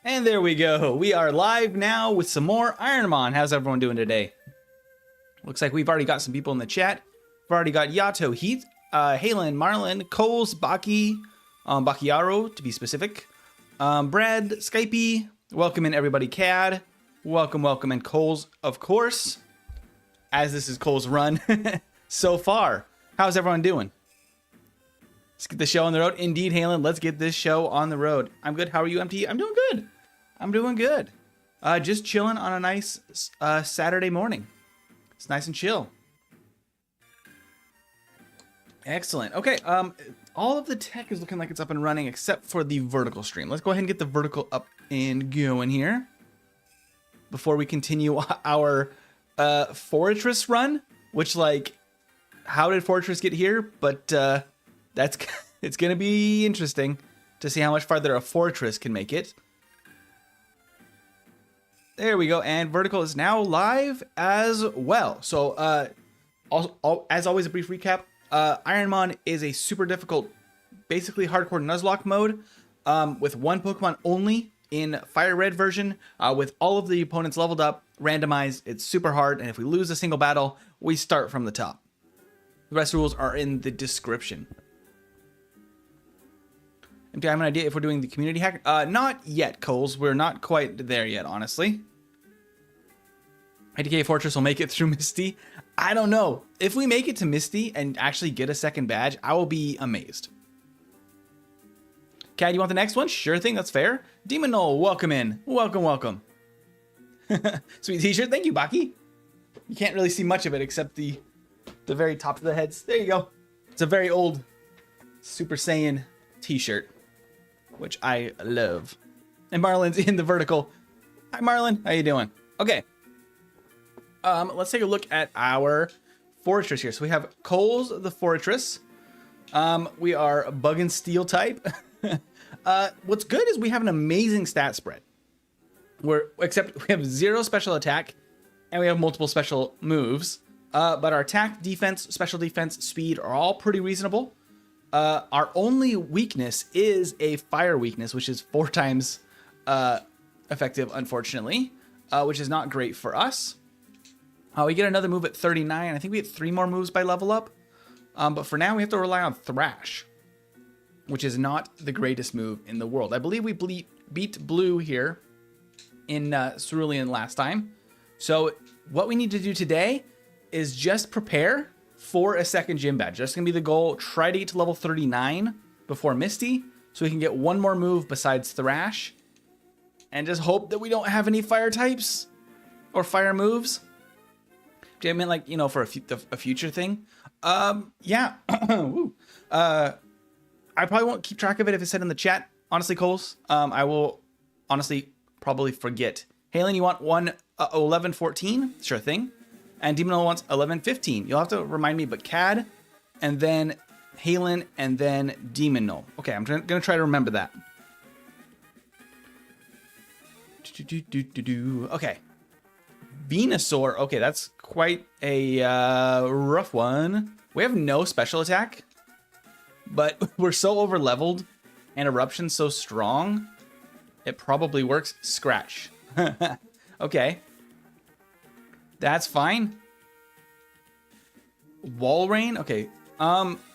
And there we go. We are live now with some more Ironmon. How's everyone doing today? Looks like we've already got some people in the chat. We've already got Yato, Heath, Halen, Marlon, Coles, Baki, Bakiaro to be specific, Brad, Skypey, welcome in everybody, Cad, welcome, and Coles, of course, as this is Cole's run so far. How's everyone doing? Let's get the show on the road. Indeed, Halen, let's get this show on the road. I'm good. How are you, MT? I'm doing good. I'm doing good. Just chilling on a nice Saturday morning. It's nice and chill. Excellent. Okay, all of the tech is looking like it's up and running except for the vertical stream. Let's go ahead and get the vertical up and going here before we continue our Forretress run, which, like, how did Forretress get here? But it's going to be interesting to see how much farther a Forretress can make it. There we go, and vertical is now live as well. So, as always, a brief recap. Ironmon is a super difficult, basically hardcore Nuzlocke mode, with one Pokemon only in FireRed version, with all of the opponents leveled up, randomized. It's super hard, and if we lose a single battle, we start from the top. The rest of the rules are in the description. Do I have an idea if we're doing the community hack? Not yet, Coles. We're not quite there yet, honestly. IDK Fortress will make it through Misty. I don't know. If we make it to Misty and actually get a second badge, I will be amazed. Cad, you want the next one? Sure thing, that's fair. Demon Knoll, welcome in. Welcome. Sweet t-shirt. Thank you, Baki. You can't really see much of it except the very top of the heads. There you go. It's a very old Super Saiyan t-shirt, which I love. And Marlon's in the vertical. Hi, Marlon. How you doing? Okay. Let's take a look at our Forretress here. So we have Coles, the Forretress. We are Bug and Steel type. What's good is we have an amazing stat spread. Except we have 0 special attack, and we have multiple special moves. But our attack, defense, special defense, speed are all pretty reasonable. Our only weakness is a fire weakness, which is 4 times effective, unfortunately, which is not great for us. We get another move at 39. I think we get 3 more moves by level up. But for now, we have to rely on Thrash, which is not the greatest move in the world. I believe we beat Blue here in Cerulean last time. So what we need to do today is just prepare for a second gym badge. That's going to be the goal. Try to get to level 39 before Misty, so we can get 1 more move besides Thrash. And just hope that we don't have any fire types or fire moves. I meant, like, you know, for a future thing. Yeah. Woo. I probably won't keep track of it if it's said in the chat, honestly, Coles. I will honestly probably forget. Halen, you want 1114? Sure thing. And Demon wants 1115. You'll have to remind me, but Cad, and then Halen, and then Demon Null. Okay, I'm gonna try to remember that. Okay. Venusaur. Okay, that's quite a rough one. We have no special attack, but we're so over leveled and Eruption's so strong, it probably works. Scratch. Okay. That's fine. Wall Rain? Okay.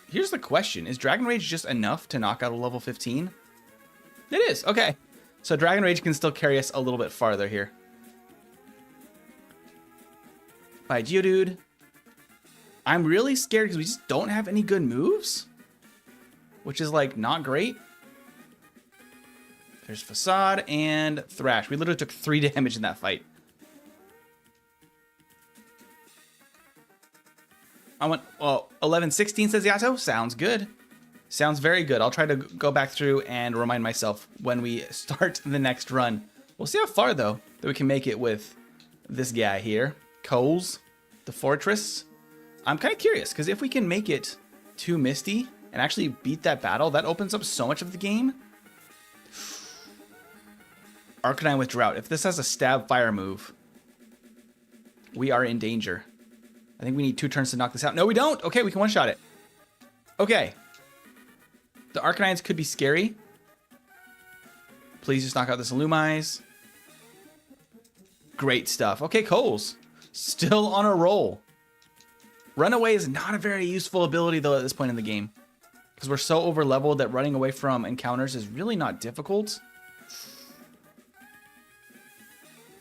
Here's the question. Is Dragon Rage just enough to knock out a level 15? It is. Okay. So Dragon Rage can still carry us a little bit farther here. Bye, Geodude. I'm really scared because we just don't have any good moves, which is, like, not great. There's Facade and Thrash. We literally took 3 damage in that fight. I went, well, 1116 says Yato. Sounds good. Sounds very good. I'll try to go back through and remind myself when we start the next run. We'll see how far, though, that we can make it with this guy here. Coles, the Forretress. I'm kind of curious, because if we can make it to Misty and actually beat that battle, that opens up so much of the game. Arcanine with Drought. If this has a stab fire move, we are in danger. I think we need 2 turns to knock this out. No, we don't. Okay, we can one-shot it. Okay. The Arcanines could be scary. Please just knock out this Illumise. Great stuff. Okay, Coles. Still on a roll. Runaway is not a very useful ability, though, at this point in the game. Because we're so over-leveled that running away from encounters is really not difficult.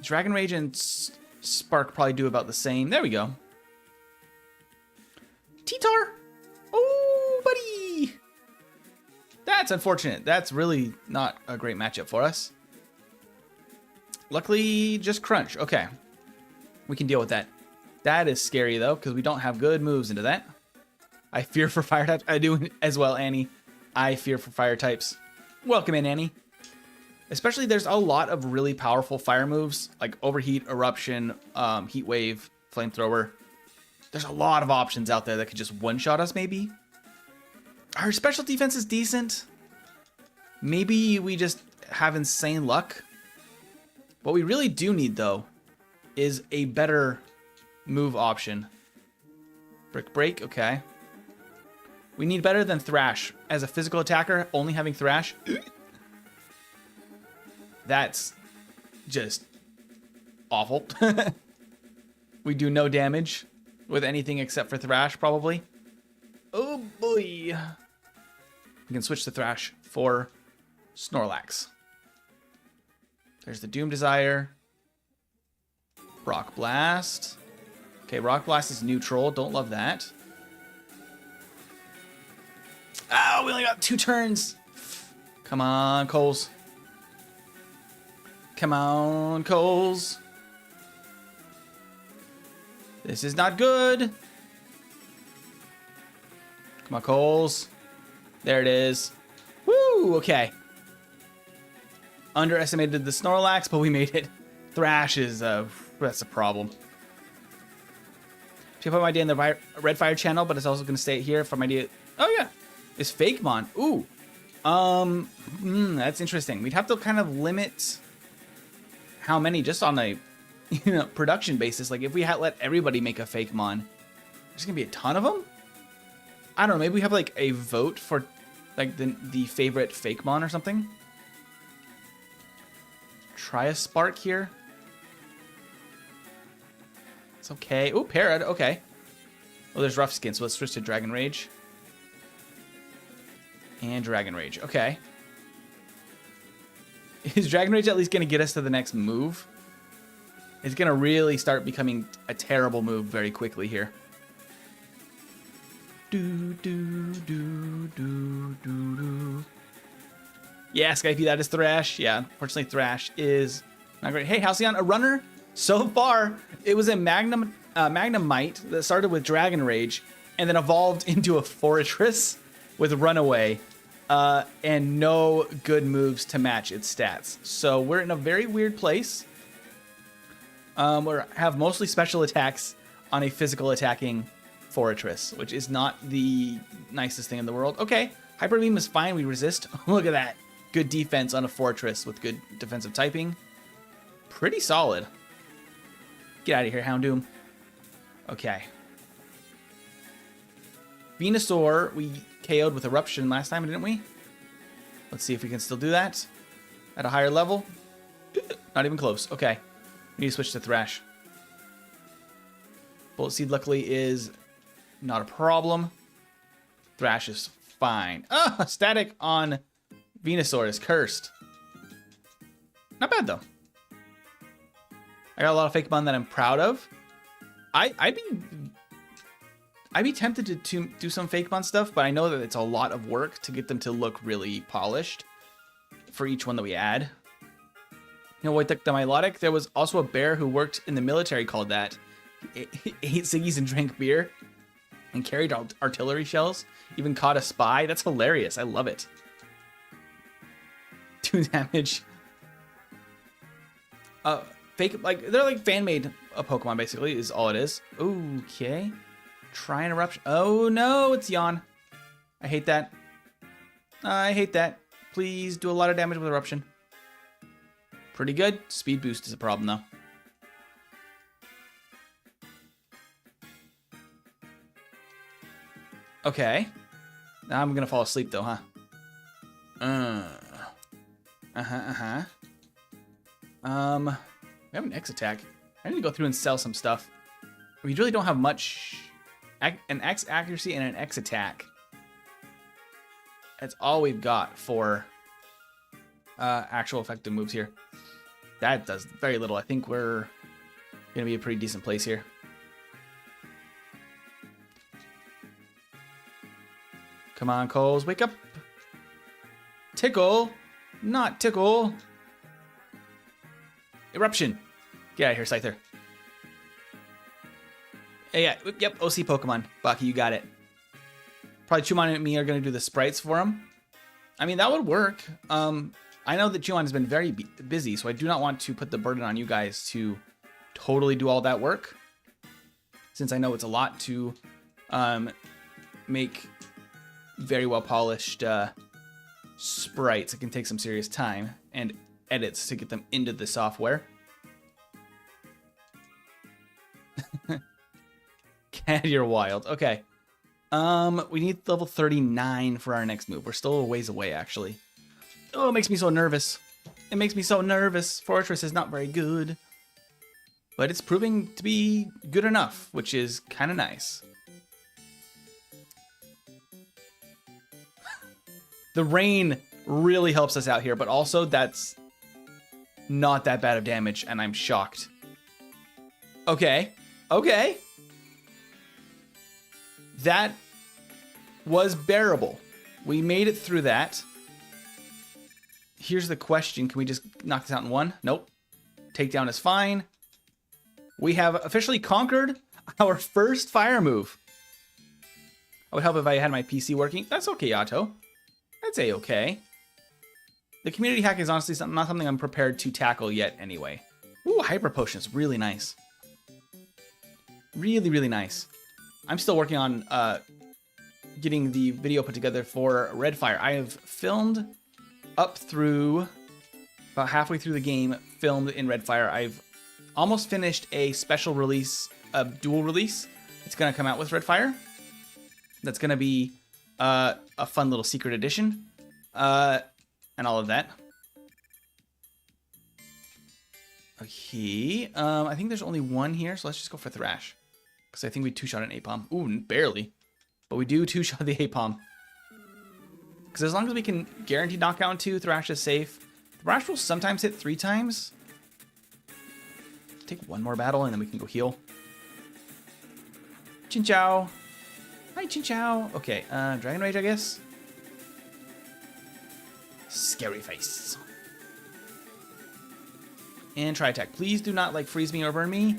Dragon Rage and Spark probably do about the same. There we go. T-Tar! Oh, buddy! That's unfortunate. That's really not a great matchup for us. Luckily, just Crunch. Okay. We can deal with that. That is scary, though, because we don't have good moves into that. I fear for fire types. I do as well, Annie. I fear for fire types. Welcome in, Annie. Especially, there's a lot of really powerful fire moves, like Overheat, Eruption, Heat Wave, Flamethrower. There's a lot of options out there that could just one-shot us, maybe. Our special defense is decent. Maybe we just have insane luck. What we really do need, though, is a better move option. Brick Break, okay. We need better than Thrash. As a physical attacker, only having Thrash... That's just awful. We do no damage with anything except for Thrash, probably. Oh, boy. We can switch to Thrash for Snorlax. There's the Doom Desire. Rock Blast. Okay, Rock Blast is neutral. Don't love that. Oh, we only got 2 turns. Come on, Coles. Come on, Coles. This is not good. Come on, Coles. There it is. Woo, okay. Underestimated the Snorlax, but we made it. Thrash is, that's a problem. Should I put my idea in the Red Fire channel, but it's also going to stay here for my idea. Oh, yeah. It's Fakemon. Ooh. That's interesting. We'd have to kind of limit how many just on a production basis. Like if we had let everybody make a Fakemon, there's gonna be a ton of them. I don't know, maybe we have like a vote for like the favorite Fakemon or something. Try a Spark here. It's okay. Oh, Parrot, okay. Oh, there's Rough Skin, so let's switch to Dragon Rage. And Dragon Rage, okay. Is Dragon Rage at least going to get us to the next move? It's going to really start becoming a terrible move very quickly here. Yeah, Skypey, that is Thrash. Yeah, unfortunately Thrash is not great. Hey, Halcyon, a runner? So far, it was a Magnemite that started with Dragon Rage and then evolved into a Forretress with Runaway. And no good moves to match its stats. So we're in a very weird place. We have mostly special attacks on a physical attacking Forretress, which is not the nicest thing in the world. Okay, Hyper Beam is fine. We resist. Look at that. Good defense on a Forretress with good defensive typing. Pretty solid. Get out of here, Houndoom. Okay. Venusaur, we KO'd with Eruption last time, didn't we? Let's see if we can still do that at a higher level. Not even close. Okay. We need to switch to Thrash. Bullet Seed, luckily, is not a problem. Thrash is fine. Ah, static on Venusaur is cursed. Not bad, though. I got a lot of Fakemon that I'm proud of. I'd be tempted to do some Fakemon stuff, but I know that it's a lot of work to get them to look really polished for each one that we add. You know, Wojtek the Milotic, there was also a bear who worked in the military called that. He ate Ziggies and drank beer and carried artillery shells, even caught a spy. That's hilarious. I love it. 2 damage. Fake, like, they're like fan-made Pokemon, basically, is all it is. Okay. Try an Eruption. Oh, no, it's Yawn. I hate that. I hate that. Please do a lot of damage with Eruption. Pretty good. Speed boost is a problem, though. Okay. Now I'm going to fall asleep, though, huh? We have an X attack. I need to go through and sell some stuff. We really don't have much. An X accuracy and an X attack. That's all we've got for actual effective moves here. That does very little. I think we're going to be a pretty decent place here. Come on, Coles, wake up. Tickle, not tickle. Eruption. Get out of here, Scyther. Yeah, yep, OC Pokemon. Baki, you got it. Probably Chumon and me are going to do the sprites for him. I mean, that would work. I know that Chumon has been very busy, so I do not want to put the burden on you guys to totally do all that work. Since I know it's a lot to make very well polished sprites. It can take some serious time and edits to get them into the software. Cat, you're wild. Okay. We need level 39 for our next move. We're still a ways away, actually. Oh, it makes me so nervous. It makes me so nervous. Forretress is not very good. But it's proving to be good enough, which is kind of nice. The rain really helps us out here, but also that's not that bad of damage, and I'm shocked. Okay. Okay. That was bearable. We made it through that. Here's the question. Can we just knock this out in one? Nope. Takedown is fine. We have officially conquered our first fire move. I would help if I had my PC working. That's okay, Yato. That's a-okay. The community hack is honestly not something I'm prepared to tackle yet anyway. Ooh, Hyper Potion is really nice. Really, really nice. I'm still working on getting the video put together for Redfire. I have filmed up through about halfway through the game, filmed in Redfire. I've almost finished a special release, a dual release. It's going to come out with Redfire. That's going to be a fun little secret edition and all of that. Okay, I think there's only one here, so let's just go for Thrash. Because I think we two-shot an Apom. Ooh, barely. But we do two-shot the Apom. Because as long as we can guarantee knockout on 2, Thrash is safe. Thrash will sometimes hit 3 times. Take one more battle and then we can go heal. Chinchou. Hi, Chinchou. Okay, Dragon Rage, I guess. Scary face. And try attack. Please do not, like, freeze me or burn me.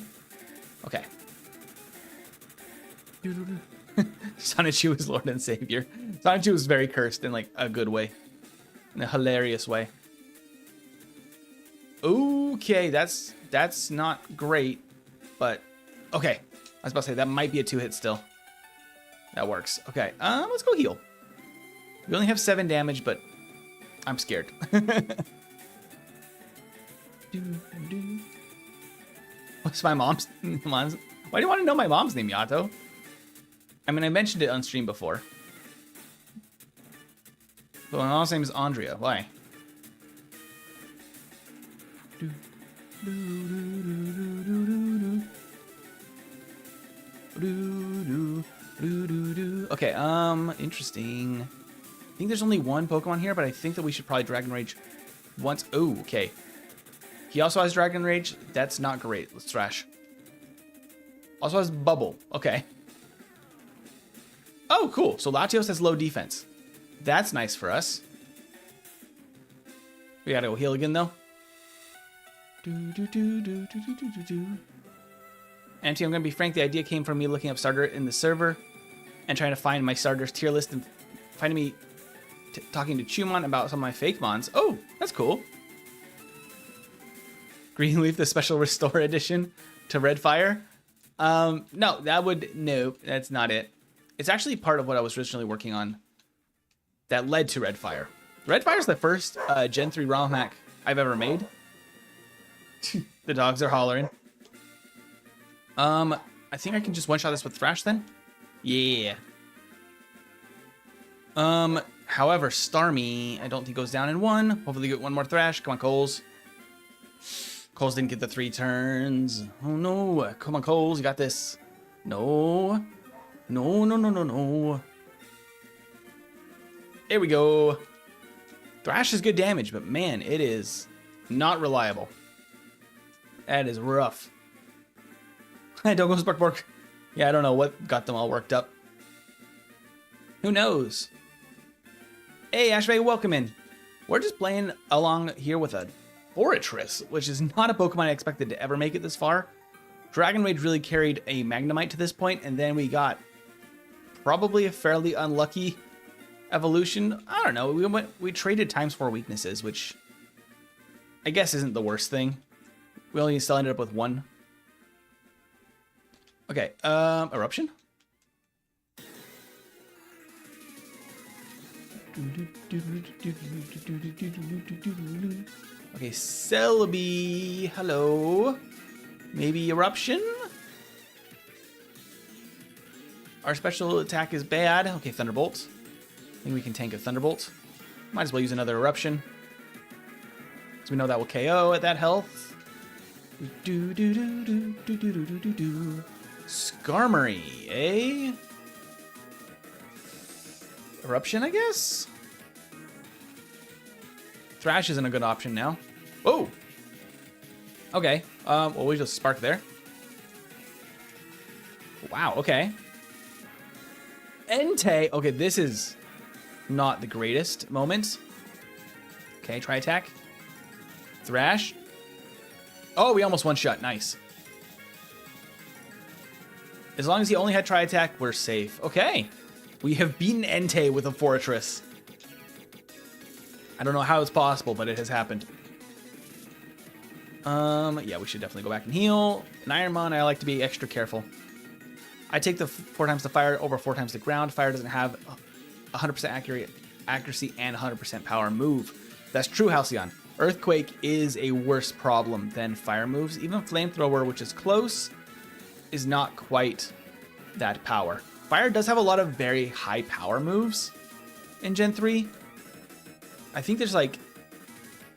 Okay. Sonichu is Lord and Savior. Sonichu is very cursed in, like, a good way. In a hilarious way. Okay, that's not great. But, okay. I was about to say, that might be a 2-hit still. That works. Okay, let's go heal. We only have 7 damage, but I'm scared. What's my mom's? Why do you want to know my mom's name, Yato? I mean, I mentioned it on stream before. But my mom's name is Andrea. Why? Okay, interesting. I think there's only one Pokemon here, but I think that we should probably Dragon Rage once. Oh, okay. He also has Dragon Rage. That's not great. Let's Thrash. Also has Bubble. Okay. Oh, cool. So Latios has low defense. That's nice for us. We gotta go heal again, though. Empty, I'm gonna be frank. The idea came from me looking up starter in the server and trying to find my starters tier list and finding me talking to Chumon about some of my fake mons. Oh, that's cool. Greenleaf, the special restore edition to Redfire. No, that's not it. It's actually part of what I was originally working on that led to Redfire. Redfire is the first Gen 3 ROM hack I've ever made. The dogs are hollering. I think I can just one-shot this with Thrash then. Yeah. How However, Starmie, I don't think goes down in one. Hopefully get one more Thrash. Come on, Coles. Coles didn't get the 3 turns. Oh no. Come on, Coles. You got this. No. No, no, no, no, no. There we go. Thrash is good damage, but man, it is not reliable. That is rough. Don't go Sparkborg. Yeah, I don't know what got them all worked up. Who knows? Hey, Ashbay, welcome in. We're just playing along here with a Forretress, which is not a Pokemon I expected to ever make it this far. Dragon Rage really carried a Magnemite to this point, and then we got probably a fairly unlucky evolution. I don't know. We traded ×4 weaknesses, which I guess isn't the worst thing. We only still ended up with 1. Okay, Eruption. Okay, Celebi, hello. Maybe Eruption? Our special attack is bad. Okay, Thunderbolt. I think we can tank a Thunderbolt. Might as well use another Eruption. So we know that will KO at that health. Skarmory, eh? Eruption, I guess? Thrash isn't a good option now. Oh! Okay, well, we just Spark there. Wow, okay. Entei, okay, this is not the greatest moment. Okay, try attack. Thrash. Oh, we almost one-shot, nice. As long as he only had try attack, we're safe. Okay, we have beaten Entei with a Forretress. I don't know how it's possible, but it has happened. Yeah, we should definitely go back and heal. In Ironmon, I like to be extra careful. I take the 4 times the fire over 4 times the ground. Fire doesn't have 100% accuracy and 100% power move. That's true, Halcyon. Earthquake is a worse problem than fire moves. Even Flamethrower, which is close, is not quite that power. Fire does have a lot of very high power moves in Gen 3. I think there's like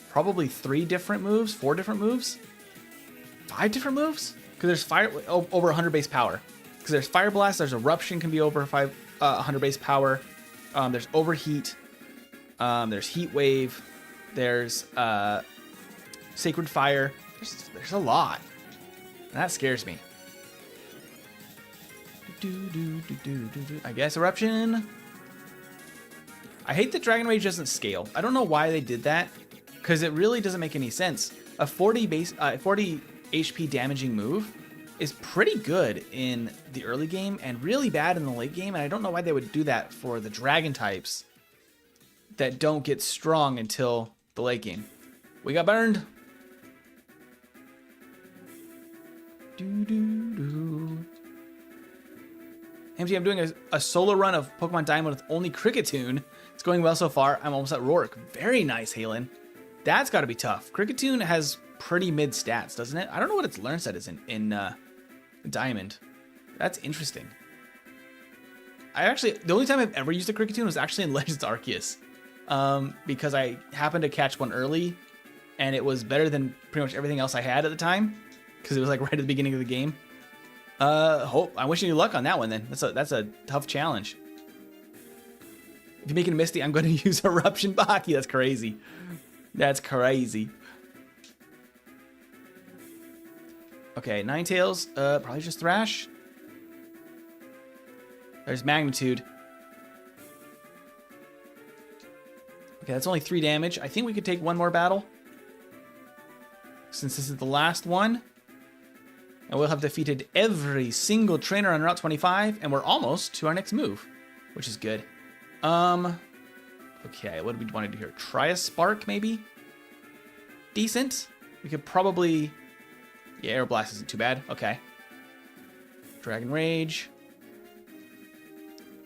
probably 3 different moves, 4 different moves, 5 different moves? Because there's fire over 100 base power. Because there's Fire Blast, there's Eruption can be over 100 base power. There's Overheat. There's Heat Wave. There's Sacred Fire. There's a lot. And that scares me. I guess Eruption. I hate that Dragon Rage doesn't scale. I don't know why they did that, because it really doesn't make any sense. A 40 HP damaging move is pretty good in the early game and really bad in the late game, and I don't know why they would do that for the Dragon types that don't get strong until the late game. We got burned. MG, I'm doing a solo run of Pokemon Diamond with only Kricketune. It's going well so far. I'm almost at Rourke. Very nice, Halen. That's got to be tough. Kricketune has pretty mid stats, doesn't it? I don't know what its learn set is in Diamond. That's interesting. The only time I've ever used a Kricketune was actually in Legends Arceus. Because I happened to catch one early, and it was better than pretty much everything else I had at the time, because it was like right at the beginning of the game. I'm wishing you luck on that one then. That's a tough challenge. If you're making a Misty, I'm going to use Eruption Baki. That's crazy. That's crazy. Okay, Ninetales. Probably just Thrash. There's Magnitude. Okay, that's only 3 damage. I think we could take one more battle, since this is the last one. And we'll have defeated every single trainer on Route 25, and we're almost to our next move, which is good. Okay, what do we want to do here? Try a Spark, maybe? Decent. We could probably... Yeah, Air Blast isn't too bad. Okay. Dragon Rage.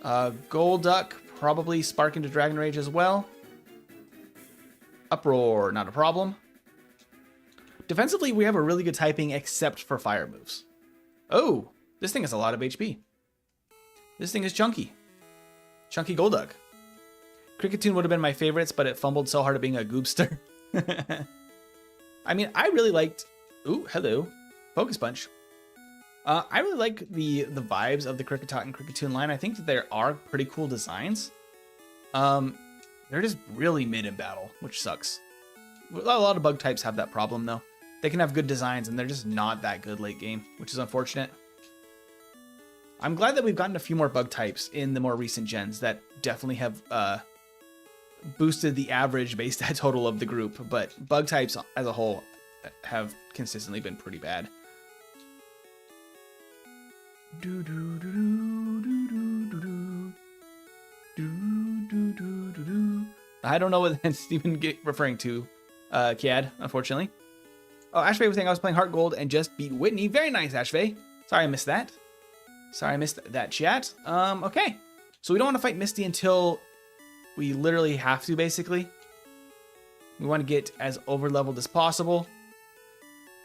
Golduck, probably Spark into Dragon Rage as well. Uproar, not a problem. Defensively, we have a really good typing except for fire moves. Oh, this thing has a lot of HP. This thing is chunky. Chunky Golduck. Kricketune would have been my favorites, but it fumbled so hard at being a goobster. I mean, I really liked... Ooh, hello. Focus Punch. I really like the vibes of the Kricketot and Kricketune line. I think that there are pretty cool designs. They're just really mid in battle, which sucks. A lot of bug types have that problem, though. They can have good designs, and they're just not that good late game, which is unfortunate. I'm glad that we've gotten a few more bug types in the more recent gens that definitely have boosted the average base stat total of the group, but bug types as a whole have consistently been pretty bad. I don't know what that's even referring to, Kiad, unfortunately. Oh, Ashvay was saying I was playing Heart Gold and just beat Whitney. Very nice, Ashvay. Sorry I missed that. Sorry I missed that, chat. Okay. So we don't want to fight Misty until we literally have to, basically. We want to get as over-leveled as possible.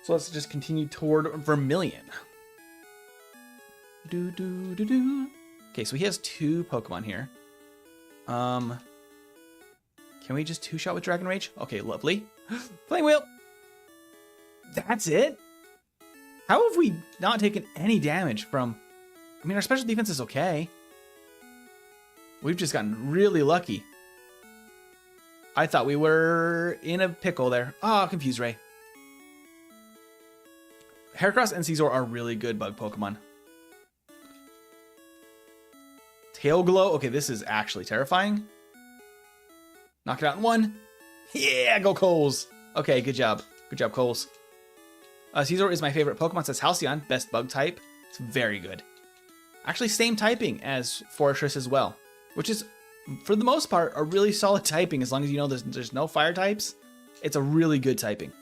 So let's just continue toward Vermilion. Okay, so he has 2 Pokemon here. Can we just 2-shot with Dragon Rage? Okay, lovely. Flame Wheel! That's it? How have we not taken any damage from... I mean, our special defense is okay. We've just gotten really lucky. I thought we were in a pickle there. Ah, Confuse Ray. Heracross and Scizor are really good bug Pokemon. Tail Glow. Okay, this is actually terrifying. Knock it out in 1. Yeah, go Coles. Okay, good job. Good job, Coles. Scizor is my favorite Pokemon, says Halcyon. Best bug type. It's very good. Actually, same typing as Forretress as well, which is, for the most part, a really solid typing as long as you know there's no fire types. It's a really good typing.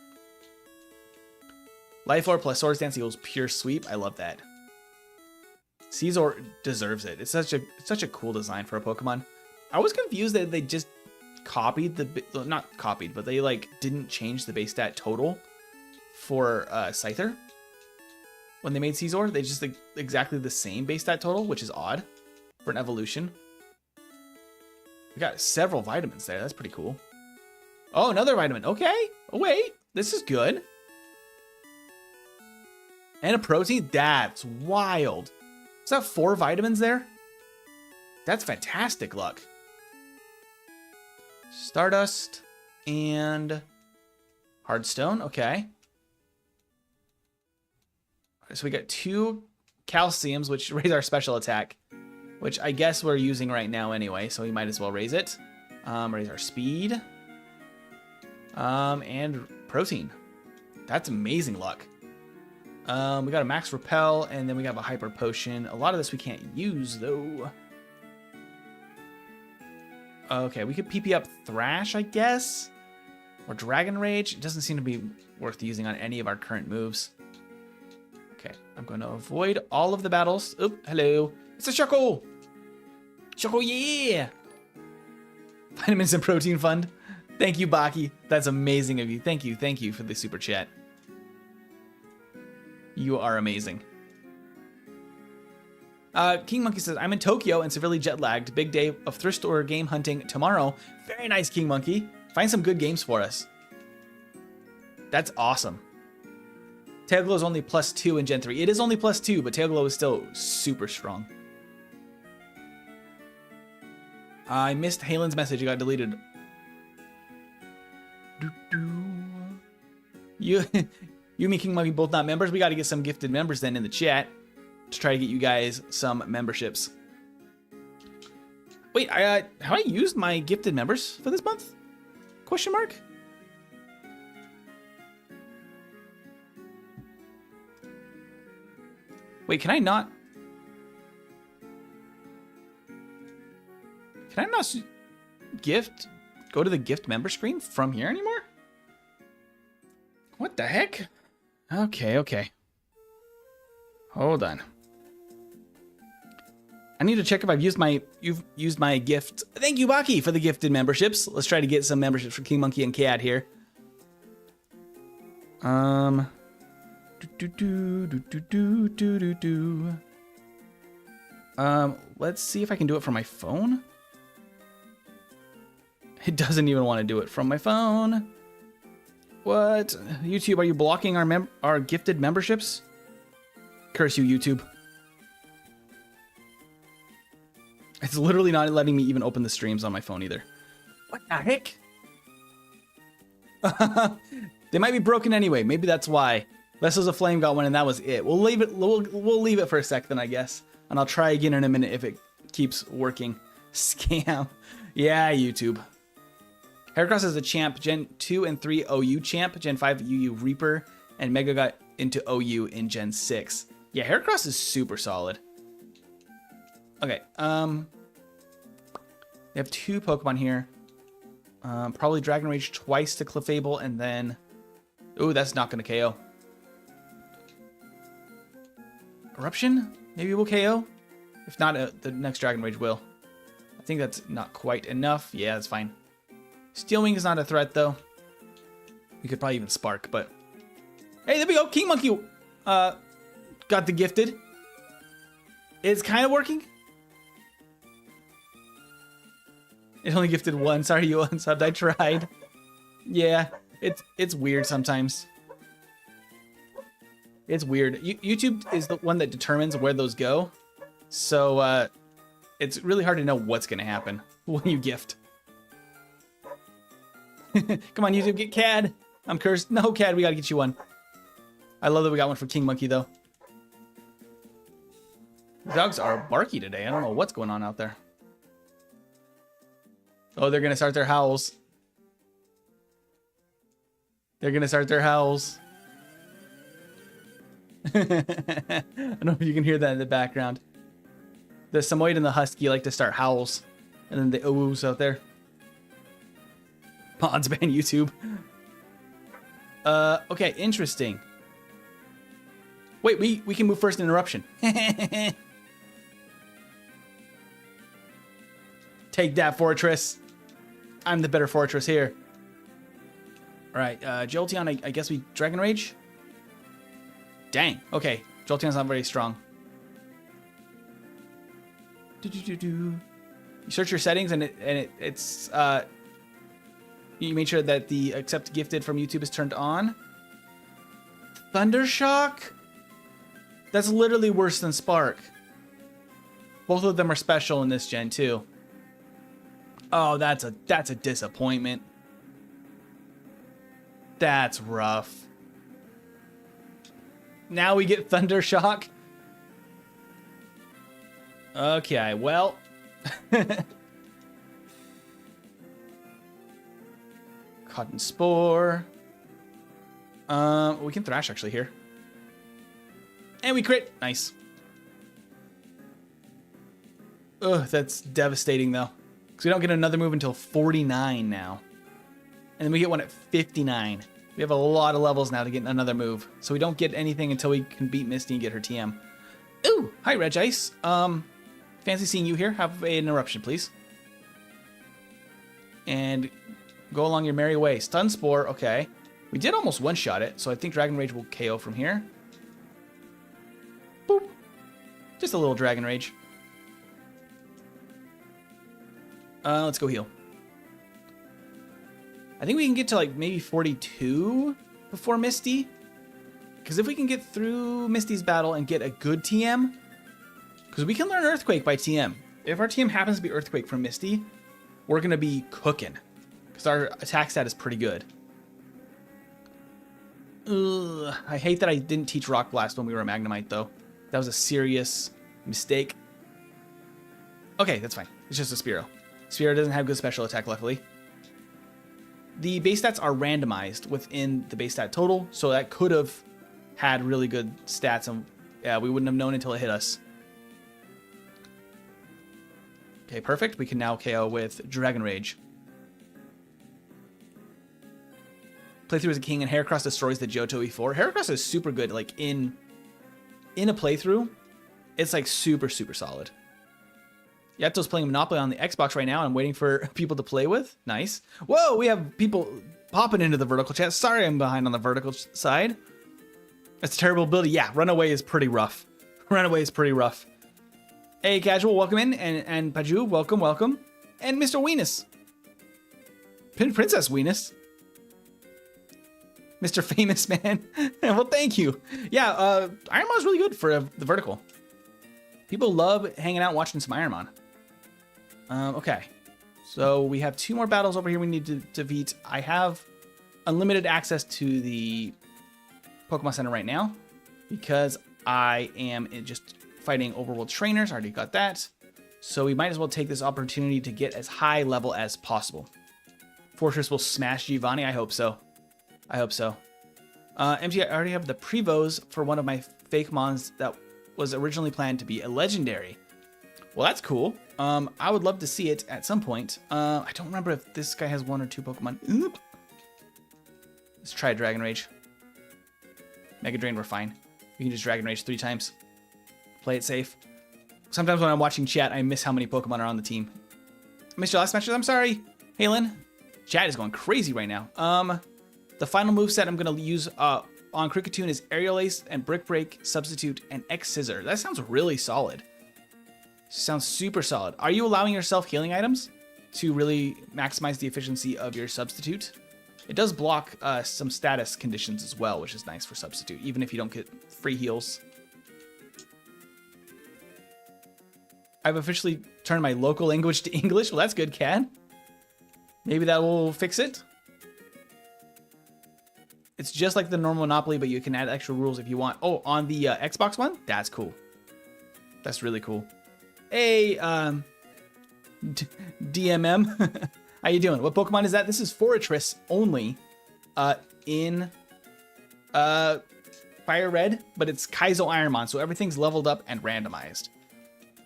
Life Orb plus Swords Dance equals pure sweep. I love that. Scizor deserves it. It's such a cool design for a Pokemon. I was confused that they just copied not copied, but they like didn't change the base stat total for Scyther. When they made Scizor, they just exactly the same base stat total, which is odd for an evolution. We got several vitamins there. That's pretty cool. Oh, another vitamin. Okay. Oh, wait. This is good. And a protein. That's wild. Is that 4 vitamins there? That's fantastic luck. Stardust and Hardstone. Okay. So we got 2 calciums, which raise our special attack, which I guess we're using right now anyway, so we might as well raise it. Raise our speed. And protein. That's amazing luck. We got a max repel, and then we got a hyper potion. A lot of this we can't use, though. Okay, we could PP up Thrash, I guess. Or Dragon Rage. It doesn't seem to be worth using on any of our current moves. Okay, I'm going to avoid all of the battles. Oop, hello. It's a Shuckle! Shuckle, yeah! Vitamins and Protein Fund. Thank you, Baki. That's amazing of you. Thank you for the super chat. You are amazing. King Monkey says, I'm in Tokyo and severely jet lagged. Big day of thrift store game hunting tomorrow. Very nice, King Monkey. Find some good games for us. That's awesome. Tail Glow is only +2 in Gen 3. It is only +2, but Tail Glow is still super strong. I missed Halen's message. It got deleted. You and me, King Monkey, both not members. We got to get some gifted members then in the chat to try to get you guys some memberships. Wait, have I used my gifted members for this month? Question mark? Wait, can I not go to the gift member screen from here anymore? What the heck? Okay. Hold on. I need to check if you've used my gift. Thank you, Baki, for the gifted memberships. Let's try to get some memberships for King Monkey and Cat here. Let's see if I can do it from my phone. It doesn't even want to do it from my phone. What? YouTube, are you blocking our gifted memberships? Curse you, YouTube. It's literally not letting me even open the streams on my phone either. What the heck? They might be broken anyway. Maybe that's why. Vessels of Flame got one and that was it. We'll leave it. We'll leave it for a sec then, I guess. And I'll try again in a minute if it keeps working. Scam. Yeah, YouTube. Heracross is a champ, Gen 2 and 3 OU champ, Gen 5 UU Reaper, and Mega got into OU in Gen 6. Yeah, Heracross is super solid. Okay, they have 2 Pokemon here. Probably Dragon Rage twice to Clefable, and then... Ooh, that's not going to KO. Eruption? Maybe we'll KO? If not, the next Dragon Rage will. I think that's not quite enough. Yeah, that's fine. Steel Wing is not a threat, though. We could probably even Spark, but... Hey, there we go! King Monkey got the gifted. It's kind of working. It only gifted 1. Sorry, you unsubbed. I tried. Yeah, it's weird sometimes. It's weird. YouTube is the one that determines where those go. So, it's really hard to know what's going to happen when you gift. Come on, YouTube, get Cad. I'm cursed. No, Cad, we gotta get you one. I love that we got one for King Monkey, though. The dogs are barky today. I don't know what's going on out there. Oh, they're gonna start their howls. They're gonna start their howls. I don't know if you can hear that in the background. The Samoyed and the Husky like to start howls. And then the oohs out there. Mods ban YouTube. Okay, interesting. Wait, we can move first in Eruption. Take that, Forretress. I'm the better Forretress here. Alright, Jolteon, I guess we Dragon Rage? Dang, okay. Jolteon's not very strong. You search your settings and it's you made sure that the accept gifted from YouTube is turned on. Thundershock? That's literally worse than Spark. Both of them are special in this gen too. Oh, that's a disappointment. That's rough. Now we get Thundershock. Okay, well. Cotton Spore. We can Thrash actually here. And we crit. Nice. Ugh, that's devastating though. Because we don't get another move until 49 now. And then we get one at 59. We have a lot of levels now to get another move. So we don't get anything until we can beat Misty and get her TM. Ooh, hi Reg Ice. Fancy seeing you here. Have an Eruption, please. And go along your merry way. Stun Spore, okay. We did almost one-shot it, so I think Dragon Rage will KO from here. Boop. Just a little Dragon Rage. Let's go heal. I think we can get to like maybe 42 before Misty. Because if we can get through Misty's battle and get a good TM, because we can learn Earthquake by TM. If our TM happens to be Earthquake from Misty, we're going to be cooking. Because our attack stat is pretty good. Ugh, I hate that I didn't teach Rock Blast when we were Magnemite, though. That was a serious mistake. Okay, that's fine. It's just a Spearow. Spearow doesn't have good special attack, luckily. The base stats are randomized within the base stat total, so that could have had really good stats, and yeah, we wouldn't have known until it hit us. Okay, perfect. We can now KO with Dragon Rage. Playthrough as a king, and Heracross destroys the Johto E4. Heracross is super good, like in a playthrough. It's like super solid. Yato's playing Monopoly on the Xbox right now, and I'm waiting for people to play with. Nice. Whoa, we have people popping into the vertical chat. Sorry I'm behind on the vertical side. That's a terrible ability. Yeah, Runaway is pretty rough. Runaway is pretty rough. Hey, Casual, welcome in. And Paju, welcome. And Mr. Weenus. Princess Weenus. Mr. Famous Man. Well, thank you. Yeah, Ironmon is really good for the vertical. People love hanging out watching some Ironmon. Okay. So we have 2 more battles over here we need to defeat. I have unlimited access to the Pokemon Center right now because I am just fighting overworld trainers. I already got that. So we might as well take this opportunity to get as high level as possible. Forretress will smash Giovanni. I hope so. I hope so. MG, I already have the Prevos for one of my fake mons that was originally planned to be a legendary. Well, that's cool. I would love to see it at some point. I don't remember if this guy has 1 or 2 Pokemon. Oop. Let's try Dragon Rage. Mega Drain, we're fine. We can just Dragon Rage 3 times. Play it safe. Sometimes when I'm watching chat, I miss how many Pokemon are on the team. I missed your last matches. I'm sorry. Halen. Chat is going crazy right now. The final moveset I'm going to use on Kricketune is Aerial Ace and Brick Break, Substitute, and X Scissor. That sounds really solid. Sounds super solid. Are you allowing yourself healing items to really maximize the efficiency of your Substitute? It does block some status conditions as well, which is nice for Substitute, even if you don't get free heals. I've officially turned my local language to English. Well, that's good, Cat. Maybe that will fix it. It's just like the normal Monopoly, but you can add extra rules if you want. Oh, on the Xbox one? That's cool. That's really cool. Hey, DMM. How you doing? What Pokemon is that? This is Forretress only in FireRed, but it's Kaizo Ironmon, so everything's leveled up and randomized.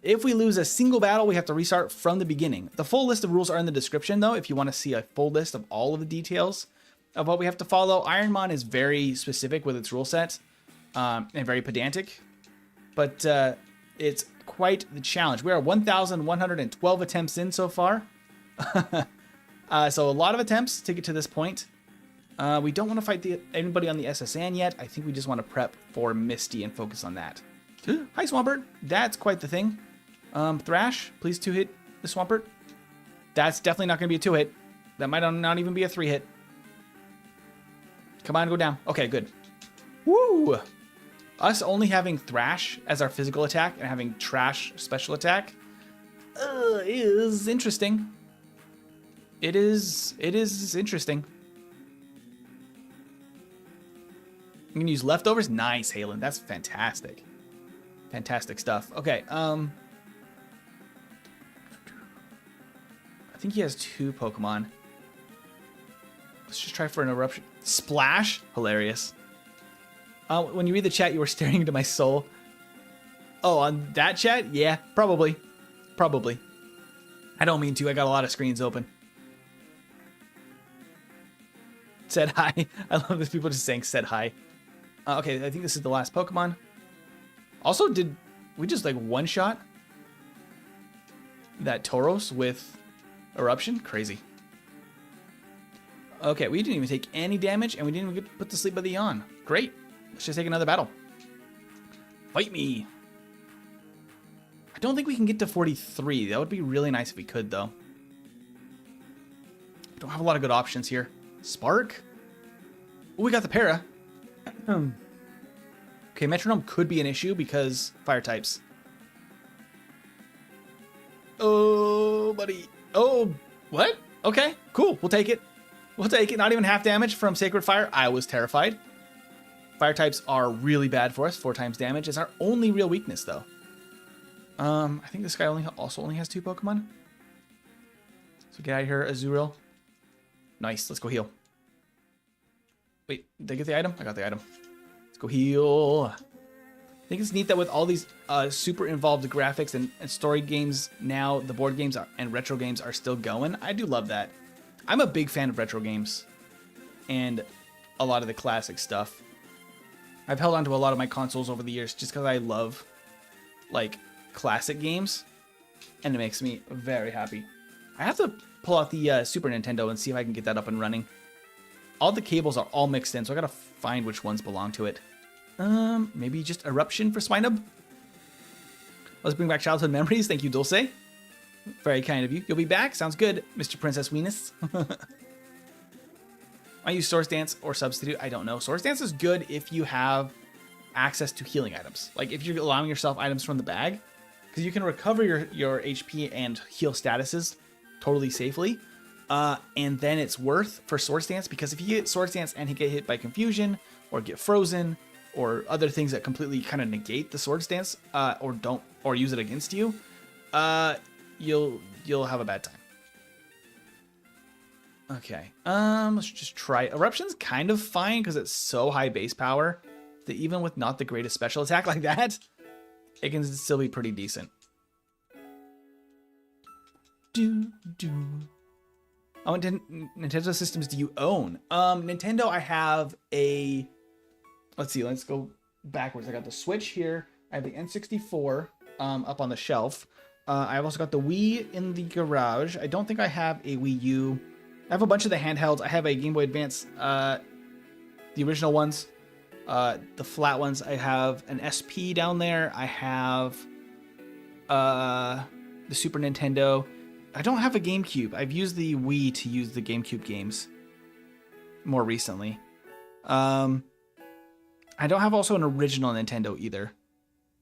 If we lose a single battle, we have to restart from the beginning. The full list of rules are in the description, though, if you want to see a full list of all of the details of what we have to follow. Ironmon is very specific with its rule set and very pedantic, but it's quite the challenge. We are 1,112 attempts in so far. So a lot of attempts to get to this point. We don't want to fight anybody on the SSN yet. I think we just want to prep for Misty and focus on that. Hi, Swampert. That's quite the thing. Thrash, please 2-hit the Swampert. That's definitely not going to be a 2-hit. That might not even be a 3-hit. Come on, go down. Okay, good. Woo! Us only having Thrash as our physical attack and having Trash special attack is interesting. It is interesting. I'm going to use Leftovers. Nice, Halen. That's fantastic. Fantastic stuff. Okay, I think he has 2 Pokemon. Let's just try for an Eruption. Splash? Hilarious. When you read the chat, you were staring into my soul. Oh, on that chat? Yeah, probably. Probably. I don't mean to. I got a lot of screens open. Said hi. I love this. People just saying said hi. Okay, I think this is the last Pokemon. Also, did we just like one-shot that Tauros with Eruption? Crazy. Okay, we didn't even take any damage, and we didn't even get put to sleep by the yawn. Great. Let's just take another battle. Fight me. I don't think we can get to 43. That would be really nice if we could, though. Don't have a lot of good options here. Spark? Oh, we got the Para. Okay, Metronome could be an issue because fire types. Oh, buddy. Oh, what? Okay, cool. We'll take it. We'll take it. Not even half damage from Sacred Fire. I was terrified. Fire types are really bad for us. 4 times damage is our only real weakness, though. I think this guy also only has 2 Pokemon. So get out of here, Azurill. Nice. Let's go heal. Wait, did I get the item? I got the item. Let's go heal. I think it's neat that with all these super involved graphics and story games now, the board games and retro games are still going. I do love that. I'm a big fan of retro games and a lot of the classic stuff. I've held on to a lot of my consoles over the years just because I love like classic games, and it makes me very happy. I have to pull out the Super Nintendo and see if I can get that up and running. All the cables are all mixed in, so I gotta find which ones belong to it. Maybe just Eruption for Swinub? Let's bring back childhood memories. Thank you, Dulce. Very kind of you. You'll be back? Sounds good, Mr. Princess Weenus. I use Swords Dance or Substitute. I don't know. Swords Dance is good if you have access to healing items. Like if you're allowing yourself items from the bag, because you can recover your HP and heal statuses totally safely. And then it's worth for Swords Dance, because if you get Swords Dance and you get hit by Confusion or get frozen or other things that completely kind of negate the Swords Dance or use it against you, you'll have a bad time. Okay, let's just try. Eruption's kind of fine because it's so high base power that even with not the greatest special attack like that, it can still be pretty decent. Oh, what Nintendo systems do you own? Nintendo, I have a... Let's see, let's go backwards. I got the Switch here. I have the N64 up on the shelf. I've also got the Wii in the garage. I don't think I have a Wii U. I have a bunch of the handhelds. I have a Game Boy Advance, the original ones, the flat ones. I have an SP down there. I have the Super Nintendo. I don't have a GameCube. I've used the Wii to use the GameCube games more recently. I don't have also an original Nintendo either.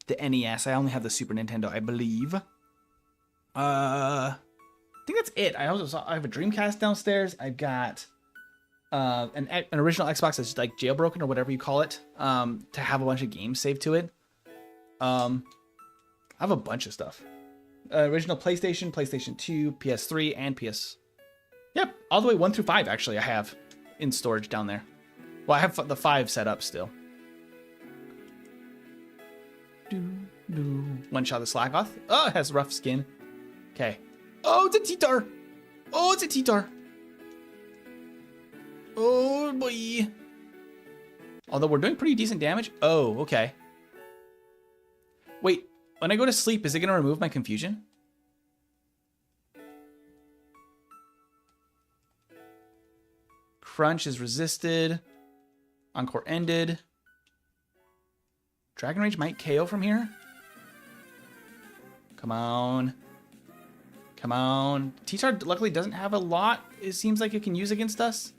The NES. I only have the Super Nintendo, I believe. I think that's it. I have a Dreamcast downstairs. I've got an original Xbox that's like jailbroken or whatever you call it, to have a bunch of games saved to it. I have a bunch of stuff. Original PlayStation, PlayStation 2, PS3, and PS... Yep, all the way 1 through 5 actually I have in storage down there. Well, I have the 5 set up still. One shot of Slackoth. Oh, it has rough skin. Okay. Oh, it's a T-Tar! Oh, it's a T-Tar! Oh, boy. Although we're doing pretty decent damage. Oh, okay. Wait, when I go to sleep, is it going to remove my confusion? Crunch is resisted. Encore ended. Dragon Rage might KO from here. Come on. Come on. T-Tar luckily doesn't have a lot, it seems like it can use against us.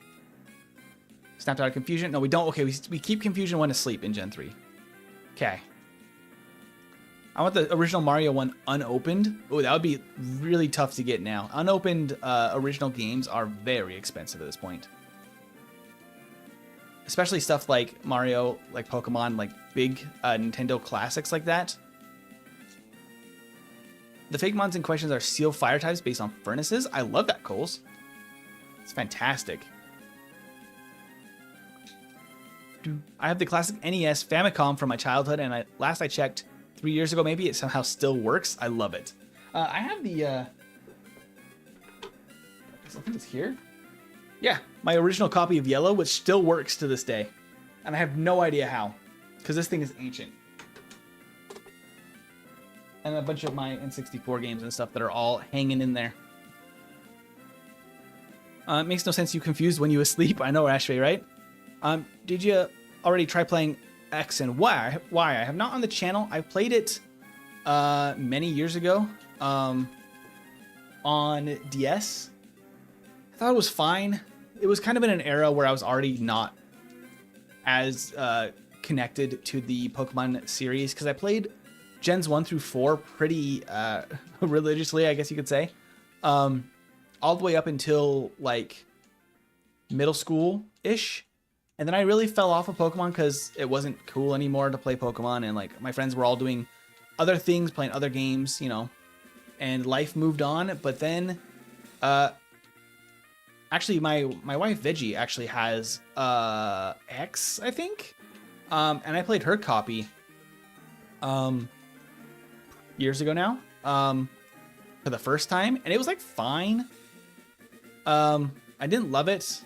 Snapped out of Confusion. No, we don't. Okay, we keep Confusion 1 asleep in Gen 3. Okay. I want the original Mario one unopened. Oh, that would be really tough to get now. Unopened original games are very expensive at this point. Especially stuff like Mario, like Pokemon, like big Nintendo classics like that. The fake mons in questions are sealed fire types based on furnaces. I love that, Coles. It's fantastic. I have the classic NES Famicom from my childhood, and last I checked 3 years ago, maybe it somehow still works. I love it. I have the... I think it's here. Yeah, my original copy of Yellow, which still works to this day. And I have no idea how, because this thing is ancient. And a bunch of my N64 games and stuff that are all hanging in there. It makes no sense you confused when you asleep. I know, Ashray, right? Did you already try playing X and Y? I have not on the channel. I played it many years ago on DS. I thought it was fine. It was kind of in an era where I was already not as connected to the Pokemon series, because I played Gens 1 through 4 pretty religiously, I guess you could say. All the way up until like middle school-ish. And then I really fell off of Pokemon because it wasn't cool anymore to play Pokemon, and like my friends were all doing other things, playing other games, you know, and life moved on. But then actually my wife Veggie actually has X, I think. And I played her copy years ago now, for the first time, and it was like fine. I didn't love it.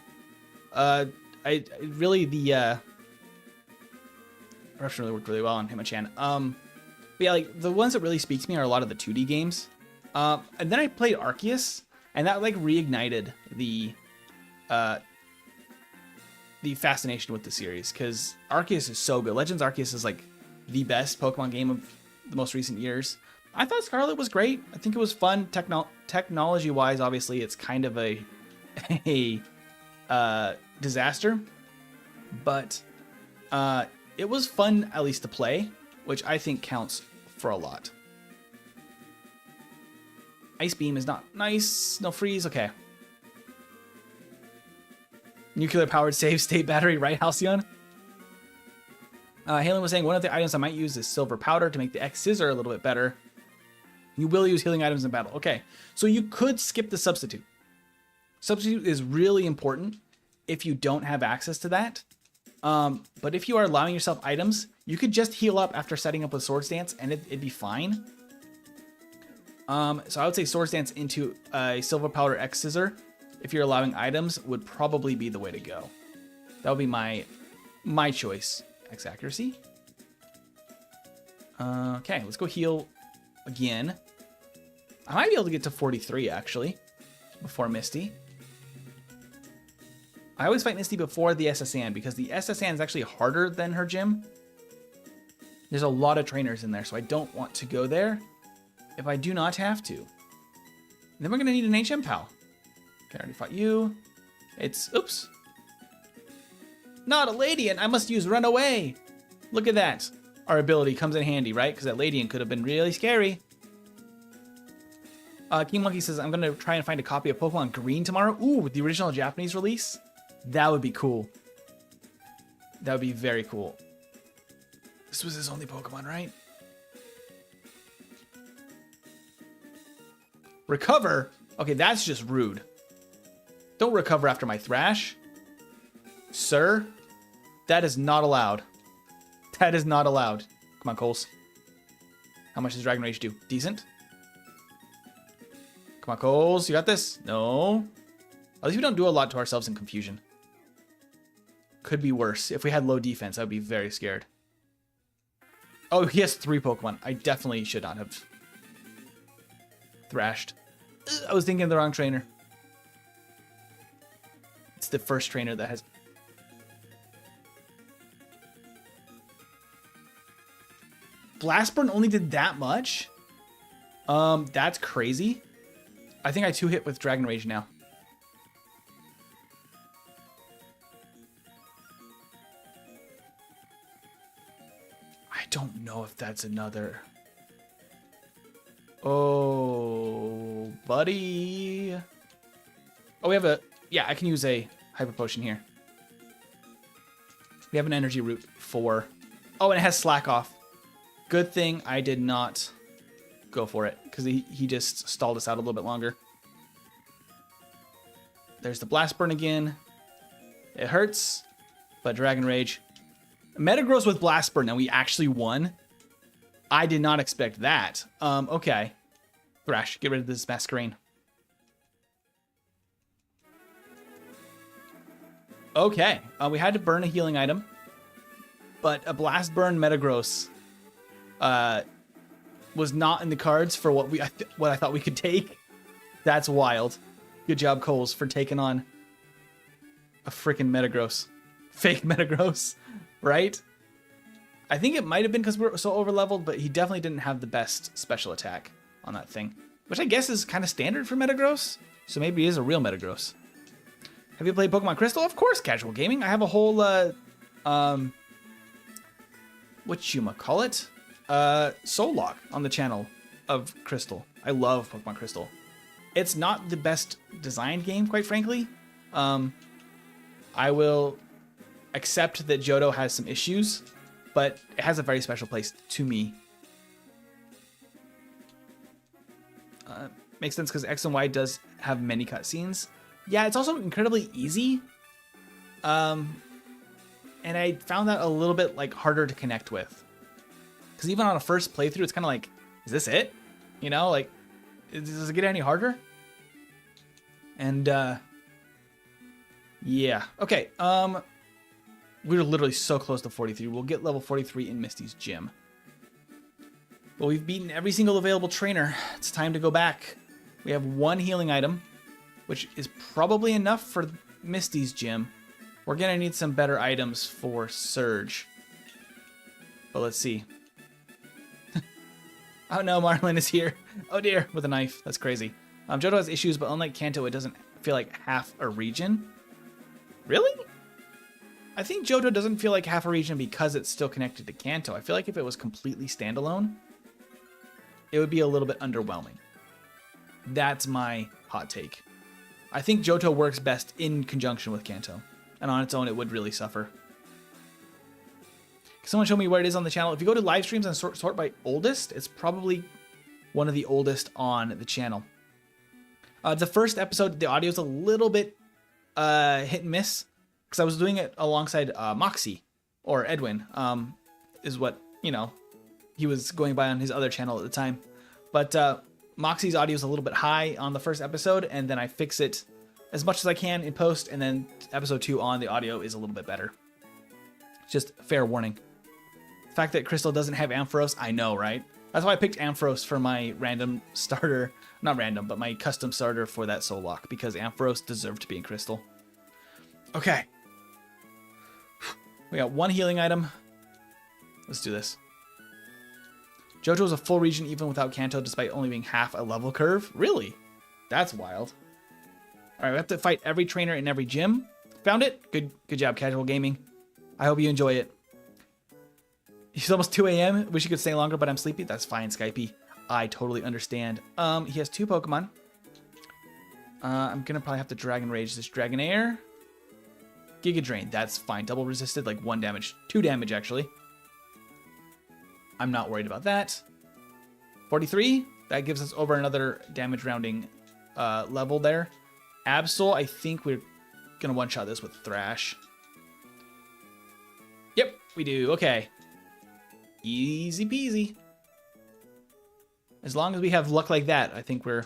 I really, the eruption really worked really well on Hitmonchan. But yeah, like the ones that really speak to me are a lot of the 2D games. And then I played Arceus, and that like reignited the fascination with the series, because Arceus is so good. Legends Arceus is like the best Pokemon game of the most recent years. I thought Scarlet was great. I think it was fun. Technology-wise, obviously, it's kind of a disaster, but it was fun at least to play, which I think counts for a lot. Ice Beam is not nice. No freeze. Okay. Nuclear powered save state battery, right, Halcyon? Halen was saying one of the items I might use is silver powder to make the X scissor a little bit better. You will use healing items in battle. Okay, so you could skip the substitute. Substitute is really important if you don't have access to that. But if you are allowing yourself items, you could just heal up after setting up with Sword Stance and it'd be fine. So I would say Sword Stance into a silver powder X scissor, if you're allowing items, would probably be the way to go. That would be my choice. X accuracy. Okay, let's go heal again. I might be able to get to 43 actually before Misty. I always fight Misty before the SSN because the SSN is actually harder than her gym. There's a lot of trainers in there, so I don't want to go there if I do not have to. Then we're gonna need an HM pal. Okay, I already fought you. It's, oops. Not a Ladian, I must use Run Away. Look at that. Our ability comes in handy, right? Because that Ladian could have been really scary. King Monkey says, I'm gonna try and find a copy of Pokemon Green tomorrow. Ooh, with the original Japanese release. That would be cool. That would be very cool. This was his only Pokemon, right? Recover? Okay, that's just rude. Don't recover after my Thrash. Sir, that is not allowed. That is not allowed. Come on, Coles. How much does Dragon Rage do? Decent? Come on, Coles. You got this? No. At least we don't do a lot to ourselves in Confusion. Could be worse. If we had low defense, I would be very scared. Oh, he has 3 Pokemon. I definitely should not have thrashed. I was thinking of the wrong trainer. It's the first trainer that has... Blast Burn only did that much? That's crazy. I think I 2-hit with Dragon Rage now. I don't know if that's another... Oh, buddy. Oh, we have a... Yeah, I can use a Hyper Potion here. We have an Energy Root for... Oh, and it has Slack Off. Good thing I did not go for it, because he just stalled us out a little bit longer. There's the Blast Burn again. It hurts, but Dragon Rage. Metagross with Blast Burn, and we actually won. I did not expect that. Okay. Thrash, get rid of this Masquerain. Okay, we had to burn a healing item, but a Blast Burn Metagross was not in the cards for what I thought we could take. That's wild. Good job, Coles, for taking on a freaking Metagross. Fake Metagross, right? I think it might have been because we're so over-leveled, but he definitely didn't have the best special attack on that thing, which I guess is kind of standard for Metagross, so maybe he is a real Metagross. Have you played Pokemon Crystal? Of course, casual gaming. I have a whole, whatchamacallit? Soul Lock on the channel of Crystal. I love Pokemon Crystal. It's not the best designed game, quite frankly. I will accept that Johto has some issues, but it has a very special place to me. Makes sense because X and Y does have many cutscenes. Yeah, it's also incredibly easy. And I found that a little bit like harder to connect with. Because even on a first playthrough, it's kind of like, is this it? You know, like, does it get any harder? And, yeah. Okay, we're literally so close to 43. We'll get level 43 in Misty's gym. But we've beaten every single available trainer. It's time to go back. We have 1 healing item, which is probably enough for Misty's gym. We're gonna need some better items for Surge. But let's see. Oh no, Marlin is here. Oh dear, with a knife. That's crazy. Johto has issues, but unlike Kanto, it doesn't feel like half a region. Really? I think Johto doesn't feel like half a region because it's still connected to Kanto. I feel like if it was completely standalone, it would be a little bit underwhelming. That's my hot take. I think Johto works best in conjunction with Kanto, and on its own, it would really suffer. Can someone show me where it is on the channel? If you go to live streams and sort by oldest, it's probably one of the oldest on the channel. The first episode, the audio is a little bit hit and miss because I was doing it alongside Moxie, or Edwin, is what, you know, he was going by on his other channel at the time. But Moxie's audio is a little bit high on the first episode, and then I fix it as much as I can in post, and then episode 2 on, the audio is a little bit better. Just fair warning. The fact that Crystal doesn't have Ampharos, I know, right? That's why I picked Ampharos for my random starter. Not random, but my custom starter for that Soul Lock, because Ampharos deserved to be in Crystal. Okay. We got one healing item. Let's do this. Johto is a full region even without Kanto, despite only being half a level curve. Really? That's wild. All right, we have to fight every trainer in every gym. Found it? Good job, Casual Gaming. I hope you enjoy it. It's almost 2 a.m. Wish you could stay longer, but I'm sleepy. That's fine, Skypey. I totally understand. He has 2 Pokemon. I'm gonna probably have to Dragon Rage this Dragonair. Giga Drain. That's fine. Double resisted, like 1 damage. 2 damage, actually. I'm not worried about that. 43. That gives us over another damage rounding level there. Absol, I think we're going to one-shot this with Thrash. Yep, we do. Okay. Easy peasy. As long as we have luck like that, I think we're...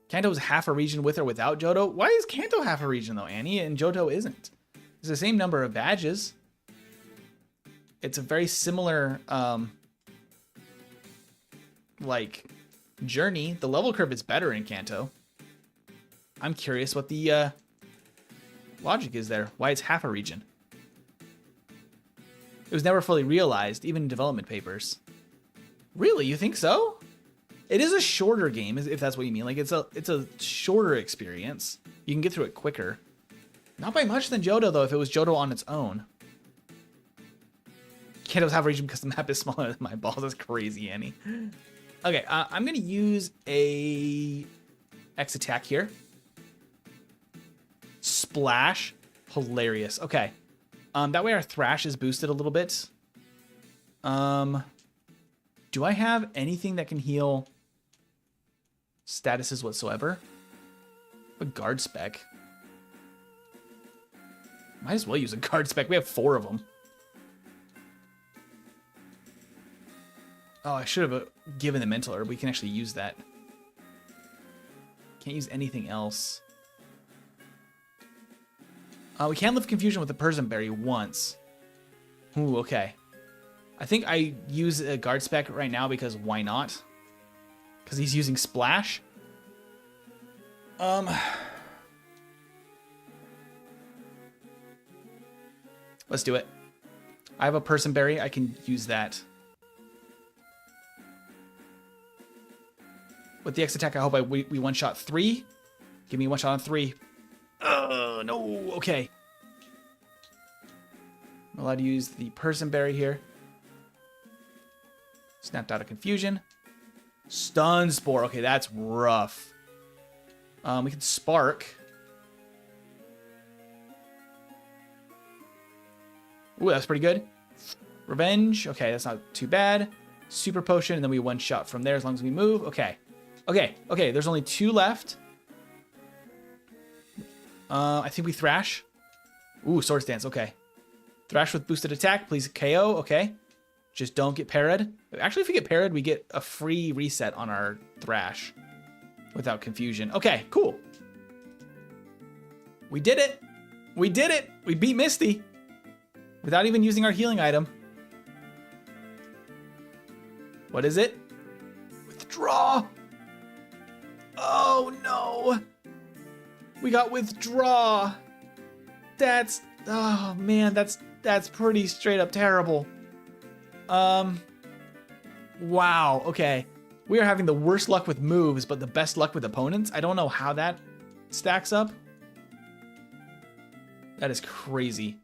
Kanto's half a region with or without Johto. Why is Kanto half a region, though, Annie, and Johto isn't? It's the same number of badges. It's a very similar, like, journey. The level curve is better in Kanto. I'm curious what the logic is there. Why it's half a region. It was never fully realized, even in development papers. Really? You think so? It is a shorter game, if that's what you mean. Like, it's a shorter experience. You can get through it quicker. Not by much than Johto, though, if it was Johto on its own. Kanto's half a region because the map is smaller than my balls. That's crazy, Annie. Okay, I'm going to use a X attack here. Splash. Hilarious. Okay. That way our Thrash is boosted a little bit. Do I have anything that can heal statuses whatsoever? A guard spec. Might as well use a guard spec. We have 4 of them. Oh, I should have given the mental herb. We can actually use that. Can't use anything else. We can lift confusion with the Persian Berry once. Ooh, okay. I think I use a guard spec right now because why not? Because he's using Splash. Let's do it. I have a Person Berry. I can use that. With the X attack, I hope we one-shot 3. Give me one shot on 3. No. Okay. I'm allowed to use the Person Berry here. Snapped out of confusion. Stun Spore. Okay, that's rough. We can Spark. Ooh, that's pretty good. Revenge. Okay, that's not too bad. Super Potion, and then we one-shot from there as long as we move. Okay. Okay, there's only 2 left. I think we Thrash. Ooh, Swords Dance, okay. Thrash with boosted attack, please KO, okay. Just don't get parried. Actually, if we get parried, we get a free reset on our Thrash without confusion. Okay, cool. We did it. We did it. We beat Misty without even using our healing item. What is it? Withdraw. Oh, no. We got withdraw. That's, oh man, that's pretty straight up terrible. Wow, okay. We are having the worst luck with moves, but the best luck with opponents. I don't know how that stacks up. That is crazy.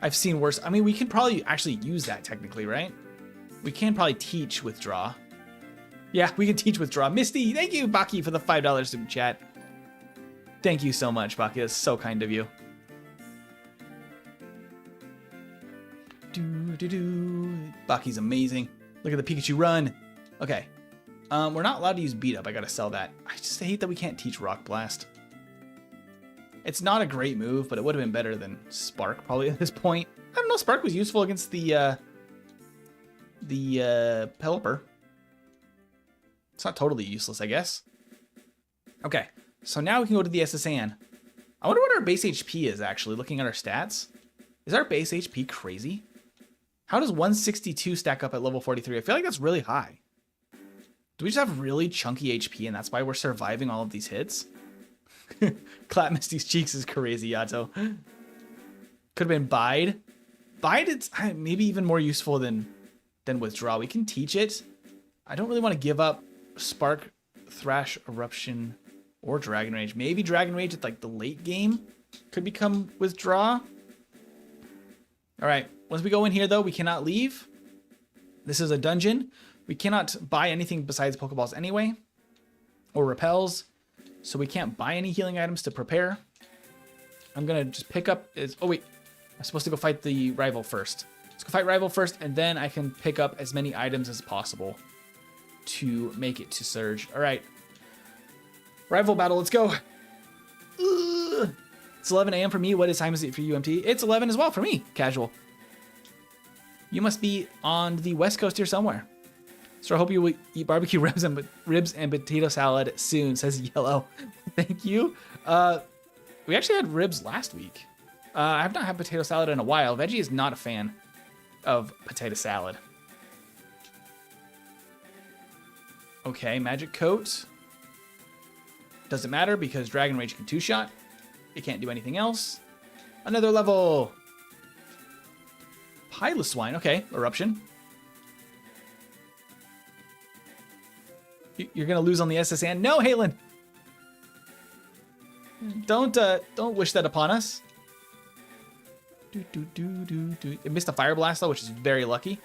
I've seen worse. I mean, we can probably actually use that technically, right? We can probably teach withdraw. Yeah, we can teach withdraw. Misty, thank you, Baki, for the $5 super chat. Thank you so much, Baki. That's so kind of you. Baki's amazing. Look at the Pikachu run. Okay. We're not allowed to use beat up. I gotta sell that. I just hate that we can't teach Rock Blast. It's not a great move, but it would have been better than Spark probably at this point. I don't know. Spark was useful against the Pelipper. It's not totally useless, I guess. Okay, so now we can go to the SSN. I wonder what our base HP is actually. Looking at our stats, is our base HP crazy? How does 162 stack up at level 43? I feel like that's really high. Do we just have really chunky HP and that's why we're surviving all of these hits? Clap Misty's cheeks is crazy, Yato. Could have been Bide. Bide, it's maybe even more useful than Withdraw. We can teach it. I don't really want to give up Spark, Thrash, Eruption, or Dragon Rage. Maybe Dragon Rage at like the late game could become Withdraw. All right, once we go in here though, we cannot leave. This is a dungeon. We cannot buy anything besides Pokeballs anyway, or repels. So we can't buy any healing items to prepare. I'm gonna just pick up, oh wait, I'm supposed to go fight the rival first. Let's go fight rival first, and then I can pick up as many items as possible to make it to Surge. All right, rival battle, let's go. Ugh. It's 11 a.m. for me. What time is it for you, MT? It's 11 as well for me, casual. You must be on the West Coast here somewhere. So I hope you will eat barbecue ribs and potato salad soon, says Yellow. Thank you. We actually had ribs last week. I have not had potato salad in a while. Veggie is not a fan of potato salad. Okay, Magic Coat. Doesn't matter because Dragon Rage can two-shot. It can't do anything else. Another level. Piloswine. Okay, Eruption. You're gonna lose on the SSN. No, Halen. Don't wish that upon us. It missed a Fire Blast though, which is very lucky.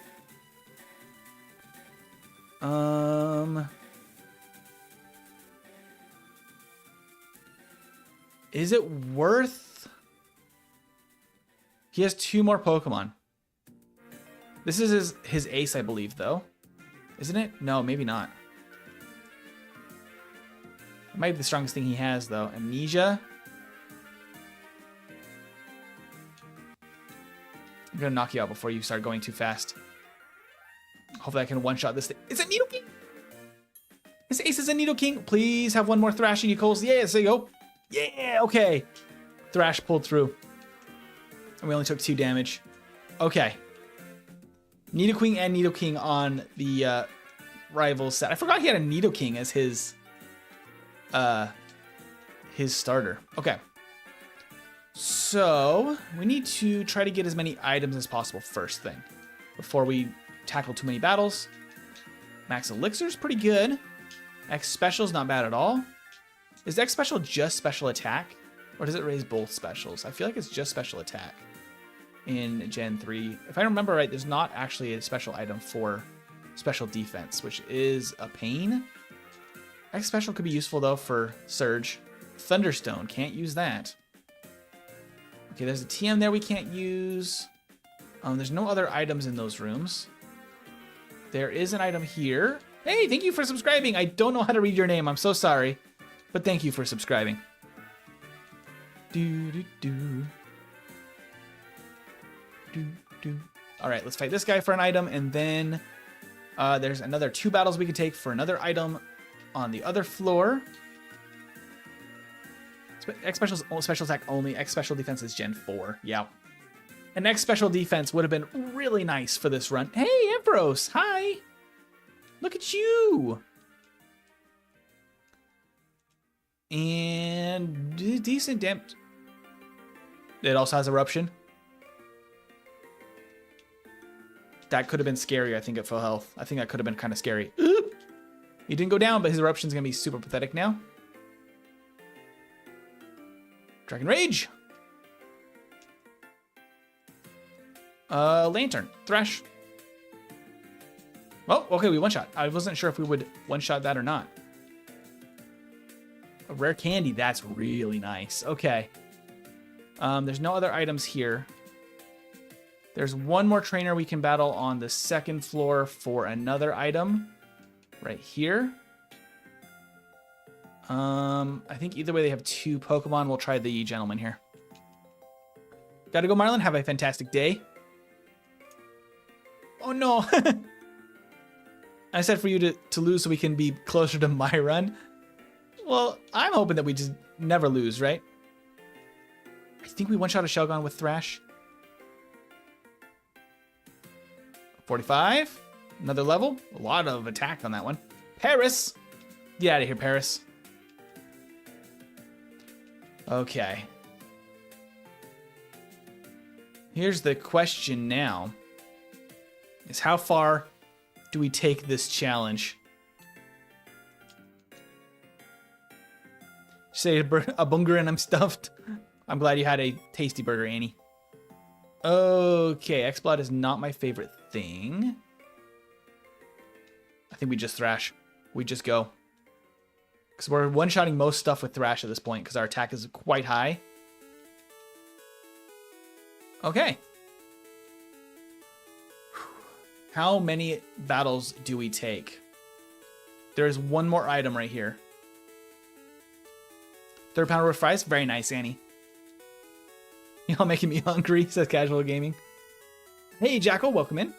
Is it worth? He has 2 more Pokemon. This is his ace, I believe, though. Isn't it? No, maybe not. It might be the strongest thing he has, though. Amnesia. I'm gonna knock you out before you start going too fast. Hopefully I can one-shot this thing. Is it Nidoking? His ace is a Nidoking. Please have one more Thrash in you, Coles. Yes, there you go. Yeah, okay. Thrash pulled through. And we only took 2 damage. Okay. Nidoking and Nidoking on the rival set. I forgot he had a Nidoking as his starter. Okay. So we need to try to get as many items as possible first thing before we tackle too many battles. Max Elixir's pretty good. X Special's not bad at all. Is X Special just special attack? Or does it raise both specials? I feel like it's just special attack in Gen 3. If I remember right, there's not actually a special item for special defense, which is a pain. X Special could be useful though for Surge. Thunderstone, can't use that. Okay, there's a TM there we can't use. There's no other items in those rooms. There is an item here. Hey, thank you for subscribing. I don't know how to read your name. I'm so sorry. But thank you for subscribing. All right, let's fight this guy for an item. And then there's another 2 battles we can take for another item on the other floor. X Special's special attack only. X Special Defense is Gen 4. Yeah. And X Special Defense would have been really nice for this run. Hey, Emperos. Hi. Look at you. And decent damage. It also has Eruption. That could have been scary, I think, at full health. I think that could have been kind of scary. Oop. He didn't go down, but his Eruption's going to be super pathetic now. Dragon Rage. Lantern. Thrash. Oh, okay, we one-shot. I wasn't sure if we would one-shot that or not. A rare candy. That's really nice. Okay. There's no other items here. There's one more trainer we can battle on the second floor for another item. Right here. I think either way they have 2 Pokemon. We'll try the gentleman here. Gotta go, Marlon. Have a fantastic day. Oh, no. I said for you to lose so we can be closer to my run. Well, I'm hoping that we just never lose, right? I think we one-shot a Shelgon with Thrash. 45. Another level. A lot of attack on that one. Paris. Get out of here, Paris. Okay. Here's the question now. Is how far do we take this challenge? Say a bunger and I'm stuffed. I'm glad you had a tasty burger, Annie. Okay, X-Blood is not my favorite thing. I think we just Thrash. We just go. Because we're one-shotting most stuff with Thrash at this point because our attack is quite high. Okay. How many battles do we take? There's one more item right here. 3rd pounder with fries. Very nice, Annie. Y'all making me hungry, says Casual Gaming. Hey, Jackal, welcome in.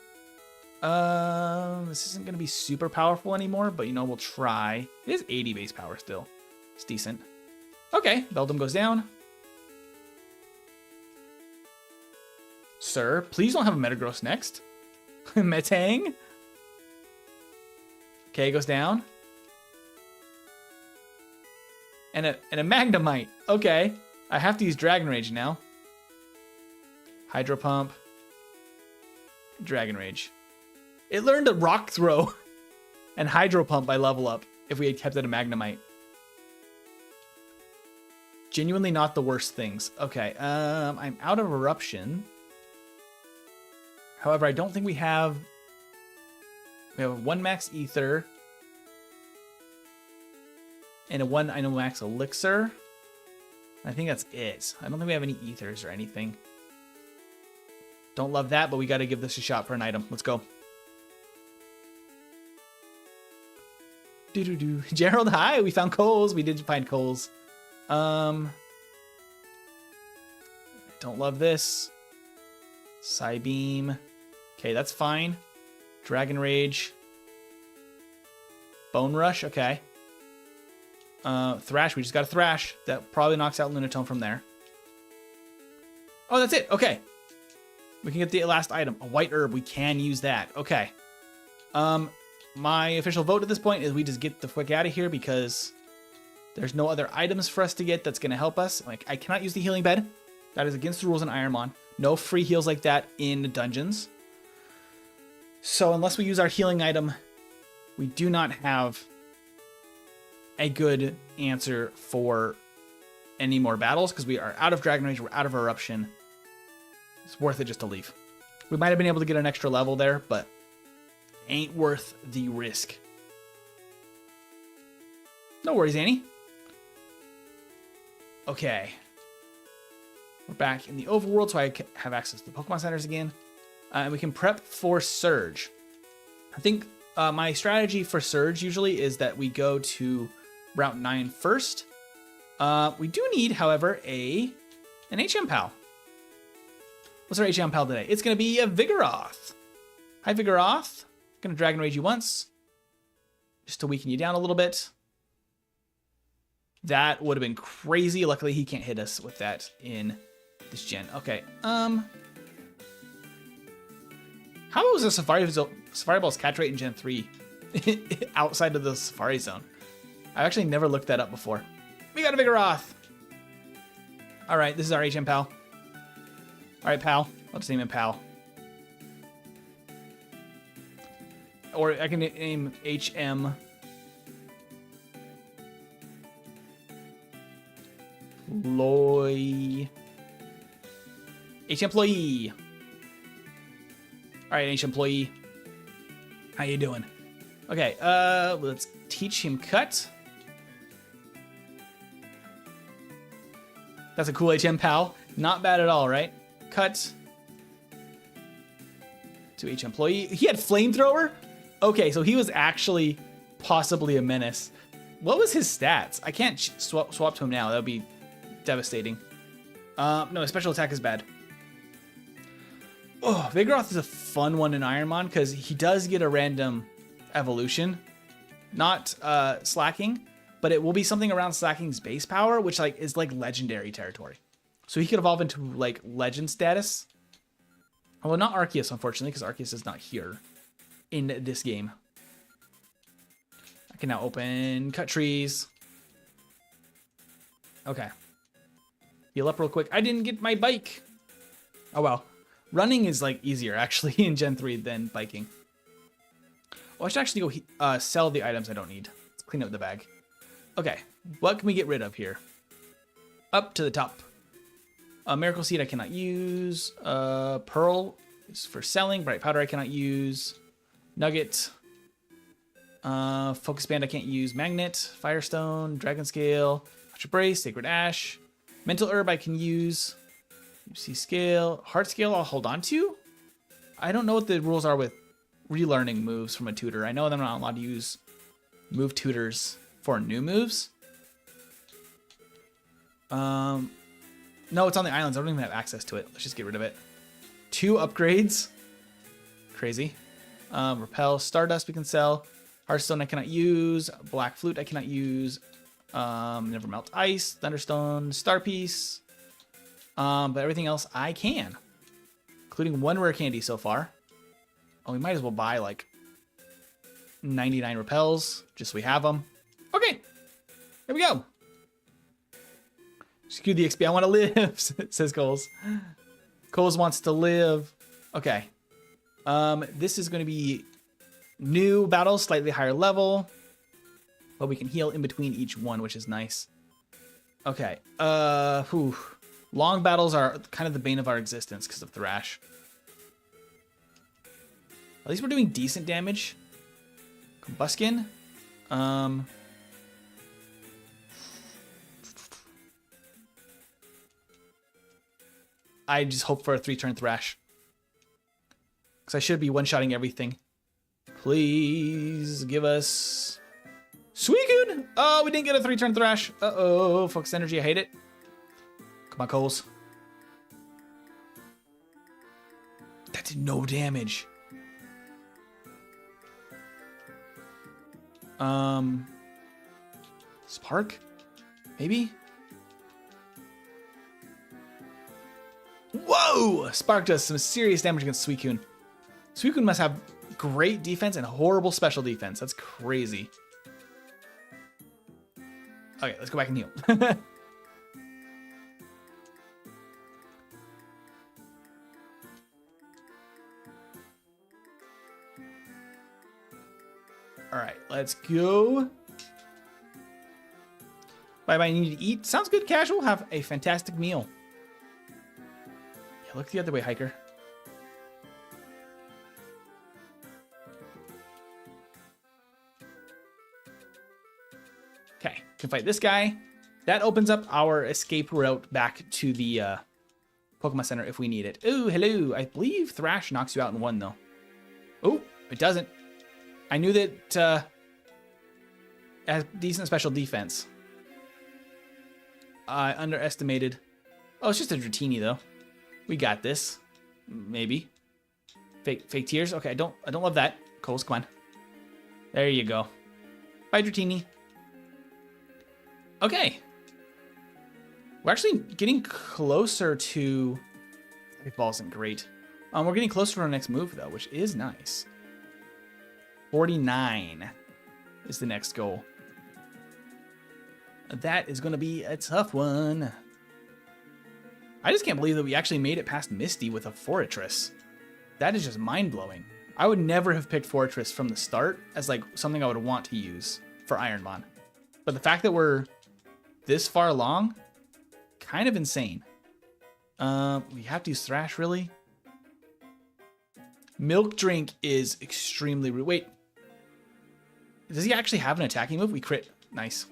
This isn't going to be super powerful anymore, but, you know, we'll try. It is 80 base power still. It's decent. Okay, Beldum goes down. Sir, please don't have a Metagross next. Metang. Okay, goes down. And a Magnemite. Okay, I have to use Dragon Rage now. Hydro Pump. Dragon Rage. It learned a Rock Throw and Hydro Pump by level up if we had kept it a Magnemite. Genuinely not the worst things. Okay, I'm out of Eruption. However, I don't think we have... We have a 1 max Ether. And a 1 I know max Elixir. I think that's it. I don't think we have any Ethers or anything. Don't love that, but we got to give this a shot for an item. Let's go. Doo-doo-doo. Gerald, hi. We found coals. We did find coals. Don't love this. Psybeam. Okay, that's fine. Dragon Rage. Bone Rush. Okay. Thrash. We just got a Thrash. That probably knocks out Lunatone from there. Oh, that's it. Okay. We can get the last item. A white herb. We can use that. Okay. My official vote at this point is we just get the frick out of here because there's no other items for us to get that's going to help us. Like, I cannot use the healing bed. That is against the rules in Ironmon. No free heals like that in dungeons. So unless we use our healing item, we do not have a good answer for any more battles because we are out of Dragon Rage. We're out of Eruption. It's worth it just to leave. We might have been able to get an extra level there, but ain't worth the risk. No worries, Annie. Okay. We're back in the overworld, so I have access to the Pokemon Centers again. And we can prep for Surge. I think my strategy for Surge usually is that we go to Route 9 first. We do need, however, an HM Pal. What's our HM Pal today? It's going to be a Vigoroth. Hi, Vigoroth. Going to Dragon Rage you once. Just to weaken you down a little bit. That would have been crazy. Luckily, he can't hit us with that in this gen. Okay. How was the Safari Ball's catch rate in Gen 3 outside of the Safari Zone? I've actually never looked that up before. We got a Vigoroth. All right, this is our HM Pal. All right, Pal. I'll just name him Pal. Or I can name HM. employee. H-employee. All right, H-employee. How you doing? Okay, let's teach him cut. That's a cool HM pal. Not bad at all, right? Cut. To H-employee. He had flamethrower? Okay, so he was actually possibly a menace. What was his stats? I can't swap to him now. That would be devastating. No, his special attack is bad. Oh, Vigoroth is a fun one in Ironmon because he does get a random evolution. Not slacking, but it will be something around slacking's base power, which like is like legendary territory. So he could evolve into like legend status. Well, not Arceus, unfortunately, because Arceus is not here in this game. I can now open cut trees. Okay. Heal up real quick. I didn't get my bike. Oh, well. Running is like easier actually in Gen 3 than biking. Oh, I should actually go sell the items I don't need. Let's clean up the bag. Okay. What can we get rid of here? Up to the top. Miracle Seed I cannot use. Pearl is for selling. Bright Powder I cannot use. Nugget. Focus Band I can't use. Magnet. Firestone. Dragon Scale. Ultra Brace. Sacred Ash. Mental Herb I can use. UC Scale. Heart Scale I'll hold on to. I don't know what the rules are with relearning moves from a tutor. I know I'm not allowed to use move tutors for new moves. No, it's on the islands. I don't even have access to it. Let's just get rid of it. 2 upgrades. Crazy. Repel. Stardust we can sell. Hearthstone I cannot use. Black Flute I cannot use. Never Melt Ice. Thunderstone. Star Piece. But everything else I can. Including 1 rare candy so far. Oh, we might as well buy like 99 repels. Just so we have them. Okay. Here we go. Screw the XP. I want to live, says Coles. Coles wants to live. Okay. This is going to be new battles, slightly higher level. But we can heal in between each one, which is nice. Okay. Long battles are kind of the bane of our existence because of Thrash. At least we're doing decent damage. Combuskin. I just hope for a 3-turn Thrash. Because I should be one-shotting everything. Please give us... Suicune! Oh, we didn't get a 3-turn Thrash. Uh-oh. Focus energy, I hate it. Come on, Coles. That did no damage. Spark? Maybe? Whoa! Spark does some serious damage against Suicune. Suicune must have great defense and horrible special defense. That's crazy. Okay, let's go back and heal. All right, let's go. Bye-bye, I need to eat. Sounds good, casual. Have a fantastic meal. Yeah, look the other way, hiker. Okay, can fight this guy. That opens up our escape route back to the Pokemon Center if we need it. Ooh, hello. I believe Thrash knocks you out in 1, though. Oh, it doesn't. I knew that it has decent special defense. I underestimated. Oh, it's just a Dratini, though. We got this. Maybe. Fake tears. Okay, I don't love that. Coles, come on. There you go. Bye, Dratini. Okay. We're actually getting closer to... Big Ball isn't great. We're getting closer to our next move, though, which is nice. 49 is the next goal. That is going to be a tough one. I just can't believe that we actually made it past Misty with a Forretress. That is just mind-blowing. I would never have picked Forretress from the start as like something I would want to use for Ironmon. But the fact that we're this far along kind of insane. We have to use Thrash, really? Milk Drink is extremely rude. Wait. Does he actually have an attacking move? We crit. Nice.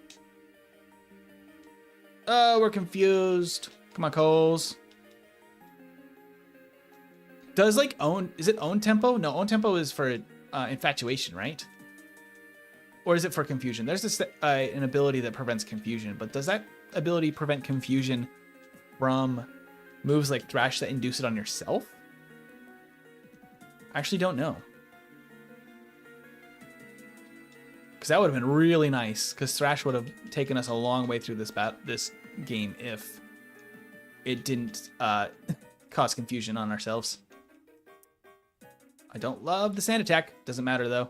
Oh, we're confused. Come on, Coles. Does like own, is it own tempo? No, own tempo is for infatuation, right? Or is it for confusion? There's this an ability that prevents confusion, but does that ability prevent confusion from moves like Thrash that induce it on yourself? I actually don't know. Because that would have been really nice, because Thrash would have taken us a long way through this game if it didn't cause confusion on ourselves. I don't love the sand attack. Doesn't matter, though.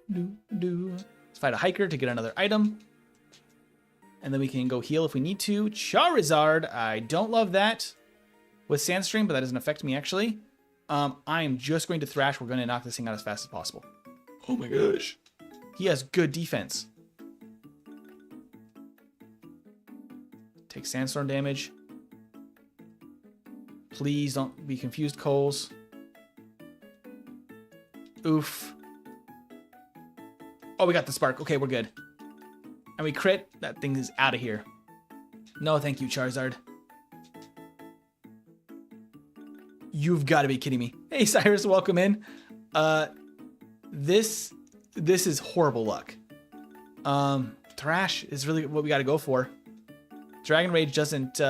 Let's fight a hiker to get another item. And then we can go heal if we need to. Charizard, I don't love that with Sandstream, but that doesn't affect me, actually. I am just going to Thrash. We're going to knock this thing out as fast as possible. Oh my gosh. He has good defense. Take Sandstorm damage. Please don't be confused, Coles. Oof. Oh, we got the spark. Okay, we're good. And we crit. That thing is out of here. No, thank you, Charizard. You've got to be kidding me. Hey, Cyrus, welcome in. This is horrible luck. Thrash is really what we got to go for. Dragon Rage doesn't...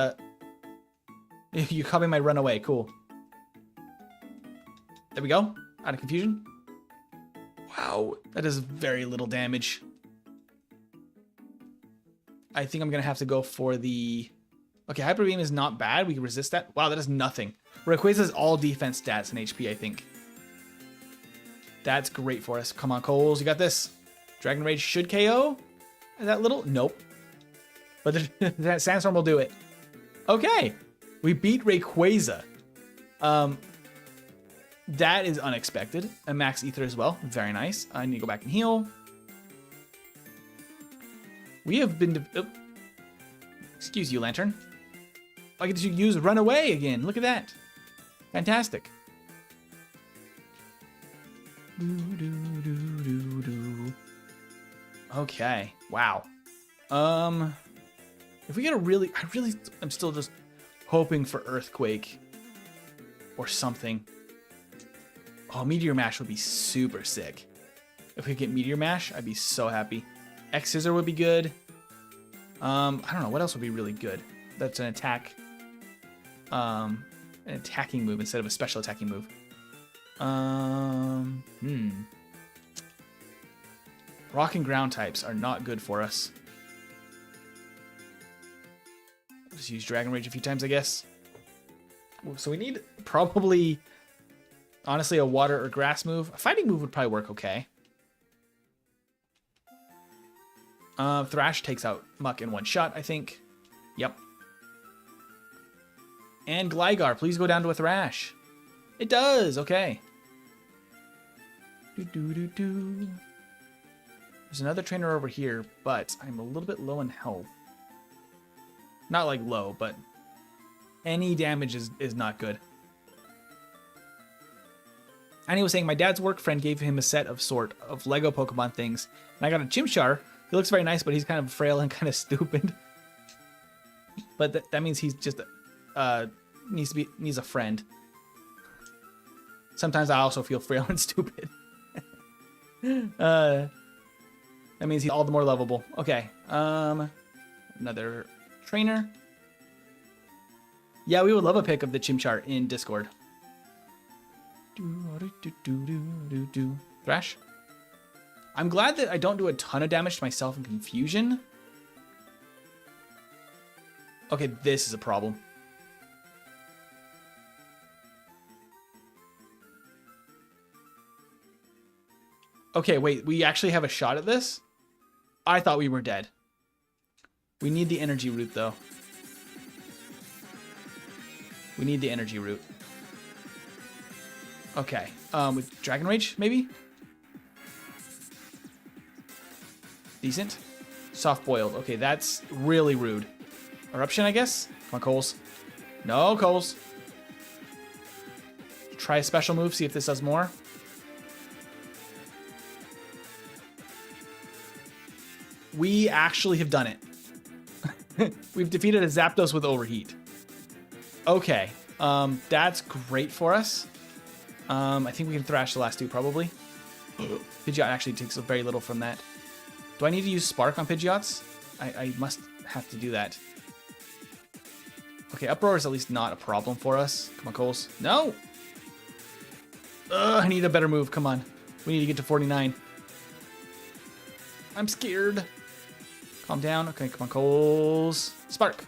You caught me my runaway. Cool. There we go. Out of confusion. Wow. That is very little damage. I think I'm going to have to go for the... Okay, Hyper Beam is not bad. We can resist that. Wow, that is nothing. Rayquaza's all defense stats and HP, I think. That's great for us. Come on, Coles. You got this. Dragon Rage should KO. Is that little? Nope. But that Sandstorm will do it. Okay. We beat Rayquaza. That is unexpected. A max ether as well. Very nice. I need to go back and heal. We have been... Excuse you, Lantern. I get to use Run Away again. Look at that. Fantastic. Okay. Wow. If we get a really... I'm still just hoping for Earthquake or something. Oh, Meteor Mash would be super sick. If we get Meteor Mash, I'd be so happy. X-Scissor would be good. I don't know. What else would be really good? That's an attack. An attacking move instead of a special attacking move. Rock and ground types are not good for us. Just use Dragon Rage a few times, I guess. So we need probably, honestly, a water or grass move. A fighting move would probably work okay. Thrash takes out Muck in one shot, I think. Yep. And Gligar, please go down to a Thrash. It does, okay. There's another trainer over here, but I'm a little bit low in health. Not like low, but any damage is not good. And he was saying my dad's work friend gave him a set of Lego Pokemon things. And I got a Chimchar. He looks very nice, but he's kind of frail and kind of stupid. But that means he's just needs a friend. Sometimes I also feel frail and stupid. That means he's all the more lovable. Okay. Another trainer. Yeah, we would love a pic of the Chimchar in Discord. Thrash. I'm glad that I don't do a ton of damage to myself in confusion. Okay, this is a problem. Okay, wait, we actually have a shot at this? I thought we were dead. We need the energy root, though. We need the energy root. Okay, with Dragon Rage, maybe? Decent. Soft boiled. Okay, that's really rude. Eruption, I guess? Come on, Coles. No, Coles. Try a special move, see if this does more. We actually have done it. We've defeated a Zapdos with overheat. Okay, that's great for us. I think we can thrash the last two, probably. Pidgeot actually takes very little from that. Do I need to use Spark on Pidgeots? I must have to do that. Okay, Uproar is at least not a problem for us. Come on, Coles. No! I need a better move. Come on. We need to get to 49. I'm scared. Calm down. Okay, come on, Coles. Spark.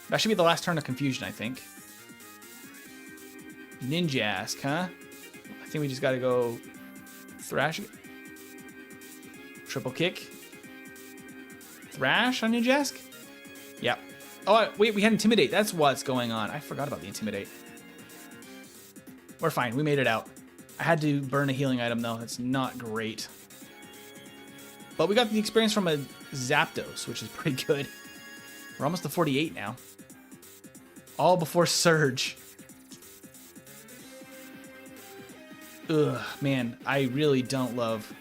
That should be the last turn of confusion, I think. Ninjask, huh? I think we just gotta go thrash. Triple kick. Thrash on Ninjask? Yep. Oh, wait, we had Intimidate. That's what's going on. I forgot about the Intimidate. We're fine. We made it out. I had to burn a healing item, though. That's not great. But we got the experience from a Zapdos, which is pretty good. We're almost to 48 now. All before Surge. Ugh, man, I really don't love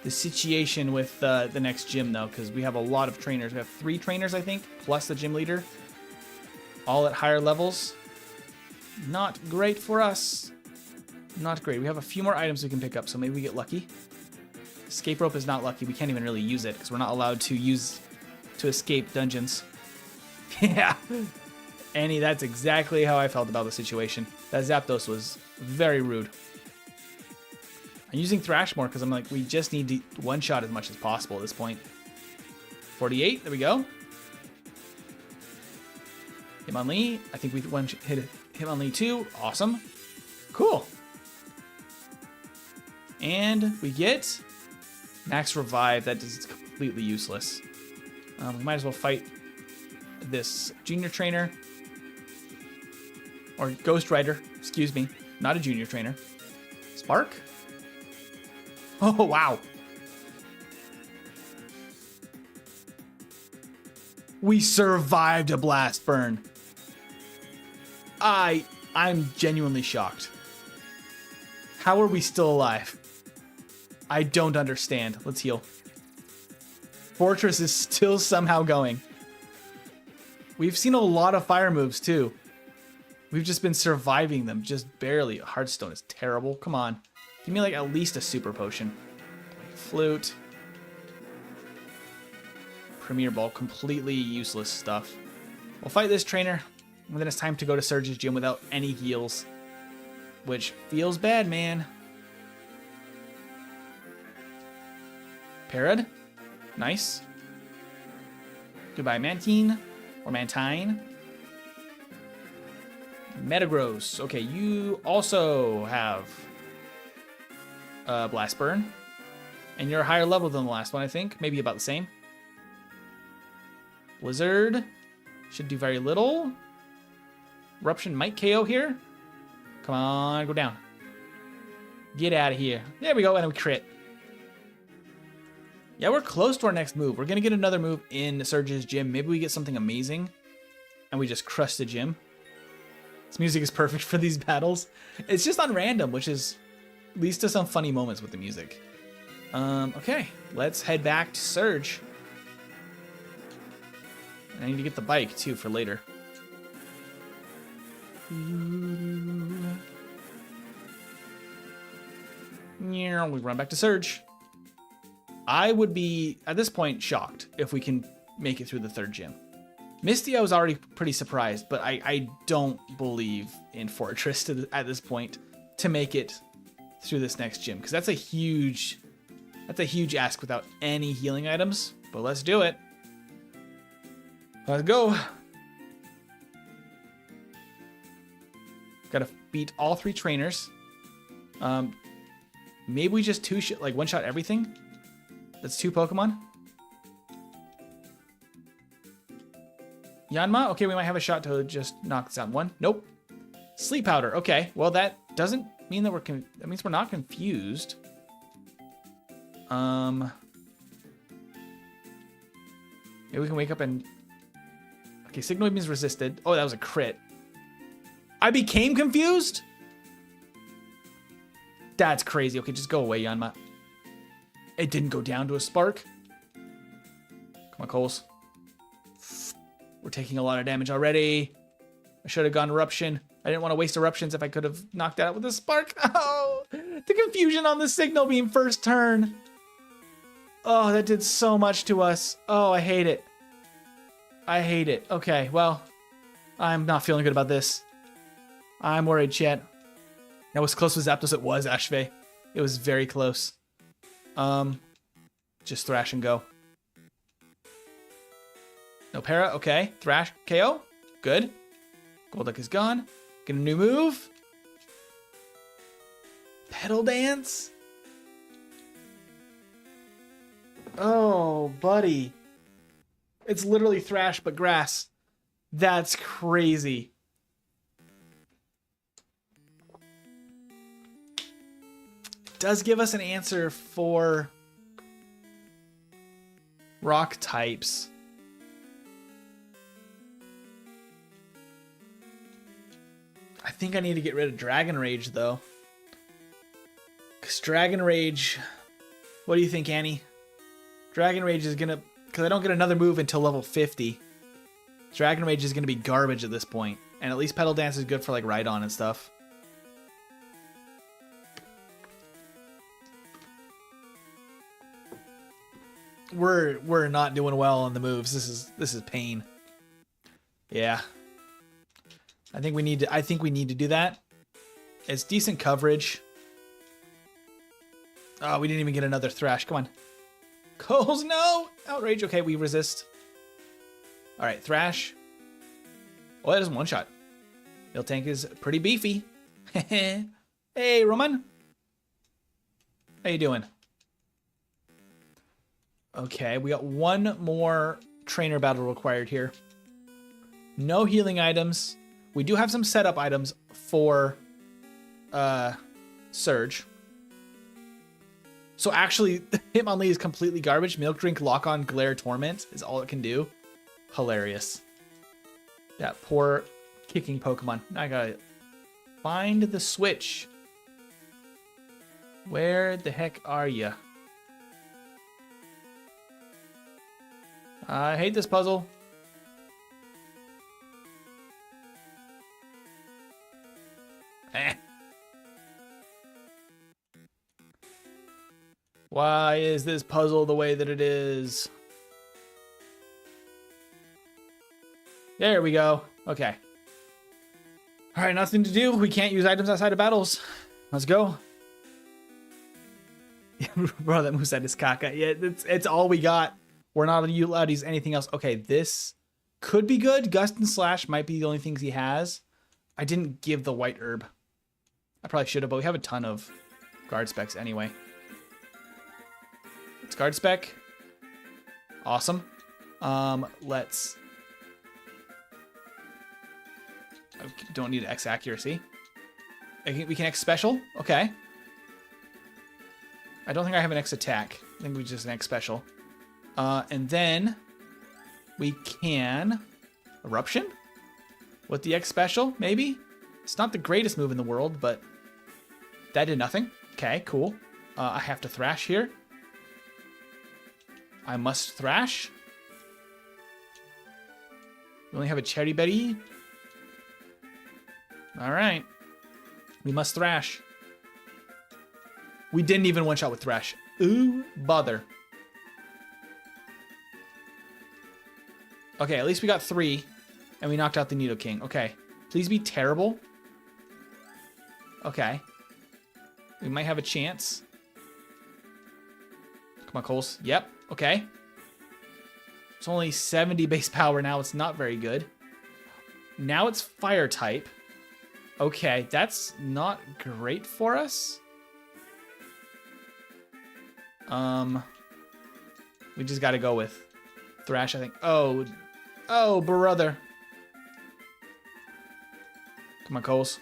the situation with the next gym, though, because we have a lot of trainers. We have 3 trainers, I think, plus the gym leader. All at higher levels. Not great for us. Not great. We have a few more items we can pick up, so maybe we get lucky. Escape rope is not lucky. We can't even really use it, because we're not allowed to escape dungeons. Yeah. Annie, that's exactly how I felt about the situation. That Zapdos was very rude. I'm using Thrash more because I'm like, we just need to one-shot as much as possible at this point. 48, there we go. Hitmonlee, I think we hit Hitmonlee too. Awesome. Cool. And we get Max Revive. That is completely useless. We might as well fight this junior trainer. Or Ghost Rider, excuse me. Not a junior trainer. Spark? Oh, wow. We survived a blast burn. I'm genuinely shocked. How are we still alive? I don't understand. Let's heal. Forretress is still somehow going. We've seen a lot of fire moves too. We've just been surviving them, just barely. Hearthstone is terrible. Come on. Give me like at least a super potion. Flute. Premier Ball, completely useless stuff. We'll fight this trainer, and then it's time to go to Surge's gym without any heals. Which feels bad, man. Parad. Nice. Goodbye, Mantine. Or Mantine. Metagross. Okay, you also have Blast Burn. And you're a higher level than the last one, I think. Maybe about the same. Blizzard. Should do very little. Eruption might KO here. Come on, go down. Get out of here. There we go, and we crit. Yeah, we're close to our next move. We're going to get another move in Surge's gym. Maybe we get something amazing. And we just crush the gym. This music is perfect for these battles. It's just on random, which is leads to some funny moments with the music. Okay, let's head back to Surge. And I need to get the bike, too, for later. We run back to Surge. I would be, at this point, shocked if we can make it through the third gym. Misty, I was already pretty surprised, but I don't believe in Forretress at this point to make it through this next gym, because that's a huge ask without any healing items. But let's do it. Let's go. Gotta beat all 3 trainers. Maybe we just one-shot everything. That's 2 Pokemon. Yanma? Okay, we might have a shot to just knock this out. 1. Nope. Sleep Powder. Okay, well that doesn't mean that that means we're not confused. Maybe we can wake up and... Okay, Signal Beam's resisted. Oh, that was a crit. I became confused? That's crazy. Okay, just go away, Yanma. It didn't go down to a spark. Come on, Coles. We're taking a lot of damage already. I should have gone Eruption. I didn't want to waste Eruptions if I could have knocked that out with a spark. Oh, the confusion on the Signal Beam first turn. Oh, that did so much to us. Oh, I hate it. I hate it. Okay, well, I'm not feeling good about this. I'm worried, chat. That was close with Zapdos. It was, Ashve. It was very close. Just Thrash and go. No Para. Okay. Thrash. KO. Good. Golduck is gone. Get a new move. Petal Dance. Oh, buddy. It's literally Thrash, but grass. That's crazy. Does give us an answer for rock types. I think I need to get rid of Dragon Rage, though. Because Dragon Rage... What do you think, Annie? Dragon Rage is going to... Because I don't get another move until level 50. Dragon Rage is going to be garbage at this point. And at least Petal Dance is good for, like, Rhydon and stuff. We're not doing well on the moves. This is pain. Yeah. I think we need to do that. It's decent coverage. Oh, we didn't even get another Thrash. Come on. Coles, no! Outrage. Okay, we resist. Alright, Thrash. Oh, that is one shot. Miltank is pretty beefy. Hey, Roman. How you doing? Okay, we got one more trainer battle required here. No healing items. We do have some setup items for Surge. So actually, Hitmonlee is completely garbage. Milk Drink, Lock On, Glare, Torment is all it can do. Hilarious. That poor kicking Pokemon. Now I gotta find the switch. Where the heck are you? I hate this puzzle. Why is this puzzle the way that it is? There we go. Okay. All right, nothing to do. We can't use items outside of battles. Let's go. Bro, that moveset is caca. Yeah, it's all we got. We're not allowed to use anything else. Okay, this could be good. Gust and Slash might be the only things he has. I didn't give the white herb. I probably should have, but we have a ton of guard specs anyway. It's guard spec. Awesome. Let's... I don't need X accuracy. We can X special. Okay. I don't think I have an X attack. I think we just an X special. And then we can Eruption with the X special, maybe? It's not the greatest move in the world, but that did nothing. Okay, cool. I have to Thrash here. I must Thrash. We only have a Cherry Berry. All right. We must Thrash. We didn't even one-shot with Thrash. Ooh, bother. Okay, at least we got 3, and we knocked out the Nidoking. Okay, please be terrible. Okay. We might have a chance. Come on, Coles. Yep, okay. It's only 70 base power now. It's not very good. Now it's Fire type. Okay, that's not great for us. We just got to go with Thrash, I think. Oh, brother. Come on, Coles.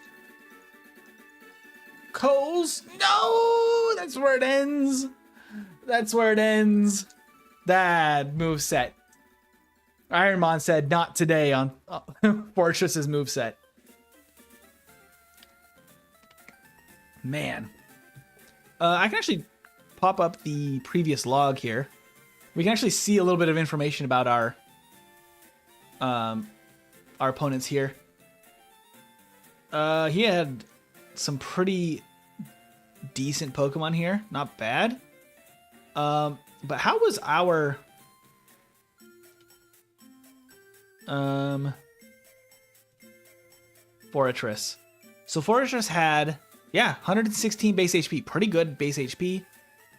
Coles? No! That's where it ends. That's where it ends. That moveset. Ironmon said not today on Forretress's moveset. Man. I can actually pop up the previous log here. We can actually see a little bit of information about our opponents here. He had some pretty decent Pokemon here. Not bad. But how was our... Forretress. So Forretress had, yeah, 116 base HP. Pretty good base HP.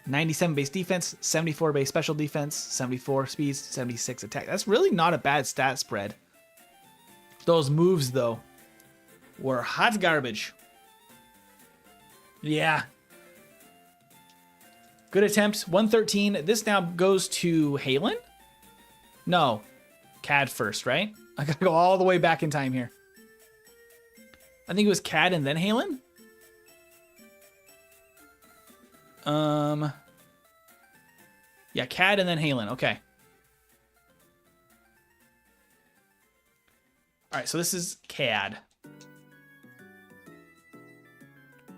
97 base defense, 74 base special defense, 74 speed, 76 attack. That's really not a bad stat spread. Those moves, though, were hot garbage. Yeah. Good attempt. 113. This now goes to Halen? No. Cad first, right? I gotta go all the way back in time here. I think it was Cad and then Halen? Yeah, Cad and then Halen. Okay. All right, so this is Cad.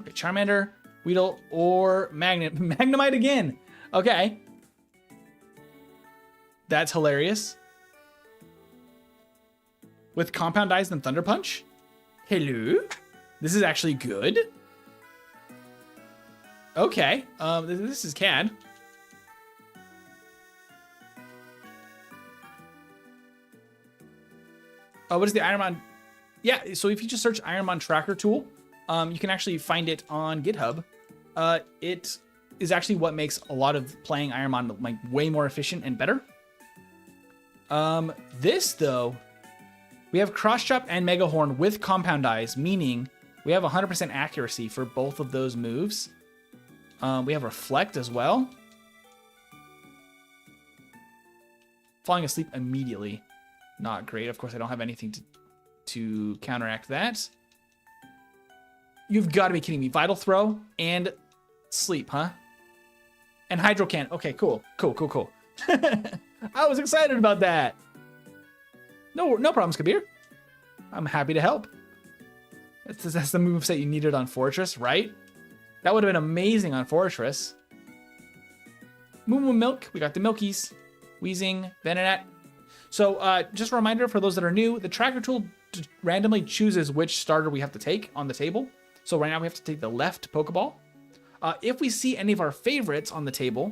Okay, Charmander, Weedle, or Magnemite again. Okay. That's hilarious. With Compound Eyes and Thunder Punch? Hello? This is actually good. Okay, this is Cad. What is the Ironmon? Yeah, so if you just search Ironmon Tracker Tool, you can actually find it on GitHub. It is actually what makes a lot of playing Ironmon like way more efficient and better. This though, we have Cross Chop and Mega Horn with Compound Eyes, meaning we have 100% accuracy for both of those moves. We have Reflect as well. Falling asleep immediately. Not great. Of course, I don't have anything to counteract that. You've got to be kidding me. Vital Throw and Sleep, huh? And Hydro Can. Okay, cool. Cool. I was excited about that. No problems, Kabir. I'm happy to help. That's the moveset you needed on Forretress, right? That would have been amazing on Forretress. Moo Milk. We got the Milkies. Wheezing. Venonat. So just a reminder for those that are new, the tracker tool randomly chooses which starter we have to take on the table. So right now we have to take the left Pokeball. If we see any of our favorites on the table,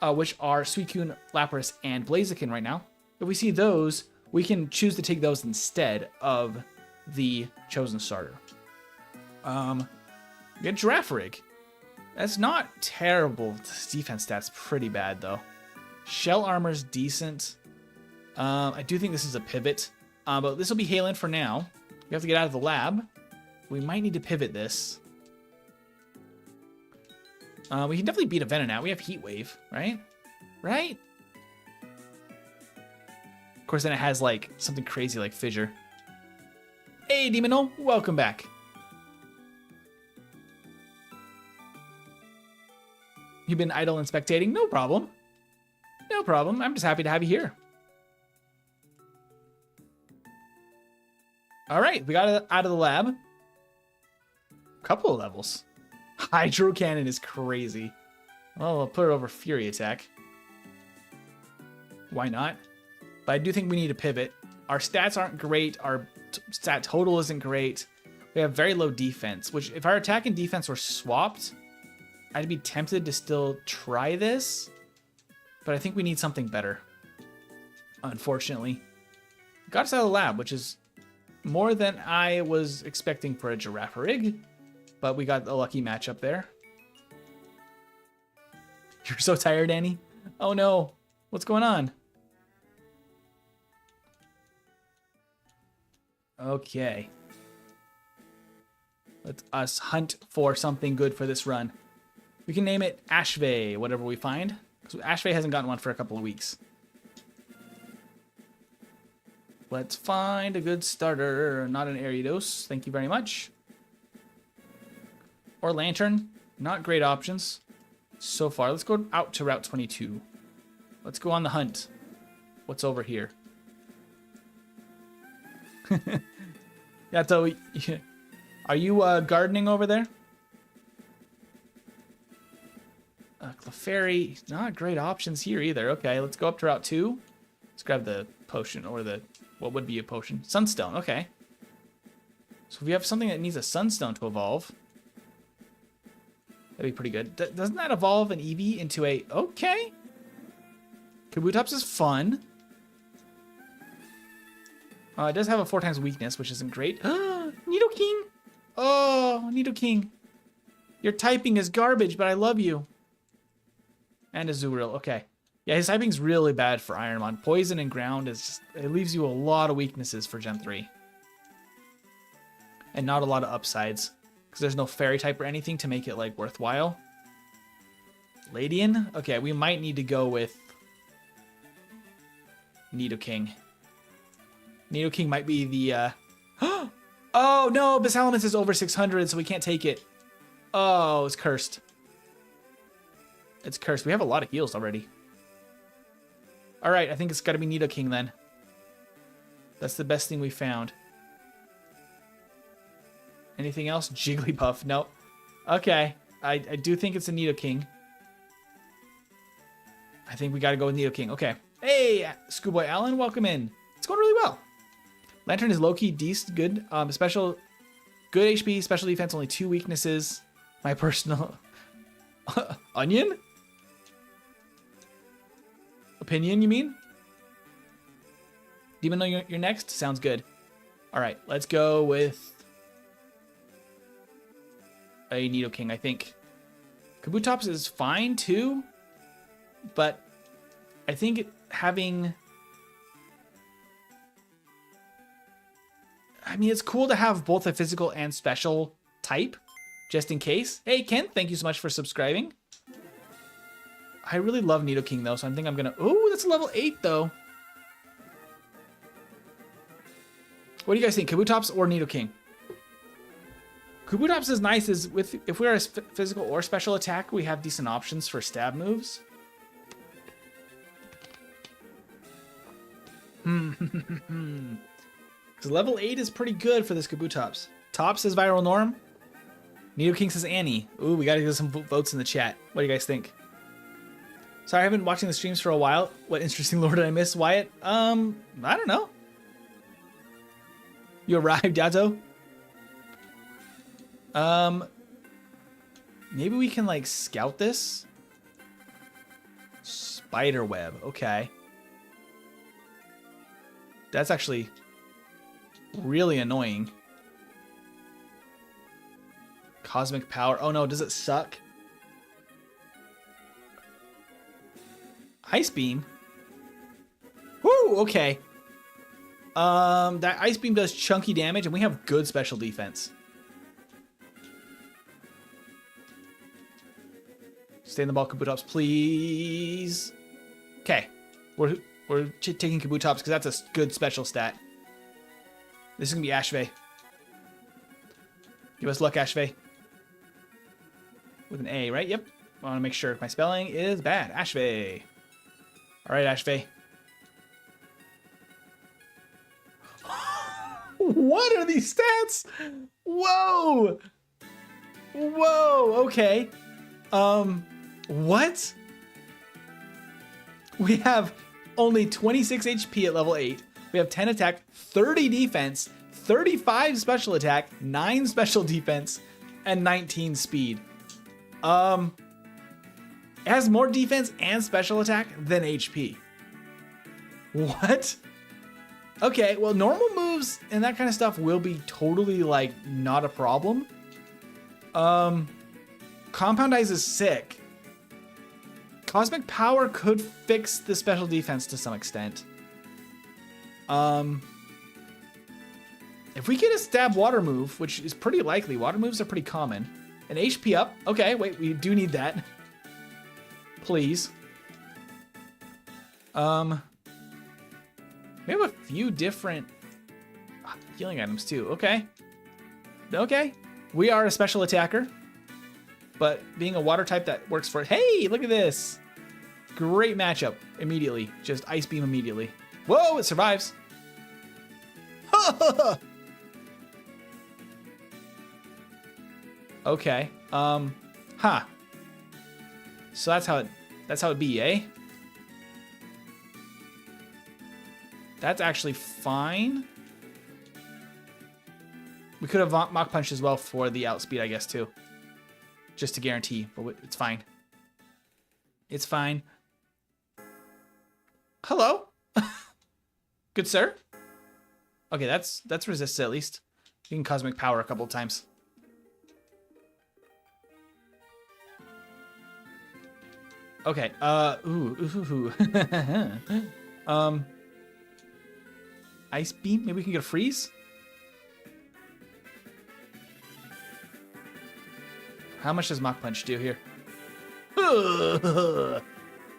which are Suicune, Lapras, and Blaziken right now, if we see those, we can choose to take those instead of the chosen starter. We get Girafarig. That's not terrible. This defense stat's pretty bad though. Shell Armor's decent. I do think this is a pivot, but this will be Halen for now. We have to get out of the lab. We might need to pivot this. We can definitely beat a Venonat. We have Heat Wave, right? Right? Of course, then it has like something crazy like Fissure. Hey, Demonol, welcome back. You've been idle and spectating? No problem. No problem. I'm just happy to have you here. All right, we got it out of the lab. Couple of levels. Hydro Cannon is crazy. Well, I'll put it over Fury Attack. Why not? But I do think we need to pivot. Our stats aren't great. Our stat total isn't great. We have very low defense, which if our attack and defense were swapped, I'd be tempted to still try this. But I think we need something better. Unfortunately. Got us out of the lab, which is more than I was expecting for a Girafarig. But we got a lucky matchup there. You're so tired, Annie? Oh no. What's going on? Okay. Let us hunt for something good for this run. We can name it Ashvay, whatever we find. Because Ashvay hasn't gotten one for a couple of weeks. Let's find a good starter. Not an Ariados. Thank you very much. Or Lantern. Not great options so far. Let's go out to Route 22. Let's go on the hunt. What's over here? Yeah, so are you gardening over there? Clefairy, not great options here either. Okay, let's go up to Route 2. Let's grab the potion, or the, what would be a potion? Sunstone, okay. So if we have something that needs a sunstone to evolve, that'd be pretty good. Doesn't that evolve an Eevee into a, okay. Kabutops is fun. It does have a 4 times weakness, which isn't great. Nidoking! Oh, Nidoking. Your typing is garbage, but I love you. And Azurill, okay. Yeah, his typing's really bad for Ironmon. Poison and ground is just, it leaves you a lot of weaknesses for Gen 3. And not a lot of upsides. Because there's no fairy type or anything to make it like worthwhile. Ladian? Okay, we might need to go with Nidoking. Nidoking might be the oh no, Basalamence is over 600, so we can't take it. Oh, it's cursed. It's cursed. We have a lot of heals already. All right, I think it's got to be Nidoking then. That's the best thing we found. Anything else? Jigglypuff. Nope. Okay. I do think it's a Nidoking. I think we got to go with Nidoking. Okay. Hey, Schoolboy Alan, welcome in. It's going really well. Lantern is low-key decent, good. Special, good HP, special defense, only 2 weaknesses. My personal... Onion? Opinion, you mean? Demon, you're next? Sounds good. All right, let's go with a Nidoking, I think. Kabutops is fine, too. But I think having... I mean, it's cool to have both a physical and special type, just in case. Hey, Ken, thank you so much for subscribing. I really love Nidoking, though, so I think I'm going to... Ooh, that's a level 8, though. What do you guys think, Kabutops or Nidoking? Kabutops is nice, if we're a physical or special attack, we have decent options for stab moves. Because level 8 is pretty good for this Kabutops. Top says Viral Norm. Nidoking says Annie. Ooh, we gotta get some votes in the chat. What do you guys think? Sorry, I haven't been watching the streams for a while. What interesting lore did I miss, Wyatt? I don't know. You arrived, Dato? Maybe we can, like, scout this? Spiderweb, okay. That's actually really annoying. Cosmic Power. Oh no, does it suck? Ice Beam? Woo, okay. That Ice Beam does chunky damage, and we have good special defense. Stay in the ball, Kabutops, please. Okay. We're taking Kabutops because that's a good special stat. This is going to be Ashvey. Give us luck, Ashvey. With an A, right? Yep. I want to make sure if my spelling is bad. Ashvey. All right, Ashvey. What are these stats? Whoa. Whoa, okay. What? We have only 26 HP at level 8. We have 10 attack, 30 defense, 35 special attack, 9 special defense, and 19 speed. It has more defense and special attack than HP. What? Okay, well, normal moves and that kind of stuff will be totally, like, not a problem. Compound Eyes is sick. Cosmic Power could fix the special defense to some extent. If we get a stab water move, which is pretty likely, water moves are pretty common. An HP up. Okay, wait, we do need that. Please. We have a few different healing items too. Okay. Okay. We are a special attacker, but being a water type that works for it. Hey, look at this. Great matchup immediately. Just Ice Beam immediately. Whoa, it survives. Okay. Huh. So that's how it be, eh? That's actually fine. We could have Mach Punched as well for the outspeed, I guess, too. Just to guarantee, but it's fine. It's fine. Hello? Good sir? Okay, that's resisted at least. You can Cosmic Power a couple of times. Okay, Ice Beam? Maybe we can get a freeze? How much does Mach Punch do here?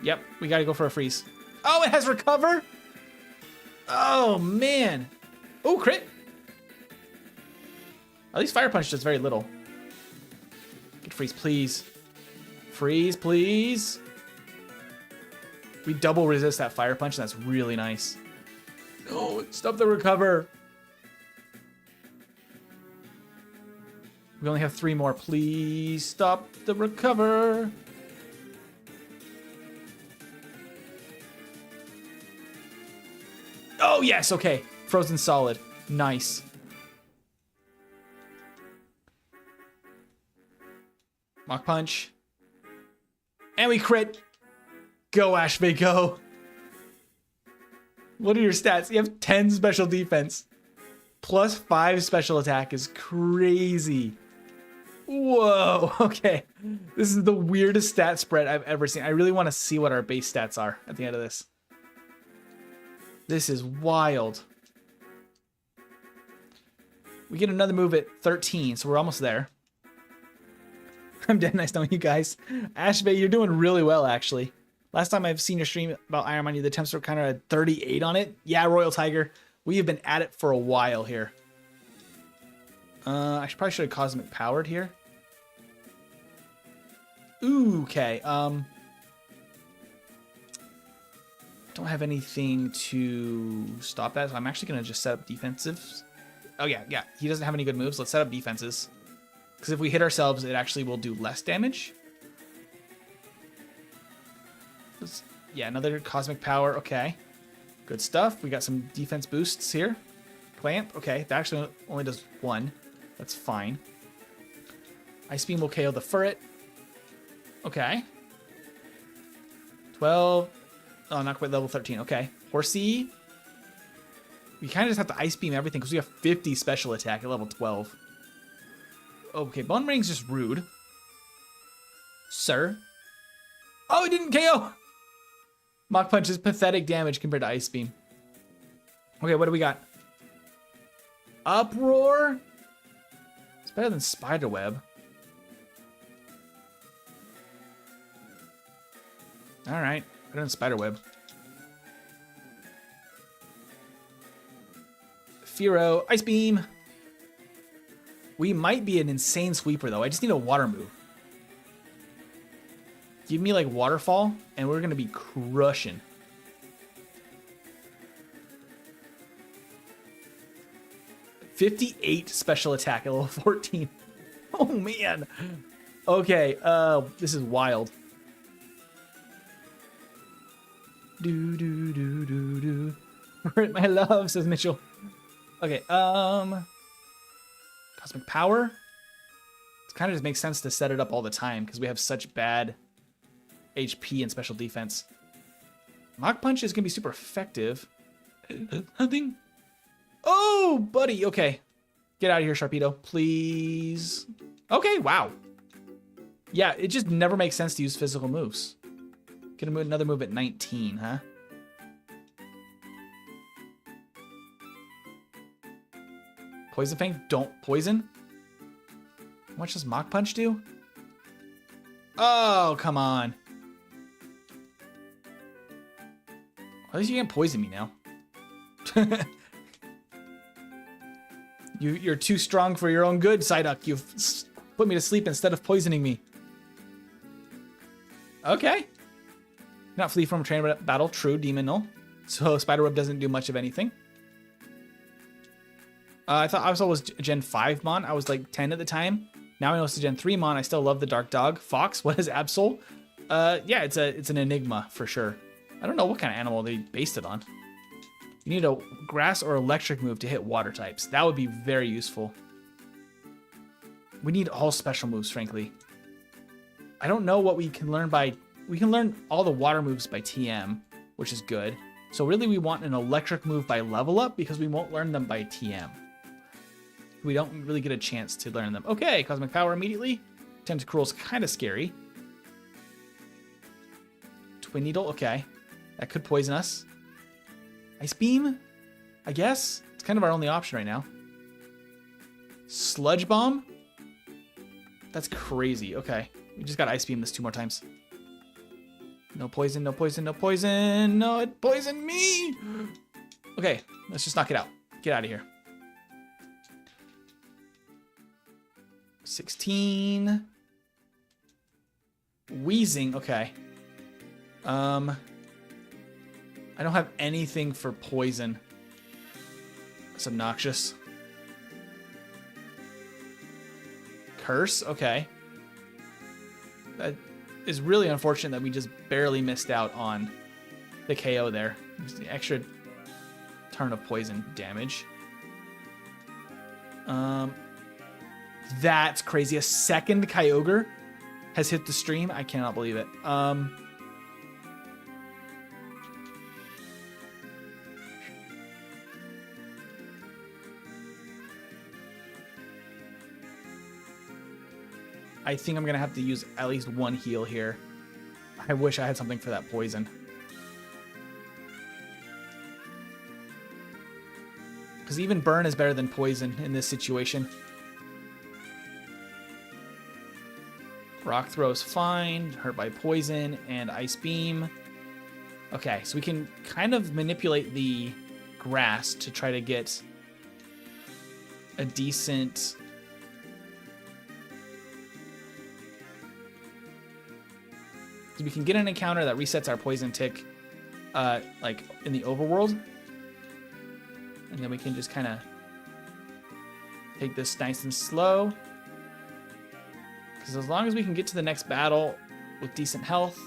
Yep, we gotta go for a freeze. Oh, it has recover? Oh, man. Oh, crit. At least Fire Punch does very little. Get freeze, please. Freeze, please. We double resist that Fire Punch, and that's really nice. No, stop the recover. We only have 3 more. Please stop the recover. Oh, yes. Okay. Frozen solid. Nice. Mach Punch. And we crit. Go, Ashby, go. What are your stats? You have 10 special defense. Plus 5 special attack is crazy. Whoa. Okay. This is the weirdest stat spread I've ever seen. I really want to see what our base stats are at the end of this. This is wild. We get another move at 13, so we're almost there. I'm dead nice knowing you guys. Ashby, you're doing really well, actually. Last time I've seen your stream about Ironmon, the temps were kind of at 38 on it. Yeah, Royal Tiger. We have been at it for a while here. I probably should have Cosmic Powered here. Ooh, okay. Don't have anything to stop that, so I'm actually going to just set up defensives. Oh, yeah. He doesn't have any good moves. Let's set up defenses. Because if we hit ourselves, it actually will do less damage. Yeah, another Cosmic Power. Okay. Good stuff. We got some defense boosts here. Clamp. Okay, that actually only does 1. That's fine. Ice Beam will KO the Furret. Okay. 12. Oh, not quite level 13. Okay. Horsey. We kind of just have to Ice Beam everything because we have 50 special attack at level 12. Okay, Bone Ring's just rude. Sir. Oh, he didn't KO! Mach Punch is pathetic damage compared to Ice Beam. Okay, what do we got? Uproar? It's better than Spiderweb. Alright, better than Spiderweb. Firo, Ice Beam. We might be an insane sweeper, though. I just need a water move. Give me, like, Waterfall, and we're going to be crushing. $58 special attack at level 14. Oh, man. Okay, this is wild. Do. My love, says Mitchell. Okay, Cosmic Power. It kind of just makes sense to set it up all the time because we have such bad HP and special defense. Mach Punch is going to be super effective. Nothing. Oh, buddy. Okay. Get out of here, Sharpedo. Please. Okay, wow. Yeah, it just never makes sense to use physical moves. Get another move at 19, huh? Poison Fang, don't poison. How much does Mach Punch do? Oh, come on. At least you can't poison me now. You're too strong for your own good, Psyduck. You've put me to sleep instead of poisoning me. Okay. Not flee from a train battle. True, Demon Null. So Spiderweb doesn't do much of anything. I thought I was Gen 5 Mon. I was like 10 at the time. Now I know it's a Gen 3 Mon. I still love the Dark Dog. Fox, what is Absol? Yeah, it's an enigma for sure. I don't know what kind of animal they based it on. You need a grass or electric move to hit water types. That would be very useful. We need all special moves, frankly. I don't know what we can learn by... We can learn all the water moves by TM, which is good. So really we want an electric move by level up because we won't learn them by TM. We don't really get a chance to learn them. Okay, Cosmic Power immediately. Tentacruel's kind of scary. Twin Needle, okay. That could poison us. Ice Beam, I guess. It's kind of our only option right now. Sludge Bomb? That's crazy. Okay, we just got Ice Beam this 2 more times. No poison, no poison, no poison. No, it poisoned me. Okay, let's just knock it out. Get out of here. 16. Wheezing, okay. I don't have anything for poison. That's obnoxious. Curse, okay. That is really unfortunate that we just barely missed out on the KO there. Just the extra turn of poison damage. That's crazy. A second Kyogre has hit the stream. I cannot believe it. I think I'm going to have to use at least 1 heal here. I wish I had something for that poison. Because even burn is better than poison in this situation. Rock Throw's fine. Hurt by poison and Ice Beam. Okay, so we can kind of manipulate the grass to try to get a decent... We can get an encounter that resets our poison tick, like in the overworld, and then we can just kind of take this nice and slow. Because as long as we can get to the next battle with decent health,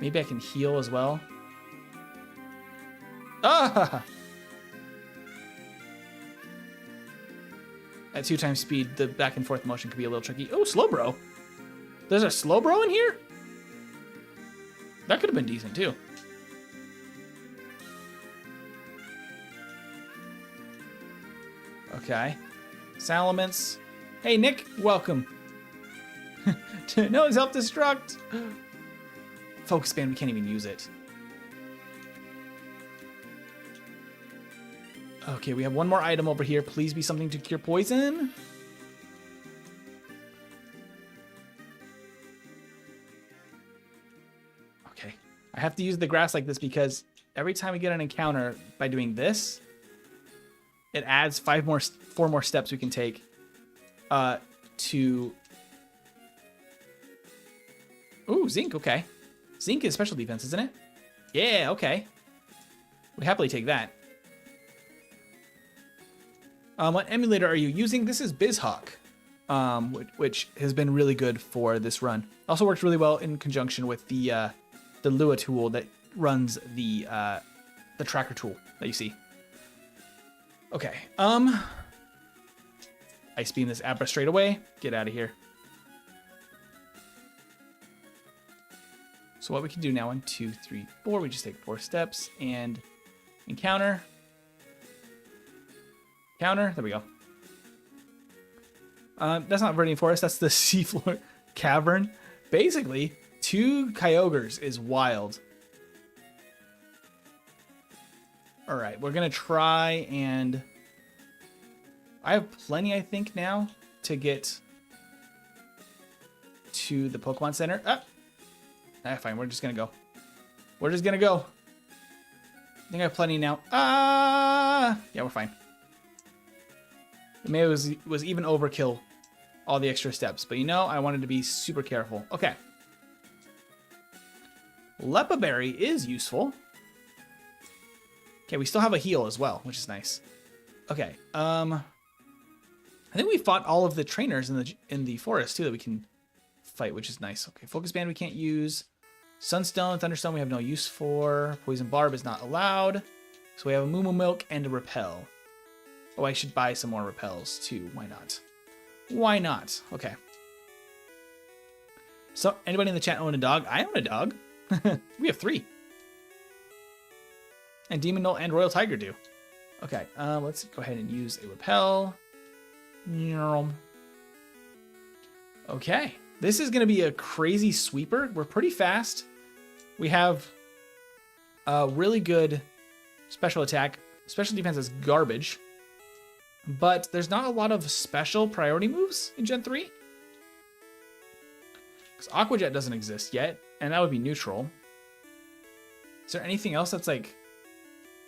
maybe I can heal as well. Ah! At 2 times speed, the back and forth motion could be a little tricky. Oh, Slowbro! There's a Slowbro in here? That could have been decent, too. Okay. Salamence. Hey, Nick. Welcome. No, self-destruct. Focus Band, we can't even use it. Okay, we have 1 more item over here. Please be something to cure poison. I have to use the grass like this because every time we get an encounter by doing this, it adds 4 more steps we can take to... Ooh, Zinc, okay. Zinc is special defense, isn't it? Yeah, okay. We happily take that. What emulator are you using? This is BizHawk, which has been really good for this run. Also works really well in conjunction with the Lua tool that runs the tracker tool that you see. Okay. Ice Beam this Abra straight away. Get out of here. So what we can do now, 1, 2, 3, 4. We just take 4 steps and encounter. Counter. There we go. That's not Viridian Forest. That's the seafloor cavern. Basically, 2 Kyogres is wild. All right, we're going to try and... I have plenty, I think, now to get to the Pokemon Center. Fine, we're just going to go. We're just going to go. I think I have plenty now. Yeah, we're fine. Maybe it was even overkill, all the extra steps. But you know, I wanted to be super careful. Okay. Lepa Berry is useful. Okay, we still have a heal as well, which is nice. Okay. I think we fought all of the trainers in the forest too that we can fight, which is nice. Okay, Focus Band we can't use. Sunstone, Thunderstone we have no use for. Poison Barb is not allowed. So we have a Moo Moo Milk and a Repel. Oh, I should buy some more Repels too. Why not? Why not? Okay. So, anybody in the chat own a dog? I own a dog. We have 3. And Demon Knoll and Royal Tiger do. Okay, let's go ahead and use a Repel. Okay, this is going to be a crazy sweeper. We're pretty fast. We have a really good special attack. Special defense is garbage. But there's not a lot of special priority moves in Gen 3. Because Aqua Jet doesn't exist yet, and that would be neutral. Is there anything else that's like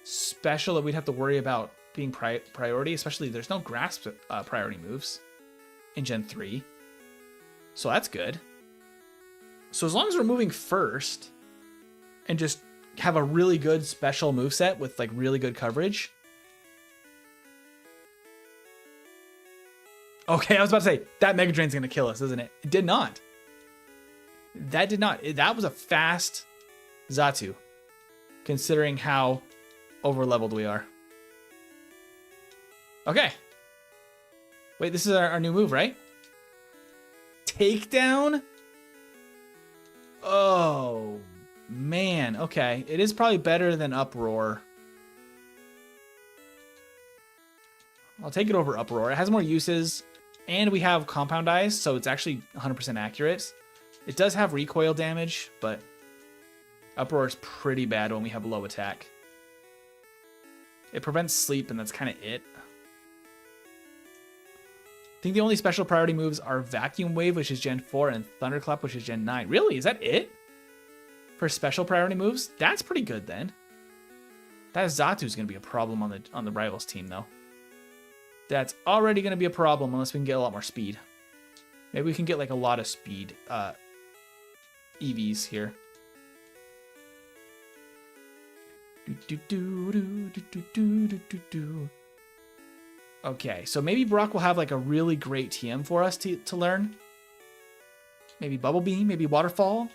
special that we'd have to worry about being priority? Especially there's no grasp priority moves in Gen 3. So that's good. So as long as we're moving first and just have a really good special moveset with like really good coverage. Okay, I was about to say, that Mega Drain's gonna kill us, isn't it? It did not. That did not. That was a fast Xatu, considering how over-leveled we are. Okay. Wait, this is our new move, right? Takedown? Oh, man. Okay, it is probably better than Uproar. I'll take it over Uproar. It has more uses, and we have Compound Eyes, so it's actually 100% accurate. It does have recoil damage, but Uproar is pretty bad when we have low attack. It prevents sleep, and that's kind of it. I think the only special priority moves are Vacuum Wave, which is Gen 4, and Thunderclap, which is Gen 9. Really? Is that it? For special priority moves? That's pretty good, then. That Xatu's going to be a problem on the Rivals team, though. That's already going to be a problem unless we can get a lot more speed. Maybe we can get like a lot of speed EVs here. Okay, so maybe Brock will have like a really great TM for us to learn. Maybe Bubble Beam, maybe Waterfall.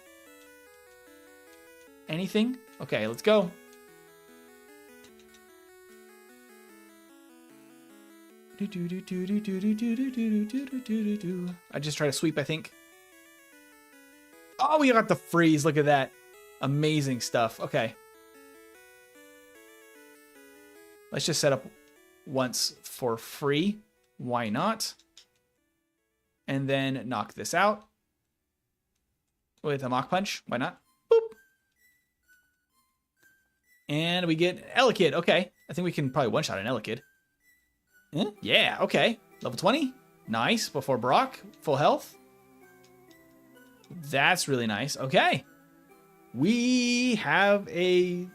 Anything? Okay, let's go. I just try to sweep, I think. Oh, we got the freeze. Look at that. Amazing stuff. Okay. Let's just set up once for free. Why not? And then knock this out with a Mach Punch. Why not? Boop. And we get Elekid. Okay. I think we can probably one-shot an Elekid. Yeah, okay. Level 20. Nice. Before Brock. Full health. That's really nice. Okay. We have a...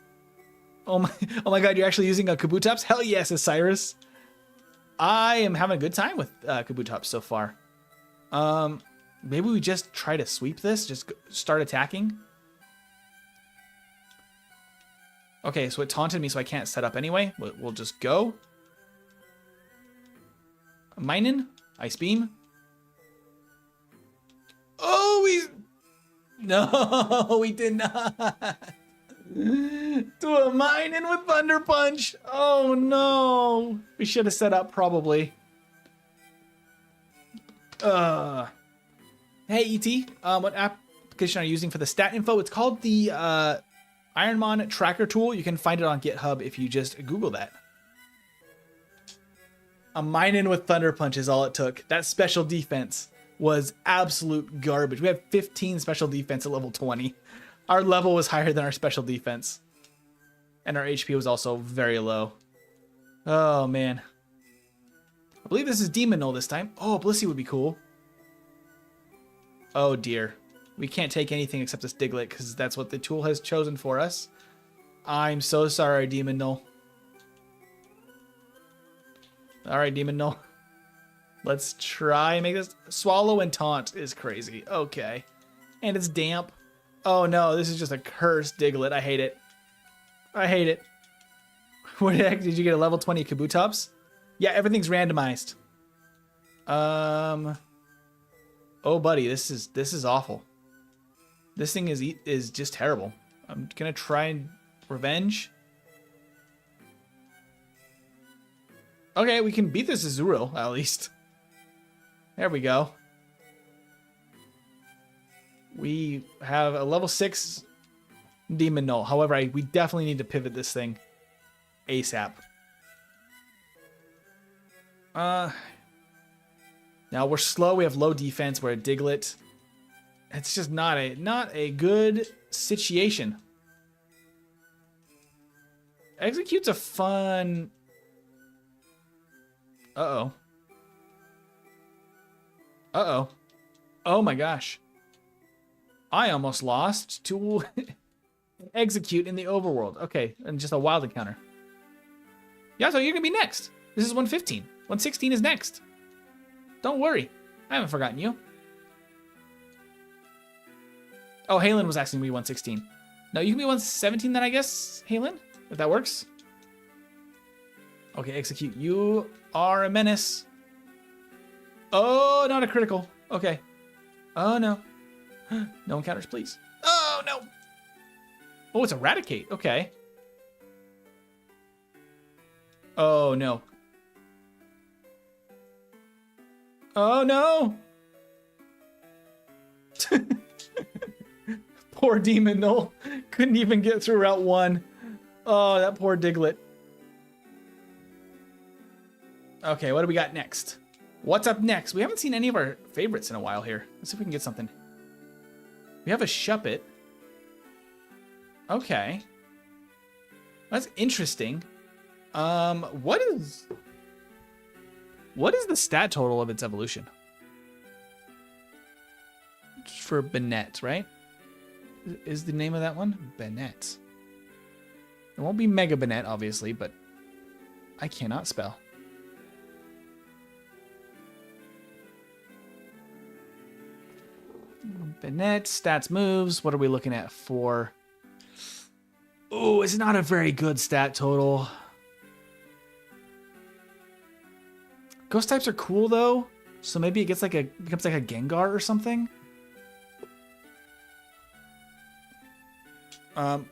Oh my god, you're actually using a Kabutops? Hell yes, Osiris. I am having a good time with Kabutops so far. Maybe we just try to sweep this. Just start attacking. Okay, so it taunted me, so I can't set up anyway. We'll just go. Minen, Ice Beam. Oh, no, we did not. To a Minen with Thunder Punch. Oh no, we should have set up probably. Hey ET, what application are you using for the stat info? It's called the Ironmon tracker tool. You can find it on GitHub if you just Google that. A Minen with Thunder Punch is all it took. That special defense was absolute garbage. We have 15 special defense at level 20. Our level was higher than our special defense. And our HP was also very low. Oh, man. I believe this is Demon Knoll this time. Oh, Blissey would be cool. Oh, dear. We can't take anything except this Diglett because that's what the tool has chosen for us. I'm so sorry, Demon Knoll. Alright, Demon Knoll. Let's try and make this. Swallow and Taunt is crazy. Okay. And it's damp. Oh no, this is just a cursed Diglett. I hate it. I hate it. What the heck? Did you get a level 20 Kabutops? Yeah, everything's randomized. Oh, buddy, this is awful. This thing is just terrible. I'm gonna try and revenge. Okay, we can beat this Azurill, at least. There we go. We have a level 6 Demon Null. However, we definitely need to pivot this thing ASAP. Now we're slow. We have low defense. We're a Diglett. It's just not a good situation. Execute's a fun. Uh-oh. Uh-oh. Oh my gosh. I almost lost to Execute in the overworld. Okay, and just a wild encounter. Yeah, so you're gonna be next. This is 115. 116 is next. Don't worry. I haven't forgotten you. Oh, Halen was asking me 116. No, you can be 117 then, I guess, Halen, if that works. Okay, Execute. You are a menace. Oh, not a critical. Okay. Oh, no. No encounters, please. Oh, no. Oh, it's Eradicate. Okay. Oh, no. Oh, no. Poor Demon Null. Couldn't even get through Route 1. Oh, that poor Diglett. Okay, what do we got next? What's up next? We haven't seen any of our favorites in a while here. Let's see if we can get something. We have a Shuppet. Okay. That's interesting. What is the stat total of its evolution? For Bennett, right? Is the name of that one? Bennett. It won't be Mega Bennett, obviously, but I cannot spell. Bennett, stats, moves. What are we looking at for? Oh, it's not a very good stat total. Ghost types are cool though, so maybe it gets becomes like a Gengar or something.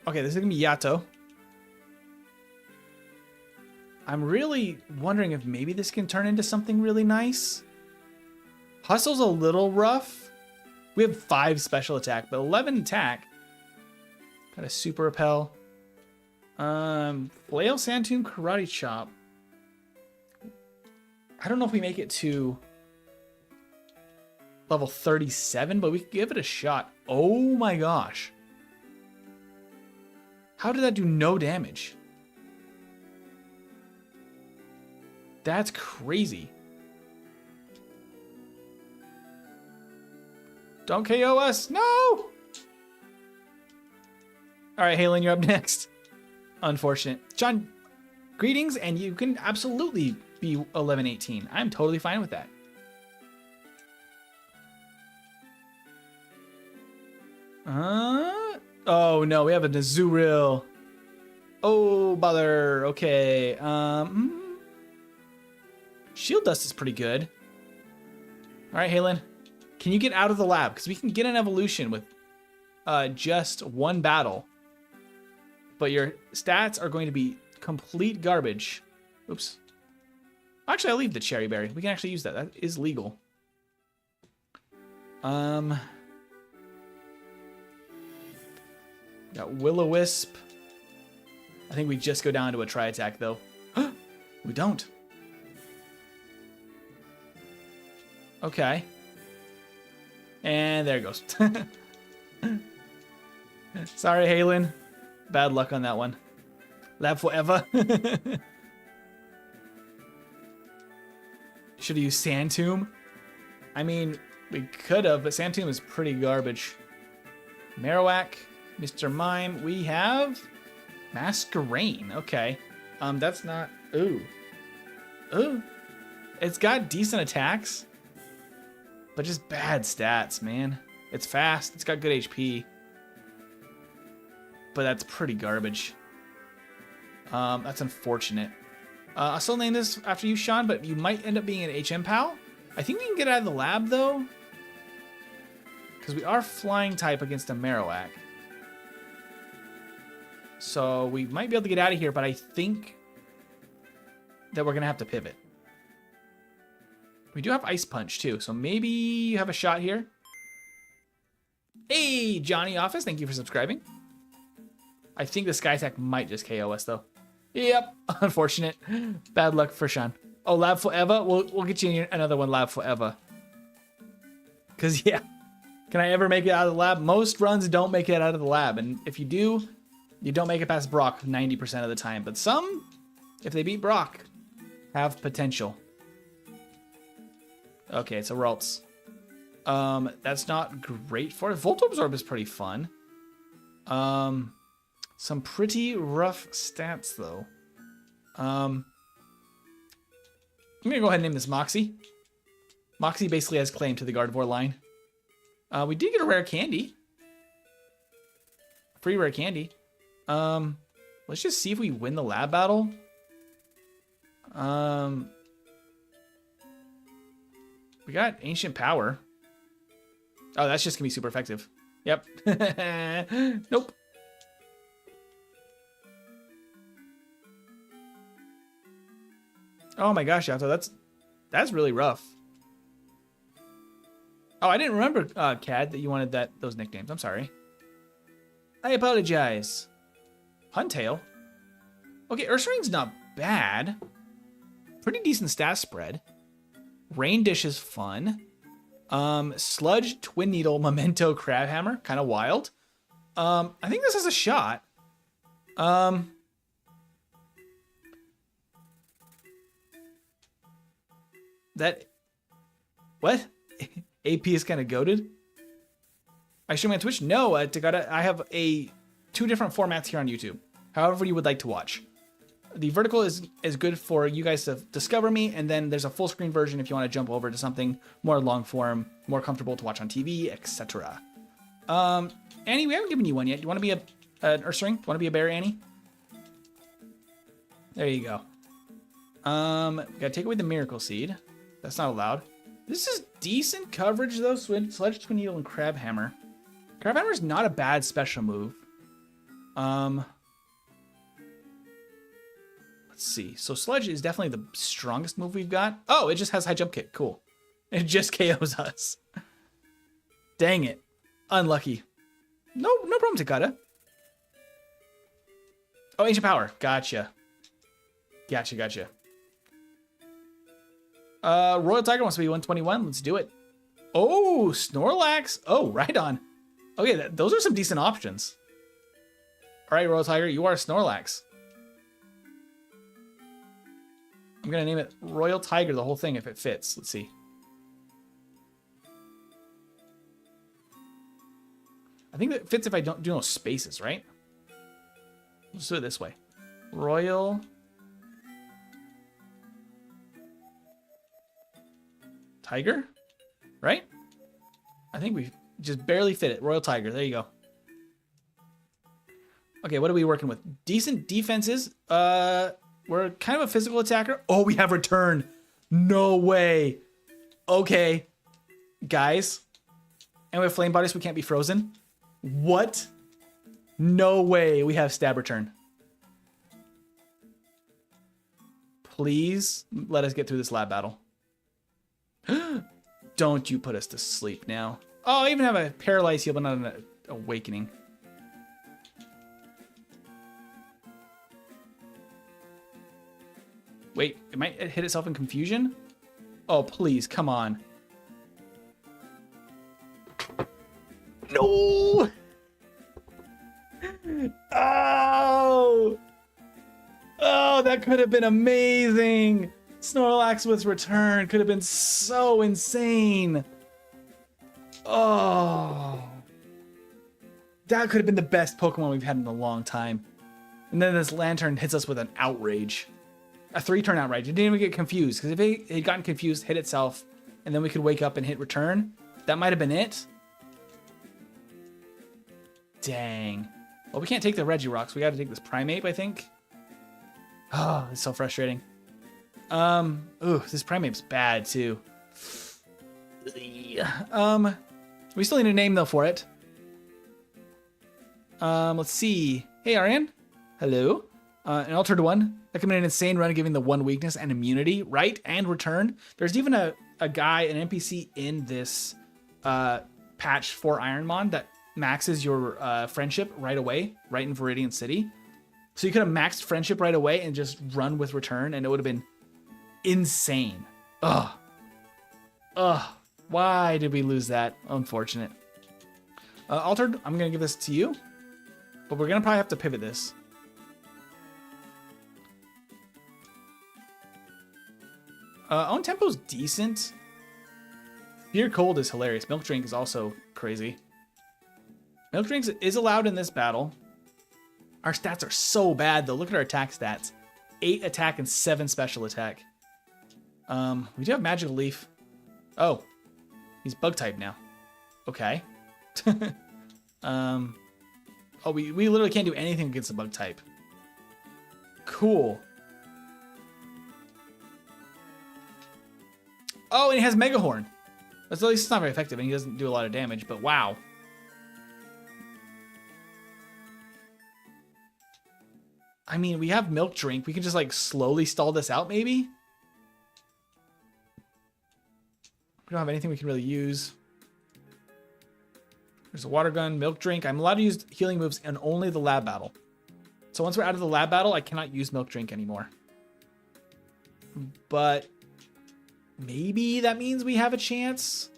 Okay, this is gonna be Yato. I'm really wondering if maybe this can turn into something really nice. Hustle's a little rough. We have 5 special attack, but 11 attack. Got a super repel. Flail, Sand Tomb, Karate Chop. I don't know if we make it to level 37, but we can give it a shot. Oh my gosh. How did that do no damage? That's crazy. Don't KO us. No! All right, Halen, you're up next. Unfortunate. John, greetings, and you can absolutely be 11-18. I'm totally fine with that. Oh no, we have a Azurill. Oh, bother. Okay. Shield Dust is pretty good. All right, Halen. Can you get out of the lab? Because we can get an evolution with just 1 battle. But your stats are going to be complete garbage. Oops. Actually, I'll leave the Cherry Berry. We can actually use that. That is legal. Got Will-O-Wisp. I think we just go down to a Tri-Attack, though. We don't. Okay. And there it goes. Sorry, Halen. Bad luck on that one. Lab forever. Should have used Sand Tomb. I mean, we could have, but Sand Tomb is pretty garbage. Marowak, Mr. Mime. We have Masquerain. Okay. That's not... Ooh. Ooh. It's got decent attacks, but just bad stats, man. It's fast. It's got good HP. But that's pretty garbage. That's unfortunate. I'll still name this after you, Sean, but you might end up being an HM pal. I think we can get out of the lab, though. Because we are flying type against a Marowak. So we might be able to get out of here, but I think that we're going to have to pivot. We do have Ice Punch, too, so maybe you have a shot here. Hey, Johnny Office, thank you for subscribing. I think the Sky Attack might just KO us, though. Yep, unfortunate. Bad luck for Sean. Oh, Lab Forever? We'll get you another one, Lab Forever. Because, yeah, can I ever make it out of the lab? Most runs don't make it out of the lab, and if you do, you don't make it past Brock 90% of the time. But some, if they beat Brock, have potential. Okay, it's a Ralts. That's not great for it. Volt Absorb is pretty fun. Some pretty rough stats, though. I'm gonna go ahead and name this Moxie. Moxie basically has claim to the Gardevoir line. We did get a rare candy. Free rare candy. Let's just see if we win the lab battle. We got Ancient Power. Oh, that's just gonna be super effective. Yep. Nope. Oh my gosh, Yato, that's really rough. Oh, I didn't remember, Cad, that you wanted those nicknames. I'm sorry. I apologize. Huntail. Okay, Ursaring's not bad. Pretty decent stat spread. Rain Dish is fun. Sludge, Twin Needle, Memento, Crabhammer, kind of wild. I think this has a shot. What? AP is kind of goated. I stream on Twitch? No, Tagada, I have two different formats here on YouTube. However you would like to watch. The vertical is good for you guys to discover me, and then there's a full screen version if you want to jump over to something more long form, more comfortable to watch on TV, etc. Annie, we haven't given you one yet. Do you want to be an Ursaring? Do you want to be a bear, Annie? There you go. Gotta take away the Miracle Seed. That's not allowed. This is decent coverage though. Sludge, Twin Needle, and Crabhammer. Crabhammer is not a bad special move. Let's see. So Sludge is definitely the strongest move we've got. Oh, it just has high jump kick. Cool. It just KOs us. Dang it. Unlucky. No problem, Takata. Oh, Ancient Power. Gotcha. Gotcha. Royal Tiger wants to be 121. Let's do it. Oh, Snorlax. Oh, right on. Okay, those are some decent options. All right, Royal Tiger, you are Snorlax. I'm going to name it Royal Tiger, the whole thing, if it fits. Let's see. I think that fits if I don't do no spaces, right? Let's do it this way. Royal Tiger, right? I think we just barely fit it. Royal Tiger, there you go. Okay, what are we working with? Decent defenses. We're kind of a physical attacker. Oh, we have Return. No way. Okay, guys. And we have Flame Body, so we can't be frozen. What? No way we have Stab Return. Please let us get through this lab battle. Don't you put us to sleep now. Oh, I even have a Paralyzed Heal, but not an Awakening. Wait, it might hit itself in Confusion? Oh, please, come on. No! Oh! Oh, that could have been amazing! Snorlax with Return could have been so insane. Oh. That could have been the best Pokemon we've had in a long time. And then this Lantern hits us with an Outrage. A 3-turn Outrage. It didn't even get confused, because if it had gotten confused, hit itself, and then we could wake up and hit Return, that might have been it. Dang. Well, we can't take the Regirocks. We got to take this Primeape, I think. Oh, it's so frustrating. Ooh, this Primate's bad too. We still need a name though for it. Let's see. Hey, Arian. Hello. An altered one. That could be an insane run, giving the one weakness and immunity, right? And return. There's even a guy, an NPC in this patch for Ironmon that maxes your friendship right away, right in Viridian City. So you could have maxed friendship right away and just run with return, and it would have been insane. Ugh. Why did we lose that? Unfortunate. Altered, I'm going to give this to you, but we're going to probably have to pivot this. Own tempo's decent. Beer cold is hilarious. Milk drink is also crazy. Milk drinks is allowed in this battle. Our stats are so bad though. Look at our attack stats. 8 attack and 7 special attack. We do have magical leaf. Oh, he's bug type now. Okay. Oh, we literally can't do anything against the bug type. Cool. Oh, and he has Mega Horn. At least it's not very effective, and he doesn't do a lot of damage, but wow. I mean, we have Milk Drink. We can just, like, slowly stall this out, maybe? We don't have anything we can really use. There's a Water Gun, Milk Drink. I'm allowed to use healing moves in only the lab battle. So once we're out of the lab battle, I cannot use Milk Drink anymore. But maybe that means we have a chance.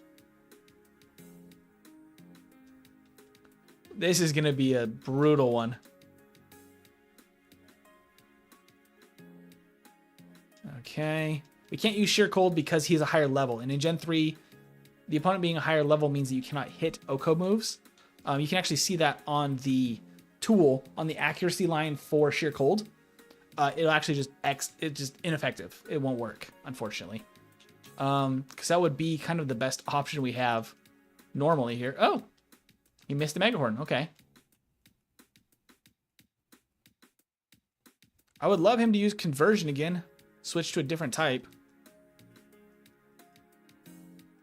This is going to be a brutal one. Okay. We can't use Sheer Cold because he's a higher level. And in Gen 3, the opponent being a higher level means that you cannot hit Oko moves. You can actually see that on the tool, on the accuracy line for Sheer Cold. It'll actually just it's just ineffective. It won't work, unfortunately. Because that would be kind of the best option we have normally here. Oh, he missed the Mega Horn. Okay. I would love him to use Conversion again. Switch to a different type.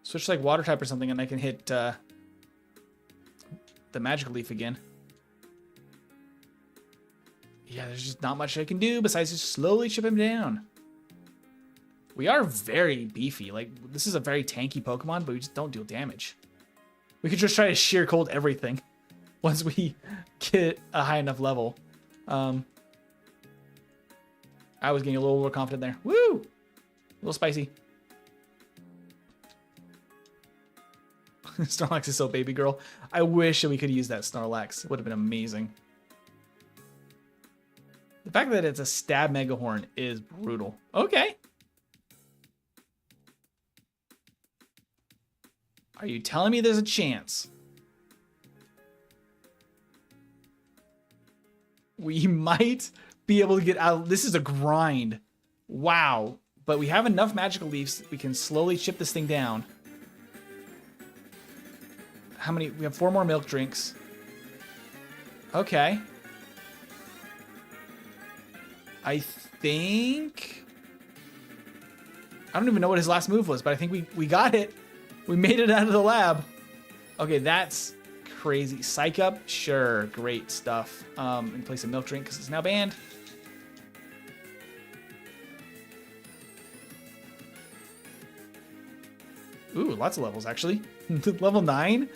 Switch to like Water type or something, and I can hit the Magical Leaf again. Yeah, there's just not much I can do besides just slowly chip him down. We are very beefy. Like, this is a very tanky Pokemon, but we just don't deal damage. We could just try to Sheer Cold everything once we get a high enough level. I was getting a little overconfident there. Woo! A little spicy. Snorlax is so baby girl. I wish that we could use that Snorlax. It would have been amazing. The fact that it's a stab Mega Horn is brutal. Okay. Are you telling me there's a chance? We might be able to get out. This is a grind. Wow. But we have enough Magical Leaves. We can slowly chip this thing down. How many? We have 4 more Milk Drinks. Okay. I think... I don't even know what his last move was, but I think we got it. We made it out of the lab. Okay, that's crazy. Psych Up? Sure. Great stuff. In place of Milk Drink, because it's now banned. Ooh, lots of levels, actually. Level 9?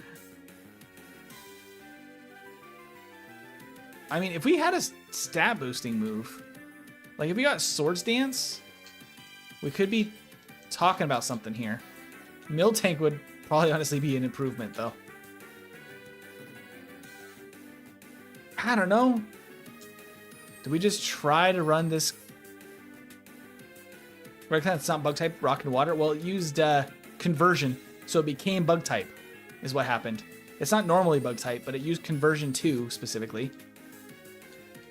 I mean, if we had a stat boosting move, like if we got Swords Dance, we could be talking about something here. Miltank would probably honestly be an improvement, though. I don't know. Do we just try to run this? Right, it's not bug type, rock and water. Well, it used conversion, so it became bug type, is what happened. It's not normally bug type, but it used conversion 2 specifically,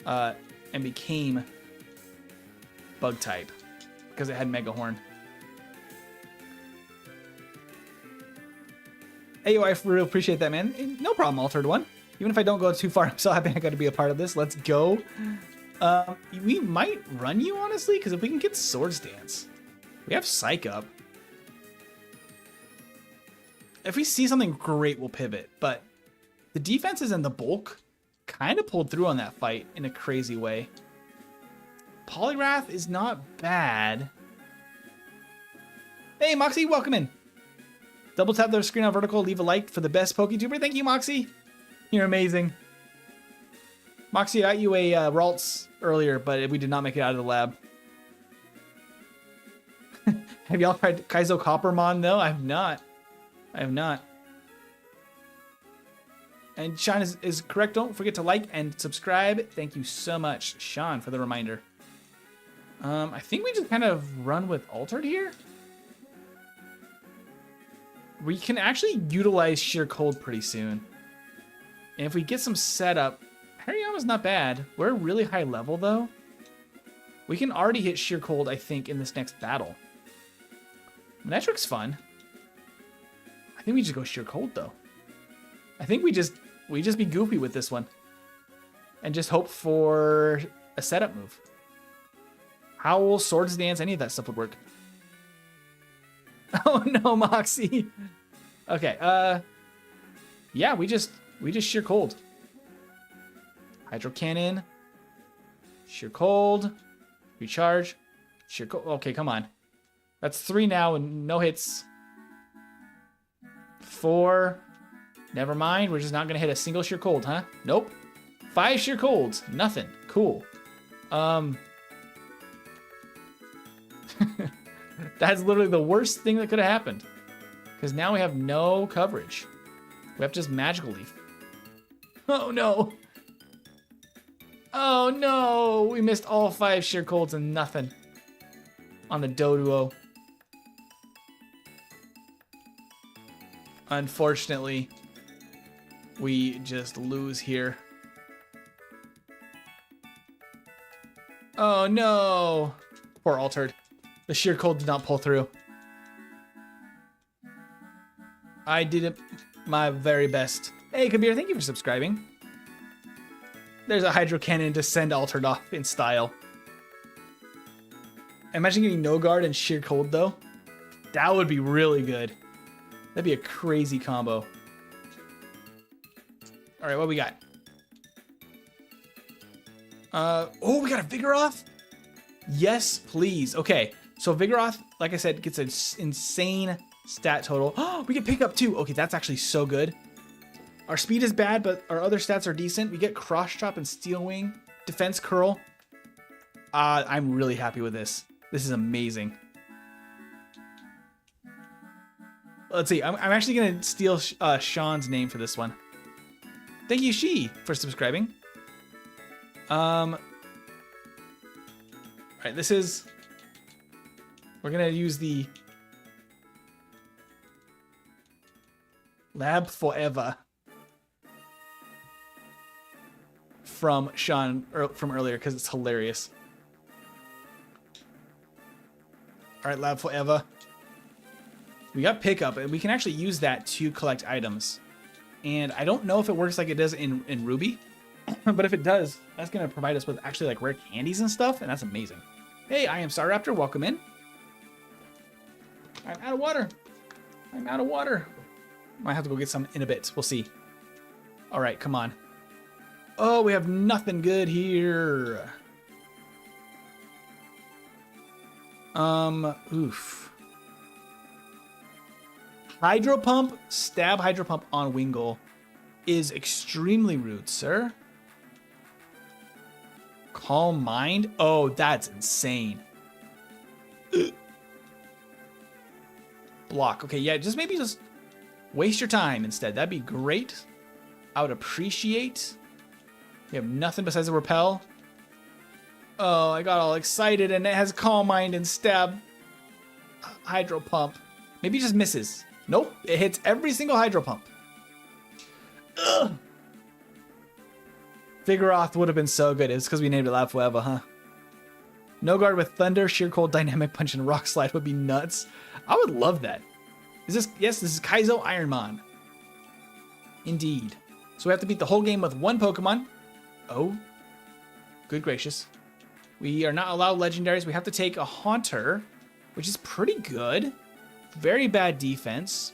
and became bug type because it had Mega Horn. Hey, yo, I really appreciate that, man. No problem, Altered One. Even if I don't go too far, I'm so happy I got to be a part of this. Let's go. We might run you, honestly, because if we can get Swords Dance, we have Psych up. If we see something great, we'll pivot, but the defenses and the bulk kind of pulled through on that fight in a crazy way. Poliwrath is not bad. Hey, Moxie, welcome in. Double tap the screen on vertical, leave a like for the best PokeTuber. Thank you, Moxie. You're amazing. Moxie, I got you a Ralts earlier, but we did not make it out of the lab. Have y'all tried Kaizo Coppermon? No, I have not. I have not. And Sean is correct. Don't forget to like and subscribe. Thank you so much, Sean, for the reminder. I think we just kind of run with Altered here. We can actually utilize Sheer Cold pretty soon. And if we get some setup, Hariyama's not bad. We're really high level, though. We can already hit Sheer Cold, I think, in this next battle. Metric's fun. I think we just go Sheer Cold, though. I think we just be goofy with this one. And just hope for a setup move. Howl, Swords Dance, any of that stuff would work. Oh no, Moxie. Okay, yeah, we just Sheer Cold. Hydro Cannon. Sheer Cold. Recharge. Sheer Cold. Okay, come on. That's 3 now and no hits. 4. Never mind. We're just not gonna hit a single Sheer Cold, huh? Nope. 5 Sheer Colds. Nothing. Cool. That's literally the worst thing that could have happened. Because now we have no coverage. We have just Magical Leaf. Oh no. Oh no. We missed all 5 Sheer Colds and nothing on the Doduo. Unfortunately, we just lose here. Oh no. Poor Altered. The Sheer Cold did not pull through. I did it my very best. Hey, Kabir, thank you for subscribing. There's a Hydro Cannon to send Altered off in style. Imagine getting No Guard and Sheer Cold, though. That would be really good. That'd be a crazy combo. All right, what we got? Oh, we got a Vigoroth? Yes, please. Okay, so Vigoroth, like I said, gets an insane stat total. Oh, we get Pickup too. Okay, that's actually so good. Our speed is bad, but our other stats are decent. We get Cross Chop and Steel Wing, Defense Curl. I'm really happy with this. This is amazing. Let's see. I'm actually gonna steal Sean's name for this one. Thank you, She, for subscribing. All right, this is. We're gonna use the Lab Forever from Sean from earlier because it's hilarious. All right, Lab Forever. We got Pickup, and we can actually use that to collect items. And I don't know if it works like it does in Ruby, but if it does, that's going to provide us with actually like rare candies and stuff, and that's amazing. Hey, I am Staraptor. Welcome in. I'm out of water. I'm out of water. Might have to go get some in a bit. We'll see. All right, come on. Oh, we have nothing good here. Oof. Hydro Pump, stab Hydro Pump on Wingull is extremely rude, sir. Calm Mind? Oh, that's insane. Block. Okay, yeah, maybe just waste your time instead. That'd be great. I would appreciate. We have nothing besides a Repel. Oh, I got all excited and it has Calm Mind and stab Hydro Pump. Maybe it just misses. Nope, it hits every single Hydro Pump. Ugh. Vigoroth would have been so good. It's because we named it Lab Forever, huh? No Guard with Thunder, Sheer Cold, Dynamic Punch, and Rock Slide would be nuts. I would love that. Yes, this is Kaizo Ironmon. Indeed. So we have to beat the whole game with one Pokemon. Oh. Good gracious. We are not allowed legendaries. We have to take a Haunter, which is pretty good. Very bad defense.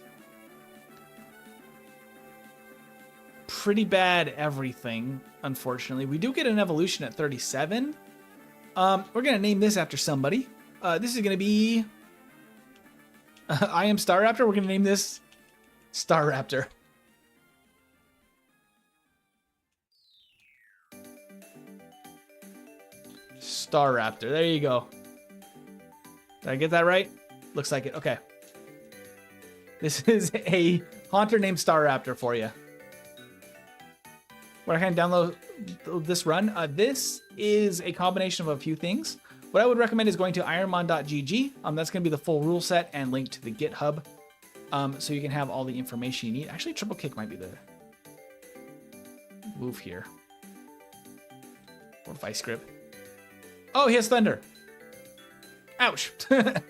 Pretty bad everything, unfortunately. We do get an evolution at 37. We're going to name this after somebody. This is going to be... I am Staraptor. We're going to name this Staraptor. Staraptor. There you go. Did I get that right? Looks like it. Okay. This is a Haunter named Staraptor for you. Where I can download this run. This is a combination of a few things. What I would recommend is going to ironmon.gg. That's going to be the full rule set and link to the GitHub. So you can have all the information you need. Actually, triple kick might be the move here. Or vice grip. Oh, he has thunder. Ouch. But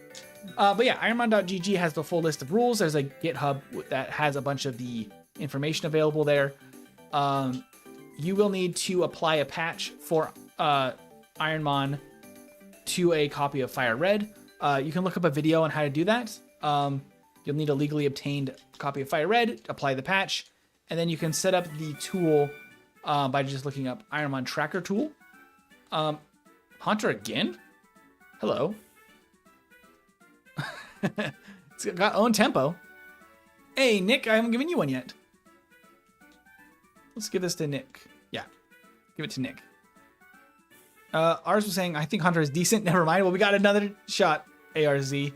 yeah, ironmon.gg has the full list of rules. There's a GitHub that has a bunch of the information available there. You will need to apply a patch for Ironmon to a copy of FireRed. You can look up a video on how to do that. You'll need a legally obtained copy of FireRed, apply the patch, and then you can set up the tool by just looking up Ironmon Tracker Tool. Haunter again? Hello. It's got own tempo. Hey, Nick, I haven't given you one yet. Let's give this to Nick. Yeah, give it to Nick. Ours was saying, I think Haunter is decent. Never mind. Well, we got another shot, ARZ. We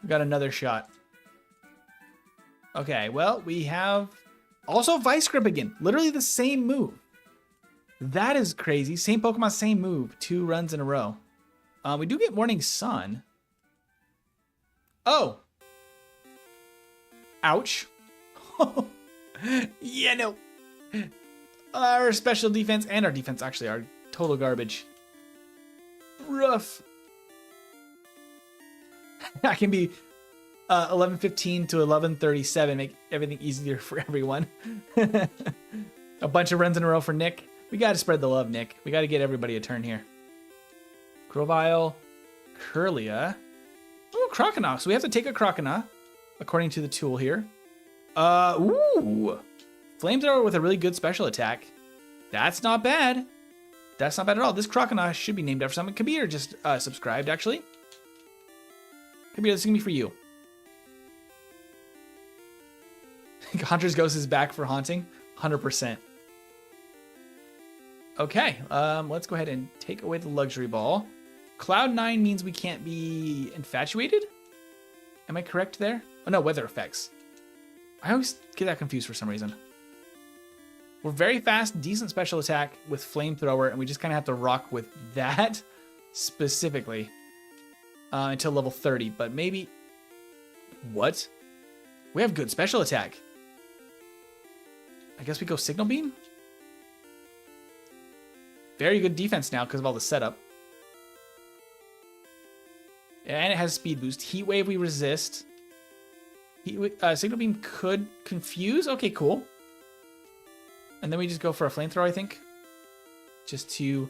got another shot. Okay, well, we have also Vice Grip again. Literally the same move. That is crazy. Same Pokemon, same move. 2 runs in a row. We do get Morning Sun. Oh. Ouch. Yeah, no. Our special defense and our defense actually are total garbage. Rough. I can be 11:15 to 11:37, make everything easier for everyone. A bunch of runs in a row for Nick. We got to spread the love, Nick. We got to get everybody a turn here. Grovyle, Curlia. Oh, Croconaw. So we have to take a Croconaw, according to the tool here. Ooh. Flamethrower with a really good special attack. That's not bad. That's not bad at all. This Croconaw should be named after someone. Kabir just subscribed, actually. Kabir, this is going to be for you. Hunter's Ghost is back for haunting. 100%. Okay, let's go ahead and take away the Luxury Ball. Cloud 9 means we can't be infatuated? Am I correct there? Oh no, weather effects. I always get that confused for some reason. We're very fast, decent special attack with Flamethrower, and we just kind of have to rock with that specifically until level 30. But maybe... What? We have good special attack. I guess we go Signal Beam? Very good defense now because of all the setup. And it has speed boost. Heat Wave we resist. Signal Beam could confuse. Okay, cool. And then we just go for a Flamethrower, I think. Just to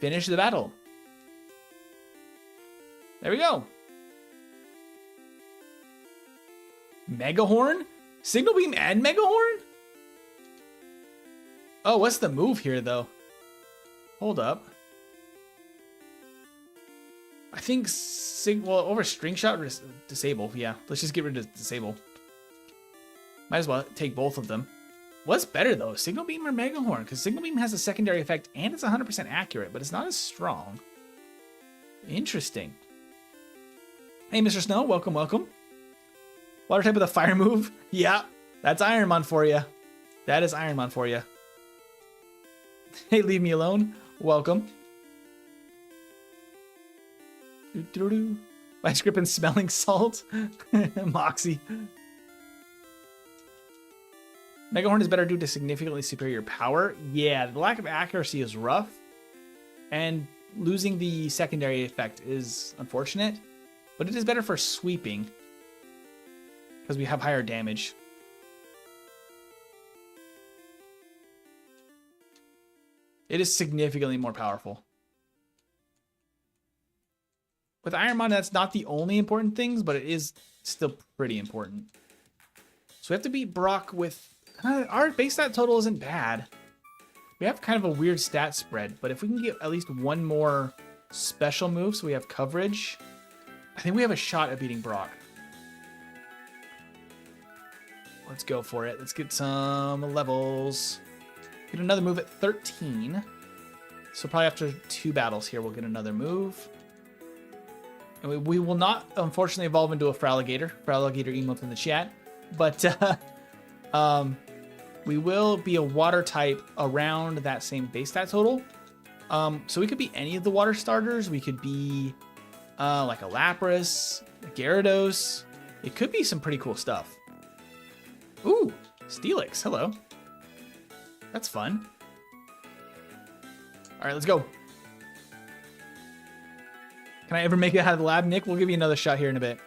finish the battle. There we go. Mega Horn? Signal Beam and Mega Horn? Oh, what's the move here, though? Hold up. I think well, over String Shot or Disable. Yeah, let's just get rid of Disable. Might as well take both of them. What's better, though? Signal Beam or Mega Horn? Because Signal Beam has a secondary effect and it's 100% accurate, but it's not as strong. Interesting. Hey, Mr. Snow. Welcome, welcome. Water type with a fire move? Yeah, that's Ironmon for you. That is Ironmon for you. Hey, leave me alone. Welcome. Vice Grip and Smelling Salt. Moxie. Mega Horn is better due to significantly superior power. Yeah, the lack of accuracy is rough. And losing the secondary effect is unfortunate. But it is better for sweeping. Because we have higher damage. It is significantly more powerful. With Ironmon, that's not the only important things, but it is still pretty important. So we have to beat Brock with... our base stat total isn't bad. We have kind of a weird stat spread, but if we can get at least one more special move so we have coverage, I think we have a shot at beating Brock. Let's go for it. Let's get some levels. Get another move at 13. So probably after 2 battles here, we'll get another move. And we will not, unfortunately, evolve into a Fraligator. Fraligator emote in the chat. But we will be a water type around that same base stat total. So we could be any of the water starters. We could be like a Lapras, a Gyarados. It could be some pretty cool stuff. Ooh, Steelix, hello. That's fun. All right, let's go. Can I ever make it out of the lab, Nick? We'll give you another shot here in a bit.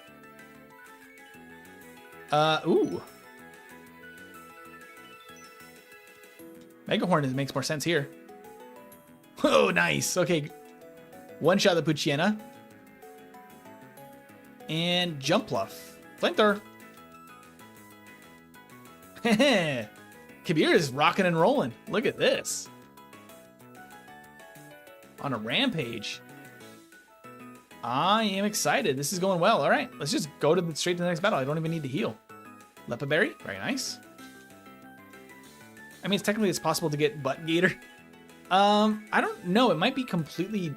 Ooh. Megahorn makes more sense here. Oh, nice. Okay. One shot the Poochyena. And Jump Bluff. Flamethrower. Kabir is rocking and rolling. Look at this. On a rampage. I am excited. This is going well. All right, let's just go straight to the next battle. I don't even need to heal. Lepa Berry, very nice. I mean, technically it's possible to get Butt Gator. I don't know. It might be completely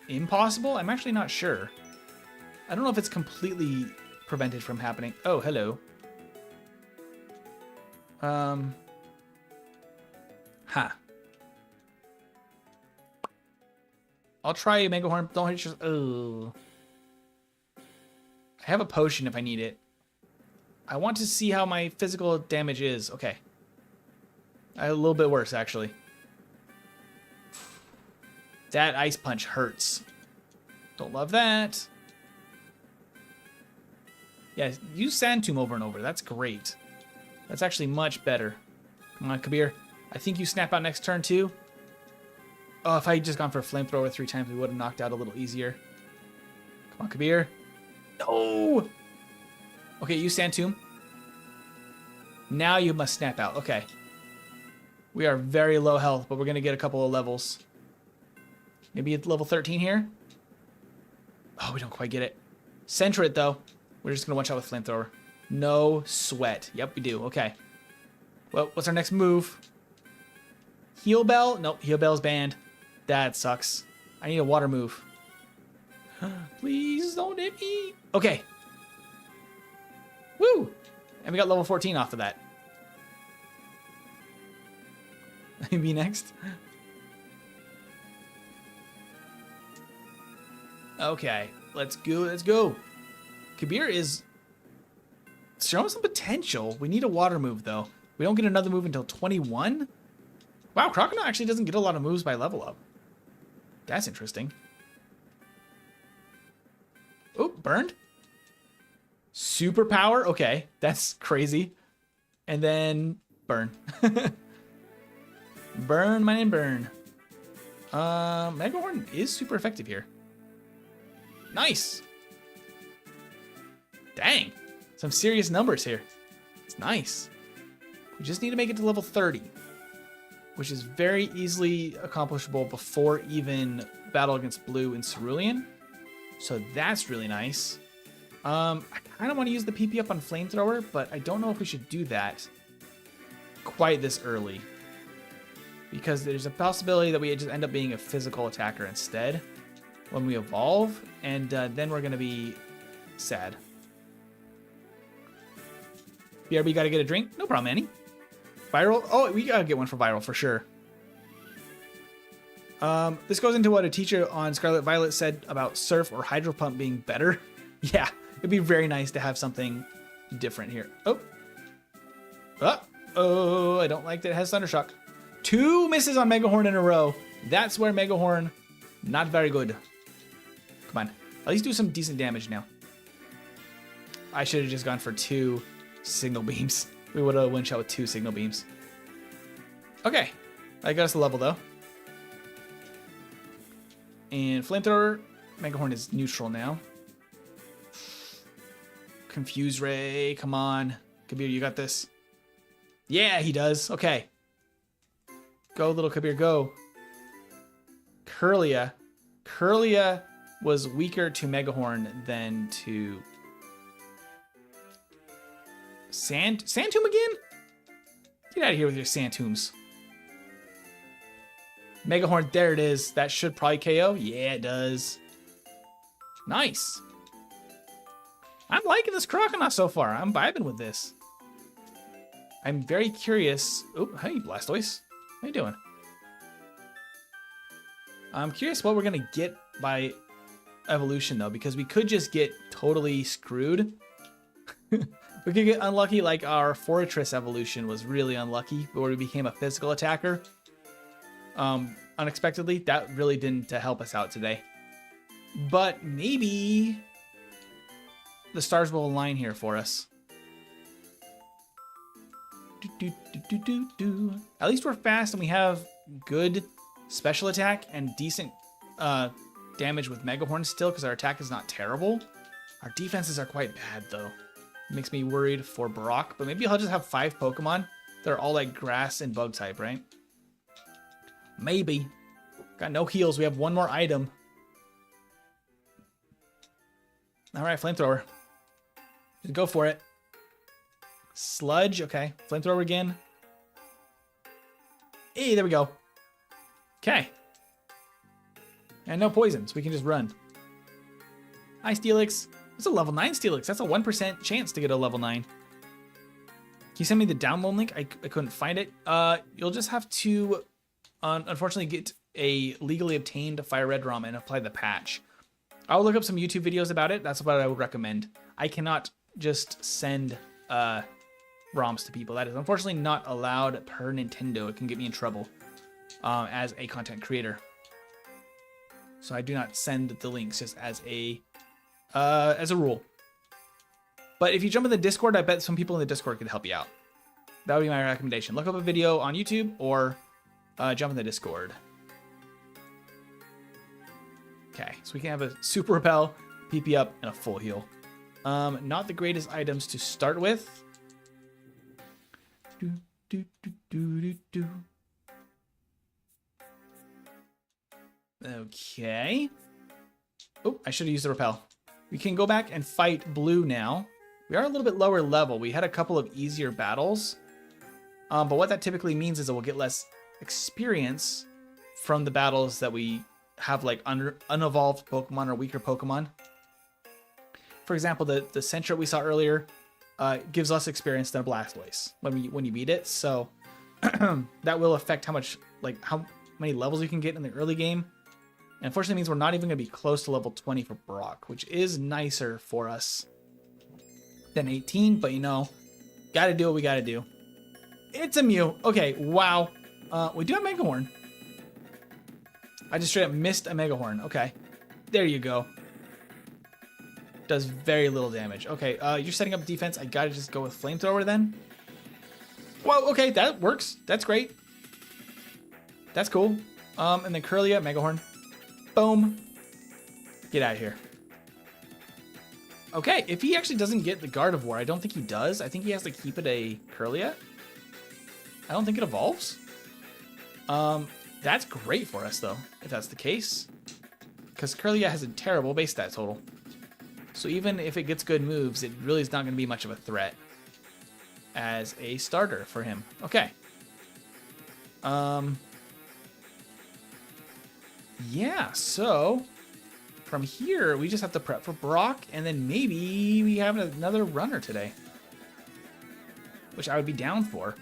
impossible. I'm actually not sure. I don't know if it's completely prevented from happening. Oh, hello. I'll try Megahorn. Don't hit your... Oh. I have a potion if I need it. I want to see how my physical damage is. Okay. A little bit worse, actually. That Ice Punch hurts. Don't love that. Yeah, use Sand Tomb over and over. That's great. That's actually much better. Come on, Kabir. I think you snap out next turn, too. Oh, if I had just gone for a Flamethrower 3 times, we would have knocked out a little easier. Come on, Kabir. No! Okay, use Sand Tomb. Now you must snap out. Okay. We are very low health, but we're going to get a couple of levels. Maybe at level 13 here. Oh, we don't quite get it. Center it, though. We're just going to one-shot with Flamethrower. No sweat. Yep, we do. Okay. Well, what's our next move? Heal Bell? Nope, Heal Bell's banned. That sucks. I need a water move. Please don't hit me. Okay. Woo! And we got level 14 off of that. Maybe next. Okay, let's go. Let's go. Kabir is showing some potential. We need a water move, though. We don't get another move until 21. Wow, Crocodile actually doesn't get a lot of moves by level up. That's interesting. Oh, burned. Superpower? Okay, that's crazy. And then burn. Burn, my name, burn. Megahorn is super effective here. Nice. Dang. Some serious numbers here. It's nice. We just need to make it to level 30, which is very easily accomplishable before even battle against Blue and Cerulean. So that's really nice. I kind of want to use the PP up on Flamethrower, but I don't know if we should do that quite this early, because there's a possibility that we just end up being a physical attacker instead when we evolve, and then we're going to be sad. BRB, got to get a drink? No problem, Annie. Viral? Oh, we got to get one for Viral for sure. This goes into what a teacher on Scarlet Violet said about Surf or Hydro Pump being better. Yeah, it'd be very nice to have something different here. Oh. Oh, I don't like that it has Thundershock. 2 misses on Megahorn in a row. That's where Megahorn, not very good. Come on. At least do some decent damage now. I should have just gone for 2 signal beams. We would have one-shot with 2 signal beams. Okay. That got us a level, though. And Flamethrower. Megahorn is neutral now. Confuse Ray. Come on. Kabir, you got this. Yeah, he does. Okay. Go, little Kabir, go. Curlia. Curlia was weaker to Megahorn than to Sandtomb again? Get out of here with your Sandtombs. Megahorn, there it is. That should probably KO. Yeah, it does. Nice. I'm liking this Croconaw so far. I'm vibing with this. I'm very curious. Oh, hey, Blastoise. How you doing? I'm curious what we're going to get by evolution, though, because we could just get totally screwed. We could get unlucky, like our Forretress evolution was really unlucky, where we became a physical attacker. Unexpectedly, that really didn't help us out today. But maybe the stars will align here for us. At least we're fast and we have good special attack and decent damage with Megahorn still, because our attack is not terrible. Our defenses are quite bad, though. Makes me worried for Brock, but maybe I'll just have 5 Pokemon that are all like grass and bug type, right? Maybe. Got no heals. We have one more item. All right, Flamethrower. Just go for it. Sludge. Okay. Flamethrower again. Hey, there we go. Okay. And no poisons. We can just run. Hi, Steelix. It's a level 9 Steelix. That's a 1% chance to get a level 9. Can you send me the download link? I couldn't find it. You'll just have to, unfortunately, get a legally obtained FireRed ROM and apply the patch. I'll look up some YouTube videos about it. That's what I would recommend. I cannot just send ROMs to people. That is unfortunately not allowed per Nintendo. It can get me in trouble as a content creator. So I do not send the links just as a rule. But if you jump in the Discord, I bet some people in the Discord could help you out. That would be my recommendation. Look up a video on YouTube or jump in the Discord. Okay, so we can have a Super Repel, PP up, and a full heal. Not the greatest items to start with. Okay. Oh, I should have used the Repel. We can go back and fight Blue now. We are a little bit lower level. We had a couple of easier battles. But what that typically means is that we'll get less experience from the battles that we have like unevolved Pokemon or weaker Pokemon. For example, the Sentret we saw earlier gives less experience than a Blastoise when you beat it. So that will affect how many levels you can get in the early game. And unfortunately, it means we're not even going to be close to level 20 for Brock, which is nicer for us than 18. But, you know, got to do what we got to do. It's a Mew. Okay, wow. We do have Megahorn. I just straight up missed a Megahorn. Okay, there you go. Does very little damage. Okay, you're setting up defense. I got to just go with Flamethrower then. Well, okay, that works. That's great. That's cool. And then Curlia, Megahorn. Boom. Get out of here. Okay, if he actually doesn't get the Gardevoir, I don't think he does. I think he has to keep it a Curlia. I don't think it evolves. That's great for us, though, if that's the case. Because Curlia has a terrible base stat total. So even if it gets good moves, it really is not going to be much of a threat as a starter for him. Okay. Yeah, so from here, we just have to prep for Brock, and then maybe we have another runner today, which I would be down for.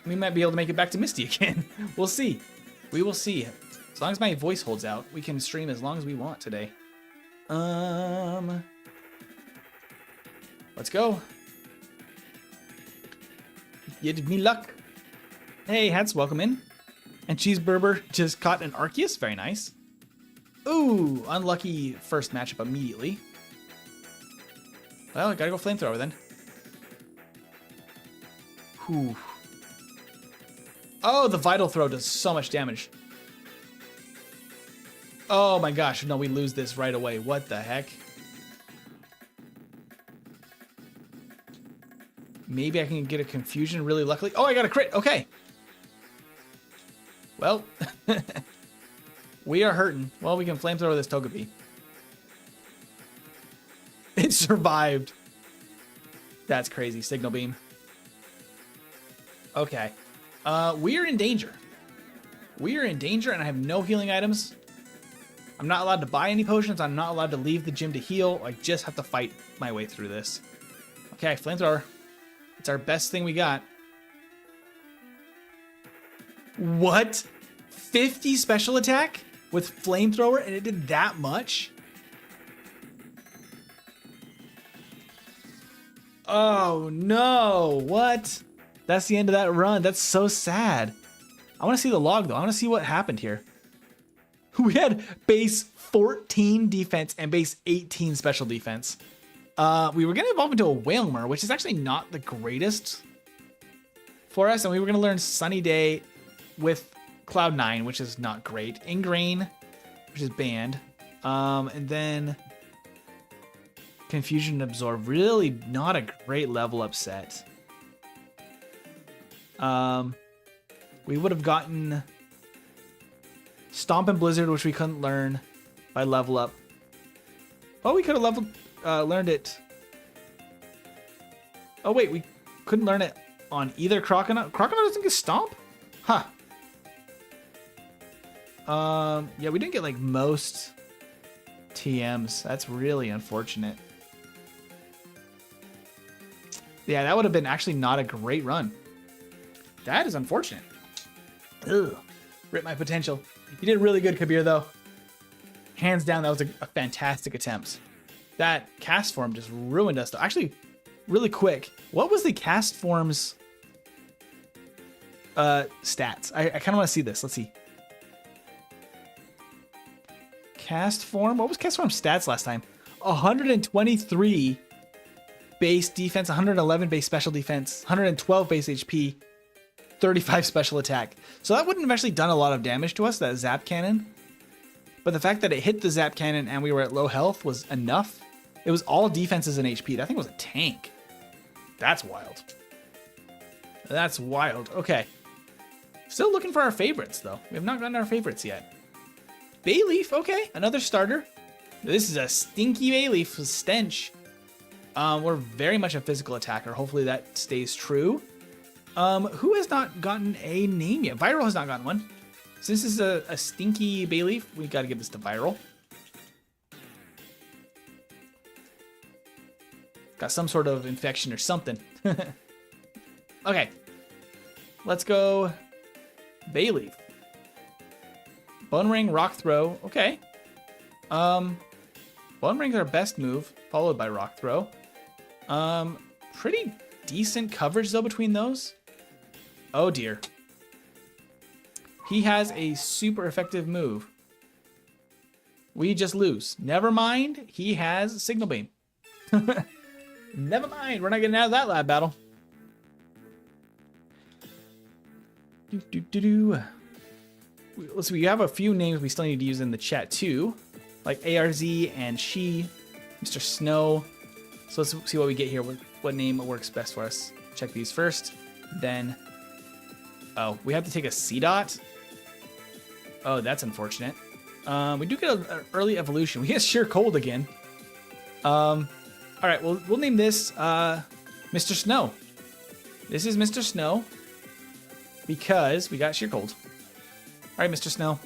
We might be able to make it back to Misty again. We'll see. We will see. As long as my voice holds out, we can stream as long as we want today. Let's go. You did me luck. Hey, Hats, welcome in. And Cheeseburger just caught an Arceus. Very nice. Ooh, unlucky first matchup immediately. Well, I gotta go Flamethrower then. Whew. Oh, the Vital Throw does so much damage. Oh my gosh, no, we lose this right away. What the heck? Maybe I can get a confusion really luckily. Oh, I got a crit. Okay. Well, we are hurting. Well, we can flamethrower this Togepi. It survived. That's crazy. Signal beam. Okay. We are in danger. We are in danger, and I have no healing items. I'm not allowed to buy any potions. I'm not allowed to leave the gym to heal. I just have to fight my way through this. Okay, flamethrower. It's our best thing we got. What? 50 special attack with flamethrower, and it did that much? Oh no, what? That's the end of that run. That's so sad. I want to see the log though. I want to see what happened here. We had base 14 defense and base 18 special defense. We were going to evolve into a Whalmer, which is actually not the greatest for us. And we were going to learn Sunny Day with Cloud9, which is not great. Ingrain, which is banned. And then Confusion Absorb, really not a great level up set. We would have gotten Stomp and Blizzard, which we couldn't learn by level up. Oh, we could have learned it. Oh wait, we couldn't learn it on either Croconaut. Croconaut doesn't get Stomp? Huh. Yeah, we didn't get like most TMs. That's really unfortunate. Yeah, that would have been actually not a great run. That is unfortunate. Ugh. Rip my potential. You did really good, Kabir, though. Hands down, that was a fantastic attempt. That cast form just ruined us, though. Actually, really quick, what was the cast form's stats? I kind of want to see this. Let's see. Cast form? What was cast form's stats last time? 123 base defense, 111 base special defense, 112 base HP, 35 special attack. So that wouldn't have actually done a lot of damage to us, that Zap Cannon. But the fact that it hit the Zap Cannon and we were at low health was enough. It was all defenses and HP. That thing was a tank. That's wild. That's wild. Okay. Still looking for our favorites, though. We have not gotten our favorites yet. Bayleaf, okay. Another starter. This is a stinky Bayleaf with Stench. We're very much a physical attacker. Hopefully that stays true. Who has not gotten a name yet? Viral has not gotten one. Since this is a stinky Bayleaf, we got to give this to Viral. Got some sort of infection or something. Okay. Let's go Bayleaf. Bone Ring, Rock Throw. Okay. Bone Ring's our best move, followed by Rock Throw. Pretty decent coverage, though, between those. Oh, dear. He has a super effective move. We just lose. Never mind. He has Signal Beam. Never mind. We're not getting out of that lab battle. Let's see. We have a few names we still need to use in the chat, too. Like ARZ and She, Mr. Snow. So let's see what we get here. What name works best for us. Check these first. Then... Oh, we have to take a C-Dot? Oh, that's unfortunate. We do get an early evolution. We get Sheer Cold again. All right, we'll name this Mr. Snow. This is Mr. Snow because we got Sheer Cold. All right, Mr. Snow.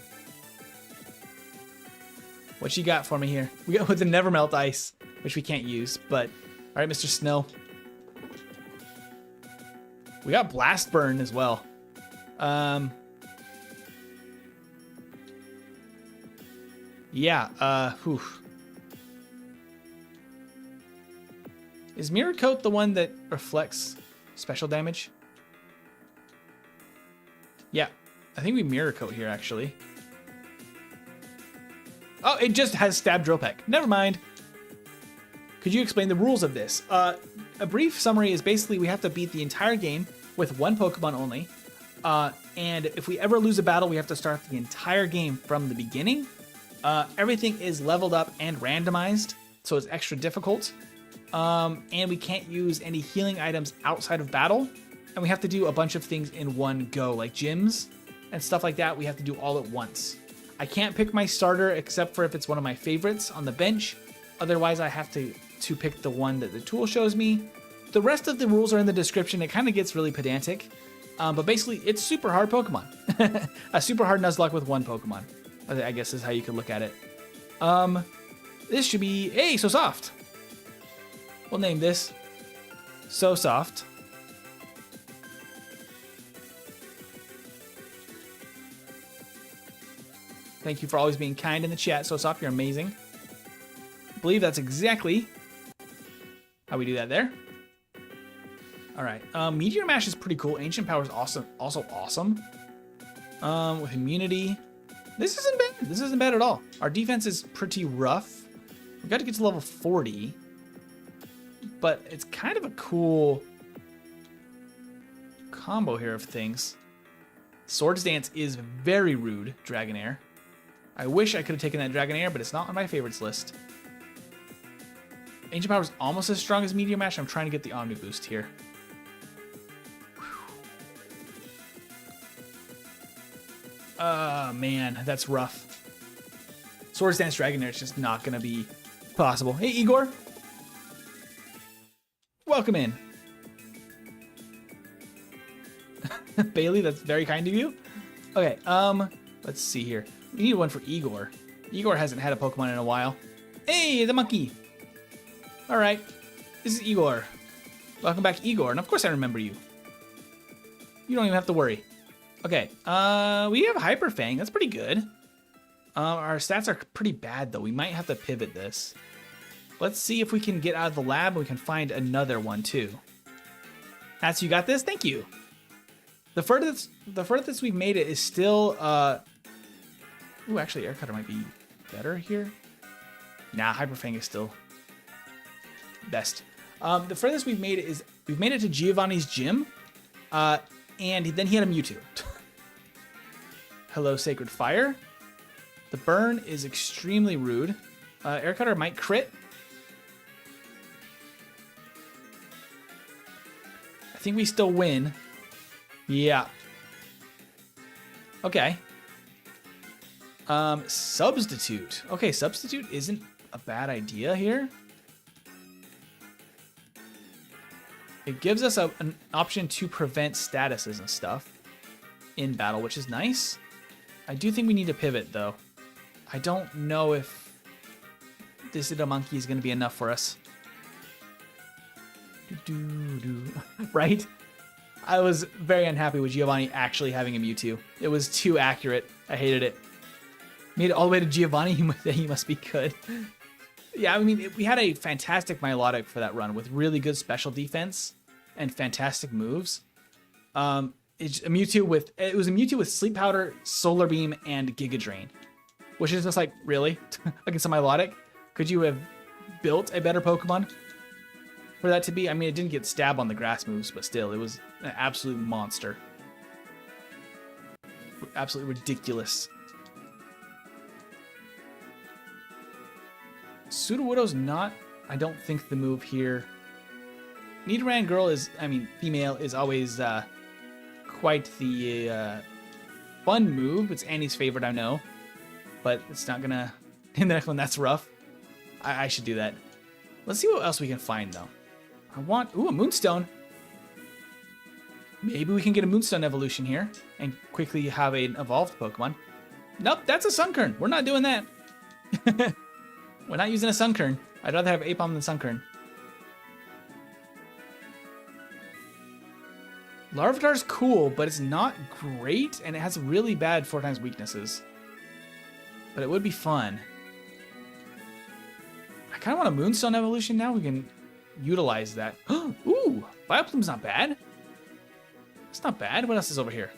What you got for me here? We got with the Nevermelt Ice, which we can't use, but all right, Mr. Snow. We got Blast Burn as well. Yeah, whew. Is Mirror Coat the one that reflects special damage? Yeah, I think we Mirror Coat here, actually. Oh, it just has Stab Drill Peck. Never mind. Could you explain the rules of this? A brief summary is basically we have to beat the entire game with one Pokemon only. And if we ever lose a battle, we have to start the entire game from the beginning. Everything is leveled up and randomized, so it's extra difficult. And we can't use any healing items outside of battle. And we have to do a bunch of things in one go, like gyms and stuff like that. We have to do all at once. I can't pick my starter except for if it's one of my favorites on the bench. Otherwise, I have to pick the one that the tool shows me. The rest of the rules are in the description. It kind of gets really pedantic. But basically, it's super hard Pokemon. A super hard Nuzlocke with one Pokemon, I guess is how you could look at it. This should be, hey, so soft. We'll name this So Soft. Thank you for always being kind in the chat, So Soft. You're amazing. I believe that's exactly how we do that there. All right. Meteor Mash is pretty cool. Ancient Power is also awesome. With immunity. This isn't bad. This isn't bad at all. Our defense is pretty rough. We've got to get to level 40. But it's kind of a cool combo here of things. Swords Dance is very rude, Dragonair. I wish I could have taken that Dragonair, but it's not on my favorites list. Ancient Power is almost as strong as Meteor Mash. I'm trying to get the Omni Boost here. Man, that's rough. Swords Dance Dragonair is just not going to be possible. Hey, Igor. Welcome in. Bailey, that's very kind of you. Okay, let's see here. We need one for Igor. Igor hasn't had a Pokemon in a while. Hey, the monkey. All right, this is Igor. Welcome back, Igor. And of course I remember you. You don't even have to worry. Okay, we have Hyper Fang. That's pretty good. Our stats are pretty bad, though. We might have to pivot this. Let's see if we can get out of the lab and we can find another one, too. That's you got this? Thank you. The furthest we've made it is still... Ooh, actually, Air Cutter might be better here. Nah, Hyper Fang is still best. The furthest we've made it is... We've made it to Giovanni's gym. And then he had a Mewtwo. Hello, Sacred Fire. The burn is extremely rude. Air Cutter might crit. I think we still win. Yeah. Okay. Substitute. Okay, Substitute isn't a bad idea here. It gives us an option to prevent statuses and stuff in battle, which is nice. I do think we need to pivot, though. I don't know if this little monkey is going to be enough for us. Right? I was very unhappy with Giovanni actually having a Mewtwo. It was too accurate. I hated it. Made it all the way to Giovanni. He must be good. Yeah, I mean, we had a fantastic Milotic for that run with really good special defense and fantastic moves. It's a Mewtwo with Sleep Powder, Solar Beam, and Giga Drain, which is just like, really? Against a Milotic? Could you have built a better Pokemon for that to be? I mean, it didn't get stabbed on the grass moves, but still, it was an absolute monster. Absolutely ridiculous. Sudowoodo's not, I don't think, the move here. Nidoran Girl is, I mean, female is always quite the fun move. It's Annie's favorite, I know. But it's not gonna, in the next one, that's rough. I should do that. Let's see what else we can find, though. I want, ooh, a Moonstone. Maybe we can get a Moonstone evolution here and quickly have an evolved Pokemon. Nope, that's a Sunkern. We're not doing that. We're not using a Sunkern. I'd rather have Apom than Sunkern. Larvitar's cool, but it's not great, and it has really bad 4x weaknesses. But it would be fun. I kind of want a Moonstone evolution now. We can utilize that. Ooh, Vileplume's not bad. It's not bad. What else is over here?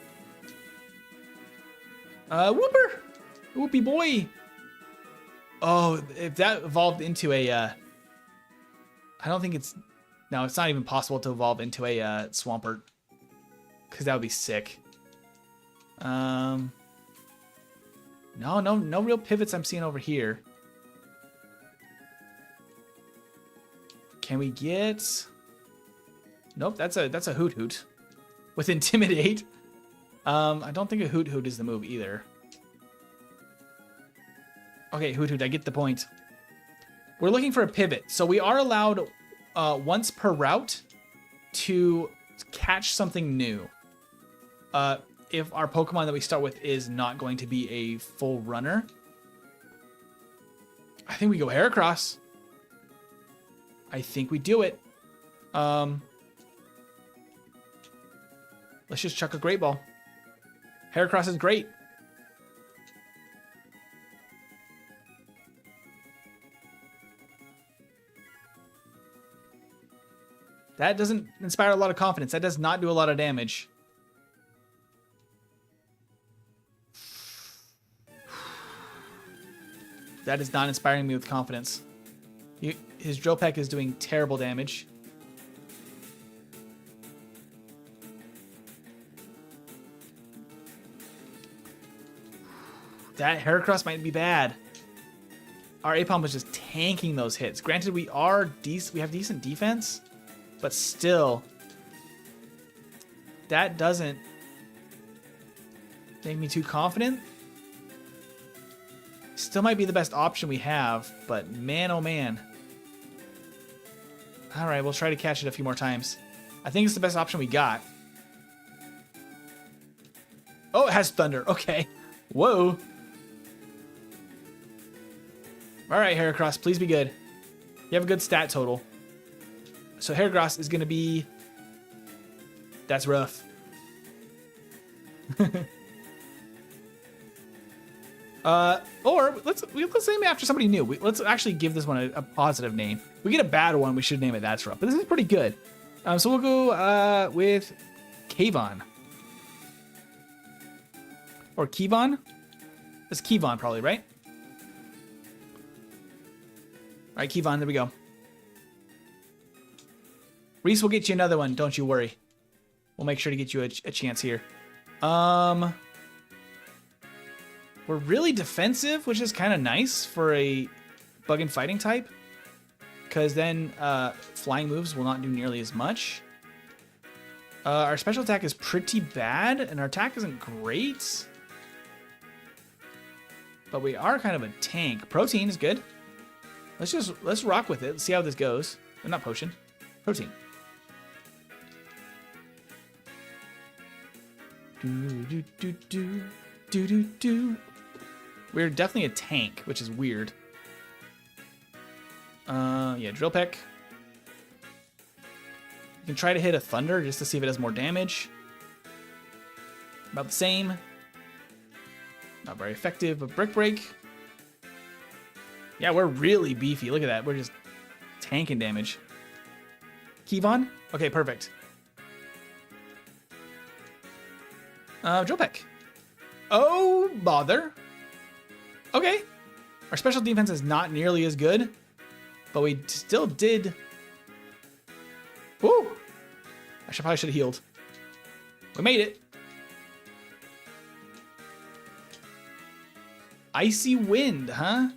Whooper! Whoopie boy! Oh, if that evolved into a... I don't think it's... No, it's not even possible to evolve into a Swampert. Because that would be sick. No real pivots I'm seeing over here. Can we get... Nope, that's a Hoot Hoot. With Intimidate. I don't think a Hoot Hoot is the move either. Okay, Hoot Hoot, I get the point. We're looking for a pivot. So we are allowed once per route to catch something new. If our Pokemon that we start with is not going to be a full runner. I think we go Heracross. I think we do it. Let's just chuck a Great Ball. Heracross is great. That doesn't inspire a lot of confidence. That does not do a lot of damage. That is not inspiring me with confidence. His Drill Peck is doing terrible damage. That Heracross might be bad. Our Aipom was just tanking those hits. Granted, we have decent defense, but still, that doesn't make me too confident. Still might be the best option we have, but man, oh man. All right, we'll try to catch it a few more times. I think it's the best option we got. Oh, it has Thunder. Okay. Whoa. All right, Heracross, please be good. You have a good stat total. So Heracross is going to be... That's rough. Or let's name it after somebody new. Let's actually give this one a positive name. We get a bad one, we should name it That's Rough. But this is pretty good. So we'll go with Kayvon. Or Keyvon? It's Keyvon probably, right? All right, Keyvon, there we go. Reese will get you another one, don't you worry. We'll make sure to get you a chance here. We're really defensive, which is kind of nice for a bug and fighting type. Because then flying moves will not do nearly as much. Our special attack is pretty bad, and our attack isn't great. But we are kind of a tank. Protein is good. Let's rock with it. Let's see how this goes. Not potion. Protein. We're definitely a tank, which is weird. Yeah, Drill Peck. You can try to hit a Thunder just to see if it does more damage. About the same. Not very effective, but Brick Break. Yeah, we're really beefy. Look at that. We're just tanking damage. Keyvon? Okay, perfect. Drill Peck. Oh, bother. Okay. Our special defense is not nearly as good, but we still did... Woo! Probably should have healed. We made it. Icy Wind, huh?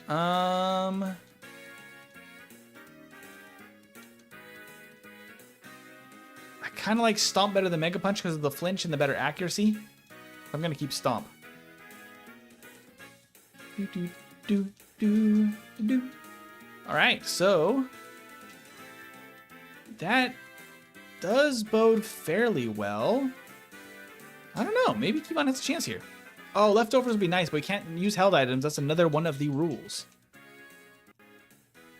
I kind of like Stomp better than Mega Punch because of the flinch and the better accuracy. I'm going to keep Stomp. Alright, so that does bode fairly well. I don't know, maybe Keyvon has a chance here. Oh, leftovers would be nice, but we can't use held items. That's another one of the rules.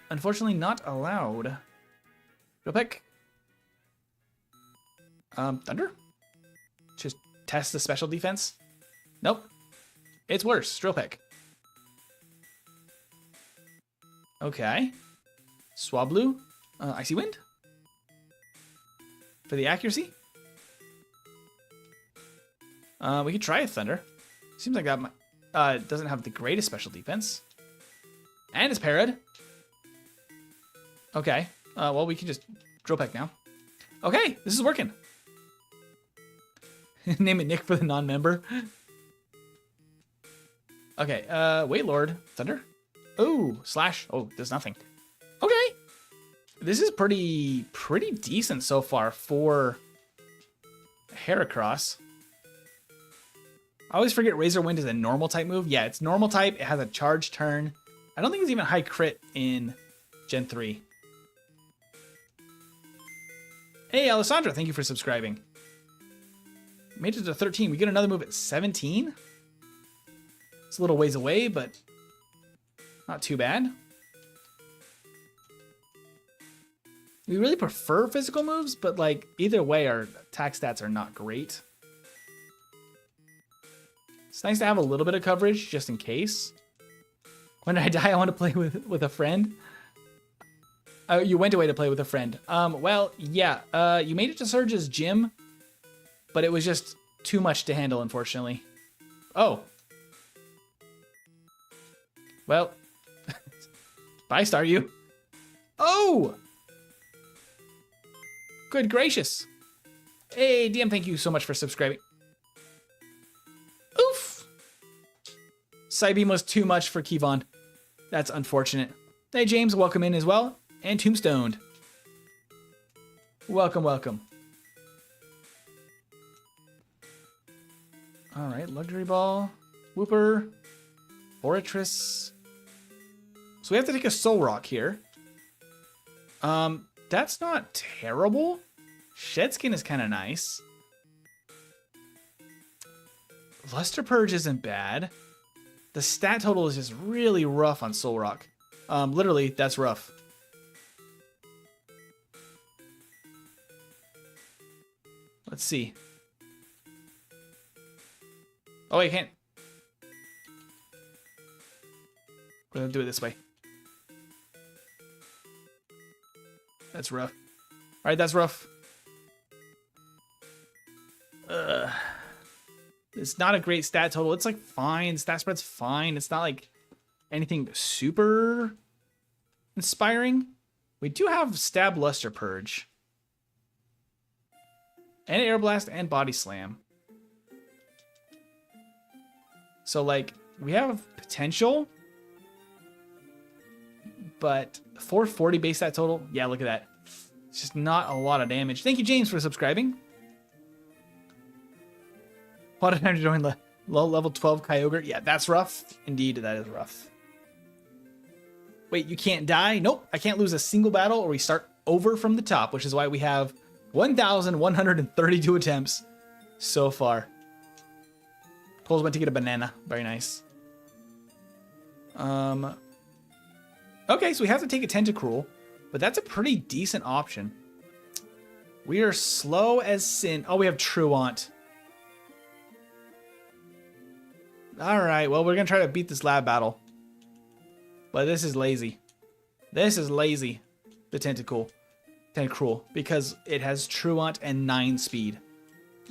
Unfortunately, not allowed. Drill Peck. Thunder? Just test the special defense? Nope. It's worse. Drill Peck. Okay. Swablu. Icy Wind. For the accuracy. We could try a Thunder. Seems like that doesn't have the greatest special defense. And it's parried. Okay. Well, we can just Drill Peck now. Okay, this is working. Name it Nick for the non-member. Okay, Weightlord. Thunder? Oh, slash. Oh, does nothing. Okay. This is pretty decent so far for Heracross. I always forget Razor Wind is a normal type move. Yeah, it's normal type. It has a charge turn. I don't think it's even high crit in Gen 3. Hey, Alessandra, thank you for subscribing. Made it to 13. We get another move at 17. It's a little ways away, but not too bad. We really prefer physical moves, but like either way, our attack stats are not great. It's nice to have a little bit of coverage just in case. When I die, I want to play with a friend. Oh, you went away to play with a friend. Well, yeah, you made it to Surge's gym, but it was just too much to handle, unfortunately. Oh. Well, bye, Star you. Oh! Good gracious. Hey, DM, thank you so much for subscribing. Oof! Psybeam was too much for Kevon. That's unfortunate. Hey, James, welcome in as well. And Tombstoned. Welcome, welcome. All right, Luxury Ball, Whooper, Forretress. So we have to take a Soul Rock here. That's not terrible. Shedskin is kind of nice. Luster Purge isn't bad. The stat total is just really rough on Soul Rock. Literally, that's rough. Let's see. Oh, I can't. We're gonna do it this way. That's rough. All right, that's rough. It's not a great stat total. It's like fine. Stat spread's fine. It's not like anything super inspiring. We do have Stab, Luster Purge. And Air Blast and Body Slam. So like, we have potential. But 440 base stat total. Yeah, look at that. It's just not a lot of damage. Thank you, James, for subscribing. What a time to join the low level 12 Kyogre. Yeah, that's rough. Indeed, that is rough. Wait, you can't die? Nope, I can't lose a single battle or we start over from the top, which is why we have 1,132 attempts so far. Coles went to get a banana. Very nice. Okay, so we have to take a Tentacruel, but that's a pretty decent option. We are slow as sin. Oh, we have Truant. All right, well, we're going to try to beat this lab battle. But this is lazy. This is lazy, the Tentacruel, because it has Truant and 9 speed.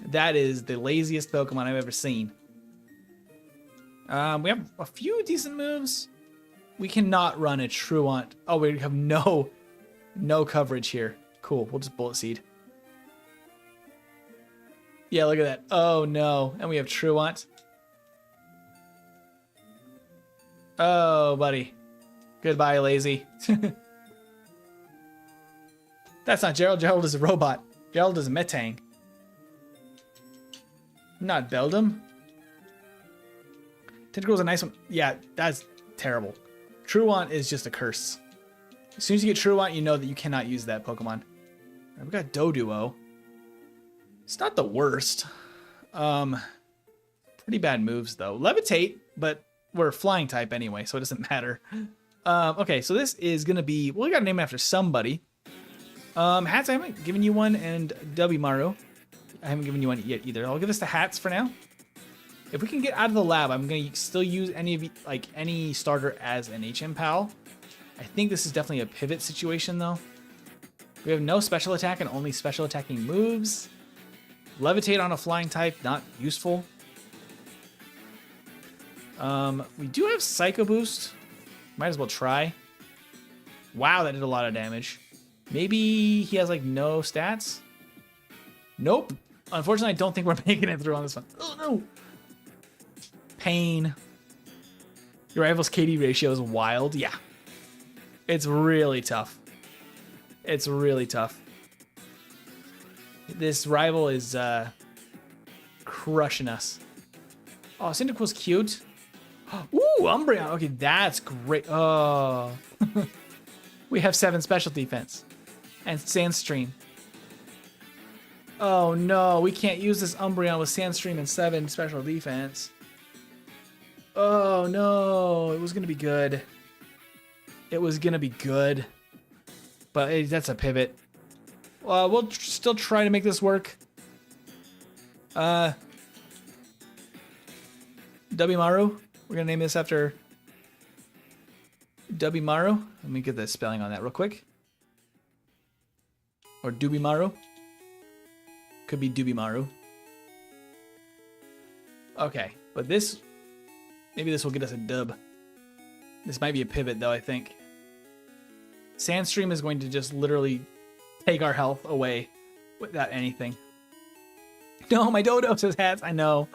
That is the laziest Pokemon I've ever seen. We have a few decent moves. We cannot run a Truant. Oh, we have no coverage here. Cool, we'll just Bullet Seed. Yeah, look at that. Oh, no. And we have Truant. Oh, buddy. Goodbye, lazy. That's not Gerald. Gerald is a robot. Gerald is a Metang. Not Beldum. Tentacruel's a nice one. Yeah, that's terrible. Truant is just a curse. As soon as you get Truant, you know that you cannot use that Pokemon. We've got Doduo. It's not the worst. Pretty bad moves, though. Levitate, but we're flying type anyway, so it doesn't matter. Okay, so this is going to be... Well, we got to name it after somebody. Hats, I haven't given you one, and Maru, I haven't given you one yet either. I'll give this to Hats for now. If we can get out of the lab, I'm going to still use any starter as an HM Pal. I think this is definitely a pivot situation, though. We have no special attack and only special attacking moves. Levitate on a flying type, not useful. We do have Psycho Boost. Might as well try. Wow, that did a lot of damage. Maybe he has, like, no stats? Nope. Unfortunately, I don't think we're making it through on this one. Oh, no. Pain. Your rival's KD ratio is wild. Yeah. It's really tough. It's really tough. This rival is crushing us. Oh, Cyndaquil's cute. Ooh, Umbreon. Okay, that's great. Oh. We have 7 special defense. And Sandstream. Oh no, we can't use this Umbreon with Sandstream and 7 special defense. Oh no, it was gonna be good. It was gonna be good. But hey, that's a pivot. We'll still try to make this work. Dubimaru. We're gonna name this after Dubimaru. Let me get the spelling on that real quick. Or Dubimaru. Could be Dubimaru. Okay, but this... Maybe this will get us a dub. This might be a pivot, though, I think. Sandstream is going to just literally take our health away without anything. No, my Dodo says hats. I know.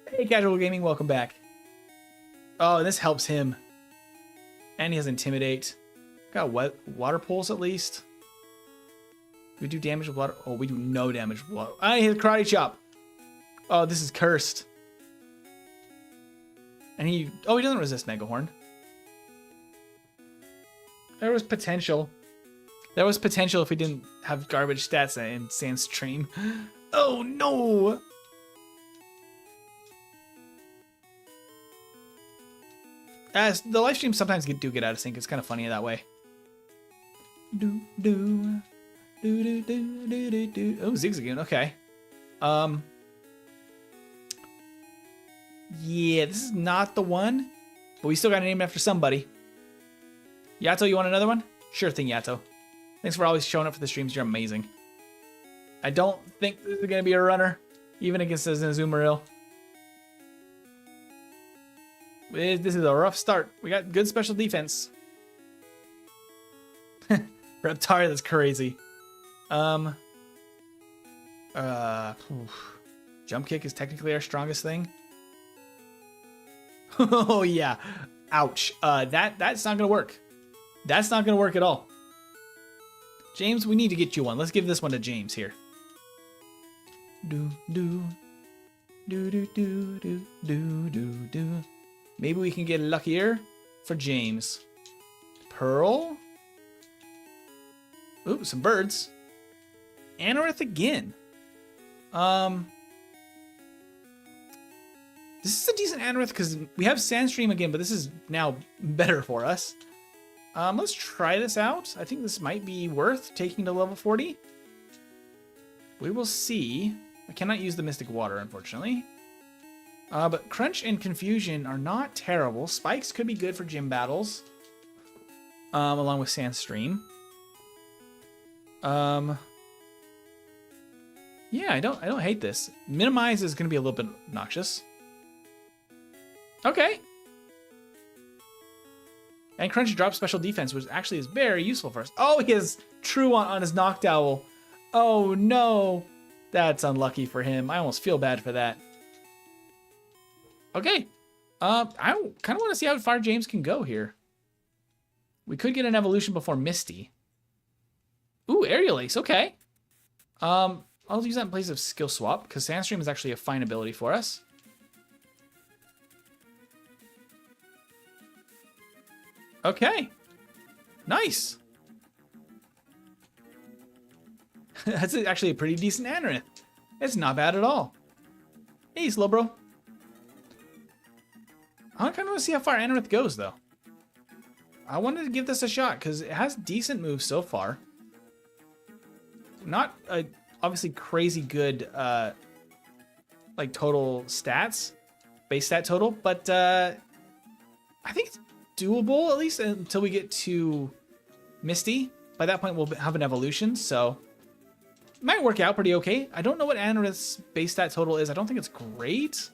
Hey, Casual Gaming, welcome back. Oh, and this helps him. And he has Intimidate. Got water pulse at least. Do we do damage with water? Oh, we do no damage with water. I hit Karate Chop. Oh, this is cursed. And he doesn't resist Mega Horn. There was potential. There was potential if we didn't have garbage stats in Sandstream. Oh no! As the live streams sometimes do get out of sync. It's kind of funny that way. Oh, Zigzagoon. Okay. Yeah, this is not the one, but we still got to name it after somebody. Yato, you want another one? Sure thing, Yato. Thanks for always showing up for the streams. You're amazing. I don't think this is going to be a runner, even against Azumarill. This is a rough start. We got good special defense. Reptar, that's crazy. Jump kick is technically our strongest thing. Oh yeah, ouch. That's not gonna work. That's not gonna work at all. James, we need to get you one. Let's give this one to James here. Maybe we can get luckier for James. Pearl. Ooh, some birds. Anorith again. This is a decent Anorith because we have Sandstream again, but this is now better for us. Let's try this out. I think this might be worth taking to level 40. We will see. I cannot use the Mystic Water, unfortunately. But Crunch and Confusion are not terrible. Spikes could be good for gym battles. Along with Sandstream. Yeah, I don't hate this. Minimize is going to be a little bit obnoxious. Okay. And Crunch drops special defense, which actually is very useful for us. Oh, he has True on his Noctowl. Oh no, that's unlucky for him. I almost feel bad for that. Okay. I kind of want to see how far James can go here. We could get an evolution before Misty. Ooh, Aerial Ace. Okay. I'll use that in place of Skill Swap because Sandstream is actually a fine ability for us. Okay. Nice. That's actually a pretty decent Anorith. It's not bad at all. Hey, Slowbro. I kind of want to see how far Anorith goes, though. I wanted to give this a shot because it has decent moves so far. Not obviously crazy good like total stats, base stat total, but I think it's doable at least until we get to Misty. By that point, we'll have an evolution, so it might work out pretty okay. I don't know what Anorith's base stat total is. I don't think it's great,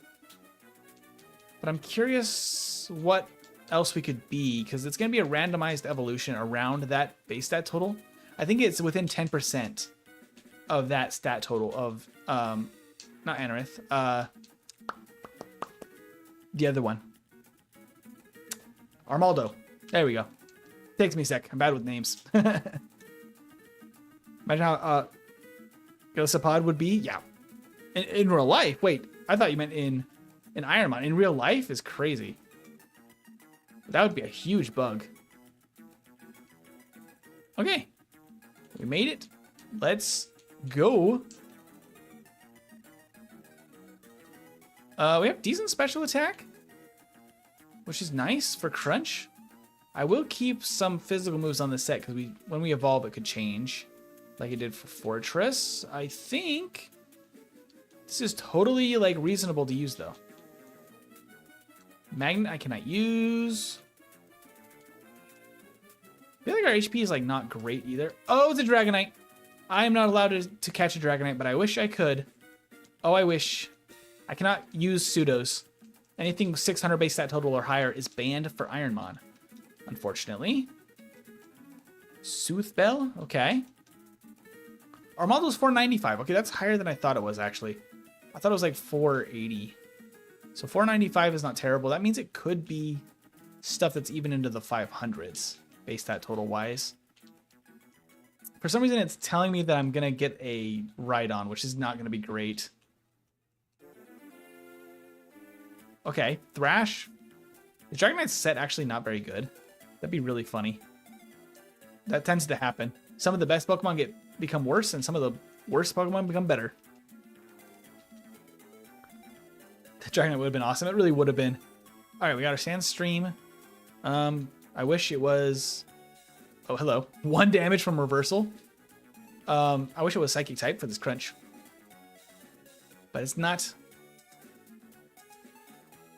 but I'm curious what else we could be because it's going to be a randomized evolution around that base stat total. I think it's within 10% of that stat total of not Anorith, the other one. Armaldo. There we go. Takes me a sec. I'm bad with names. Imagine how Gosapod would be. Yeah. In real life. Wait, I thought you meant in Ironmon. In real life is crazy. That would be a huge bug. Okay. We made it. Let's go. We have decent special attack, which is nice for crunch. I will keep some physical moves on the set because when we evolve, it could change, like it did for Forretress. I think this is totally like reasonable to use though. Magnet I cannot use. I feel like our HP is like not great either. Oh, it's a Dragonite. I am not allowed to catch a Dragonite, but I wish I could. Oh, I wish. I cannot use pseudos. Anything 600 base stat total or higher is banned for Ironmon, unfortunately. Soothbell, okay. Armaldo's 495. Okay, that's higher than I thought it was, actually. I thought it was like 480. So 495 is not terrible. That means it could be stuff that's even into the 500s, base stat total wise. For some reason, it's telling me that I'm going to get a Rhydon, which is not going to be great. Okay, Thrash. Is Dragonite's set actually not very good? That'd be really funny. That tends to happen. Some of the best Pokemon become worse, and some of the worst Pokemon become better. The Dragonite would have been awesome. It really would have been. All right, we got our Sandstream. I wish it was... Oh, hello. 1 damage from reversal. I wish it was Psychic type for this crunch. But it's not.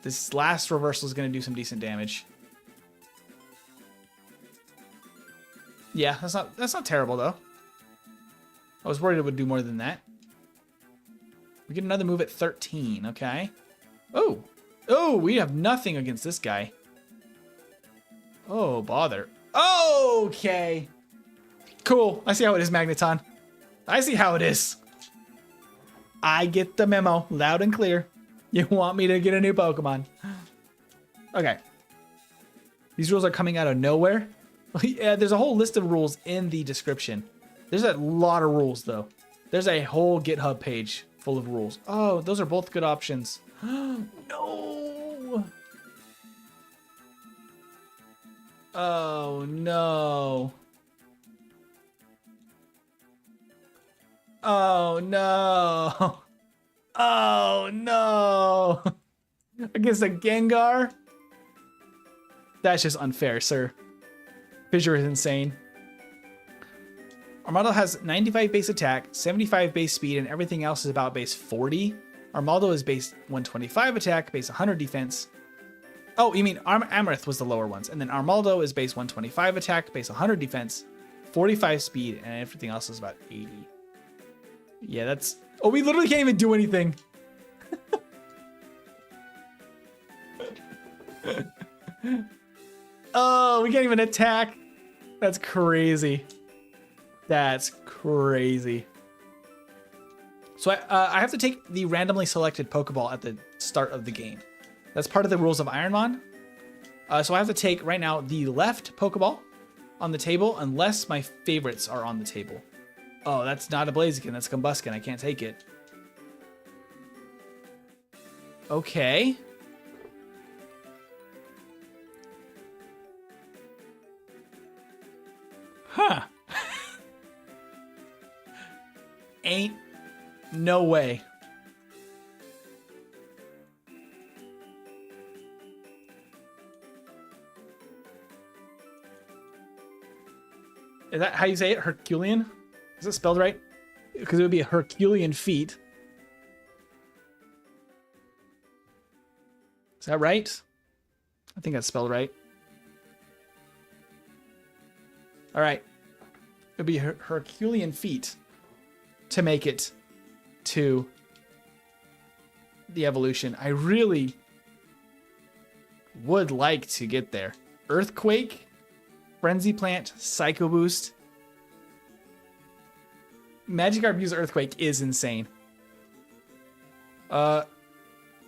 This last reversal is going to do some decent damage. Yeah, that's not terrible though. I was worried it would do more than that. We get another move at 13, okay. Oh, we have nothing against this guy. Oh, bother. Okay. Cool. I see how it is, Magneton. I see how it is. I get the memo loud and clear. You want me to get a new Pokemon. Okay. These rules are coming out of nowhere. Yeah, there's a whole list of rules in the description. There's a lot of rules, though. There's a whole GitHub page full of rules. Oh, those are both good options. No. Oh, no. Oh, no. Oh, no. Against a Gengar? That's just unfair, sir. Fissure is insane. Armaldo has 95 base attack, 75 base speed, and everything else is about base 40. Armaldo is base 125 attack, base 100 defense. Oh, you mean Amarith was the lower ones. And then Armaldo is base 125 attack, base 100 defense, 45 speed, and everything else is about 80. Yeah, that's... Oh, we literally can't even do anything. Oh, we can't even attack. That's crazy. That's crazy. So I have to take the randomly selected Pokeball at the start of the game. That's part of the rules of Ironmon. So I have to take, right now, the left Pokeball on the table unless my favorites are on the table. Oh, that's not a Blaziken. That's a Combusken. I can't take it. Okay. Huh. Ain't no way. Is that how you say it? Herculean? Is it spelled right? Because it would be a Herculean feat. Is that right? I think that's spelled right. All right. It would be a Herculean feat to make it to the evolution. I really would like to get there. Earthquake, Frenzy Plant, Psycho Boost. Magikarp use Earthquake is insane.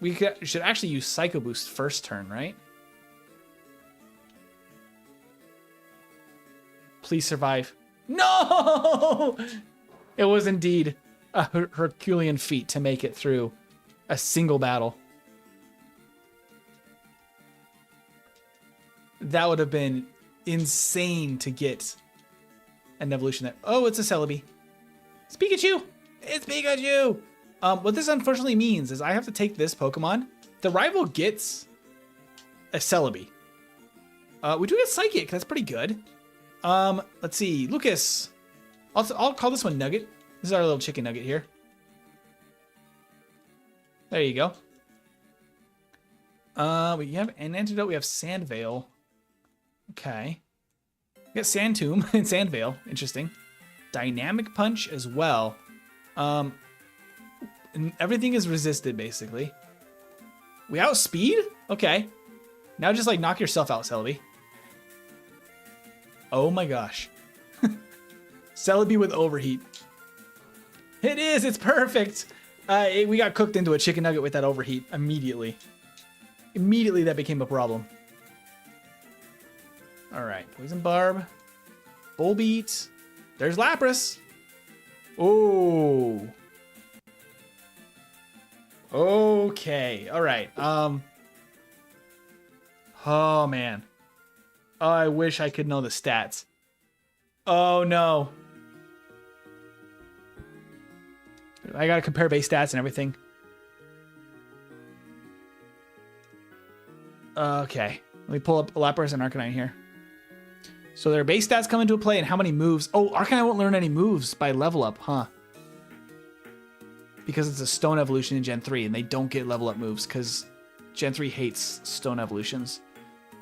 We should actually use Psycho Boost first turn, right? please survive. No! It was indeed a Herculean feat to make it through a single battle. That would have been insane to get an evolution there. Oh, it's a Celebi. It's Pikachu! It's Pikachu! What this unfortunately means is I have to take this Pokemon. The rival gets a Celebi. We do get Psychic. That's pretty good. Let's see. Lucas. I'll call this one Nugget. This is our little chicken nugget here. There you go. We have an antidote. We have Sandvale. Okay. We got Sand Tomb and Sandvale. Interesting. Dynamic Punch as well. And everything is resisted, basically. We outspeed? Okay. Now just, like, knock yourself out, Celebi. Oh my gosh. Celebi with overheat. It is! It's perfect! We got cooked into a chicken nugget with that overheat immediately. Immediately that became a problem. Alright, Poison Barb. Bull Beat. There's Lapras. Oh. Okay. Alright. Oh, man. Oh, I wish I could know the stats. Oh, no. I gotta compare base stats and everything. Okay. Let me pull up Lapras and Arcanine here. So their base stats come into play and how many moves. Oh, Arcanine won't learn any moves by level up, huh? Because it's a stone evolution in Gen 3 and they don't get level up moves because Gen 3 hates stone evolutions.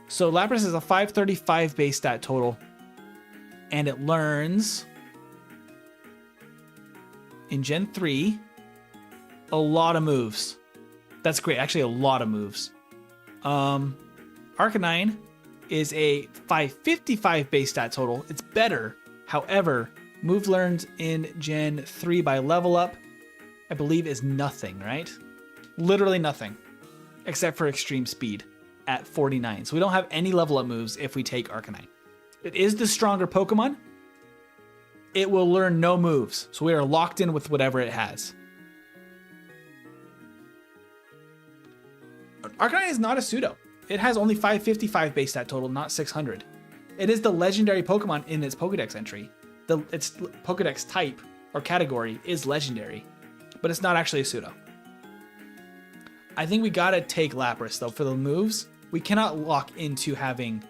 So Lapras is a 535 base stat total. And it learns in Gen 3 a lot of moves. That's great. Actually, a lot of moves. Arcanine is a 555 base stat total. It's better. However, move learned in Gen 3 by level up, I believe, is nothing, right? Literally nothing. Except for extreme speed at 49. So we don't have any level up moves if we take Arcanine. It is the stronger Pokemon. It will learn no moves. So we are locked in with whatever it has. Arcanine is not a pseudo. It has only 555 base stat total, not 600. It is the legendary Pokemon in its Pokedex entry. Its Pokedex type or category is legendary, but it's not actually a pseudo. I think we gotta take Lapras though for the moves. We cannot lock into having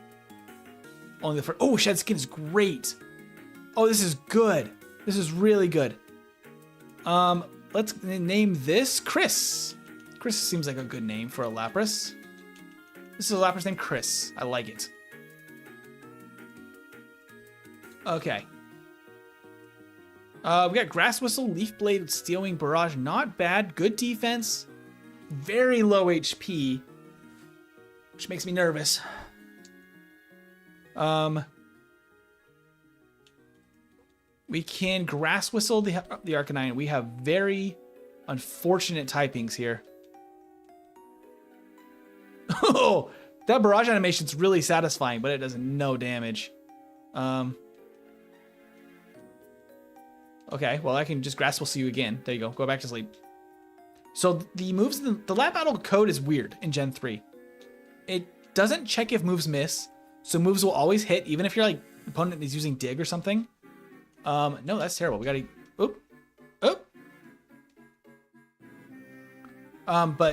only the first. Oh, Shed Skin is great. Oh, this is good. This is really good. Let's name this Chris. Chris seems like a good name for a Lapras. This is a Lapras named Chris. I like it. Okay. We got Grass Whistle, Leaf Blade, Steel Wing, Barrage. Not bad. Good defense. Very low HP, which makes me nervous. We can Grass Whistle the Arcanine. We have very unfortunate typings here. Oh, that barrage animation's really satisfying, but it does no damage. Okay, well I can just Grass Whistle you again. There you go. Go back to sleep. So the moves, the lab battle code is weird in Gen 3. It doesn't check if moves miss, so moves will always hit, even if your opponent is using Dig or something. No, that's terrible. We gotta, oop.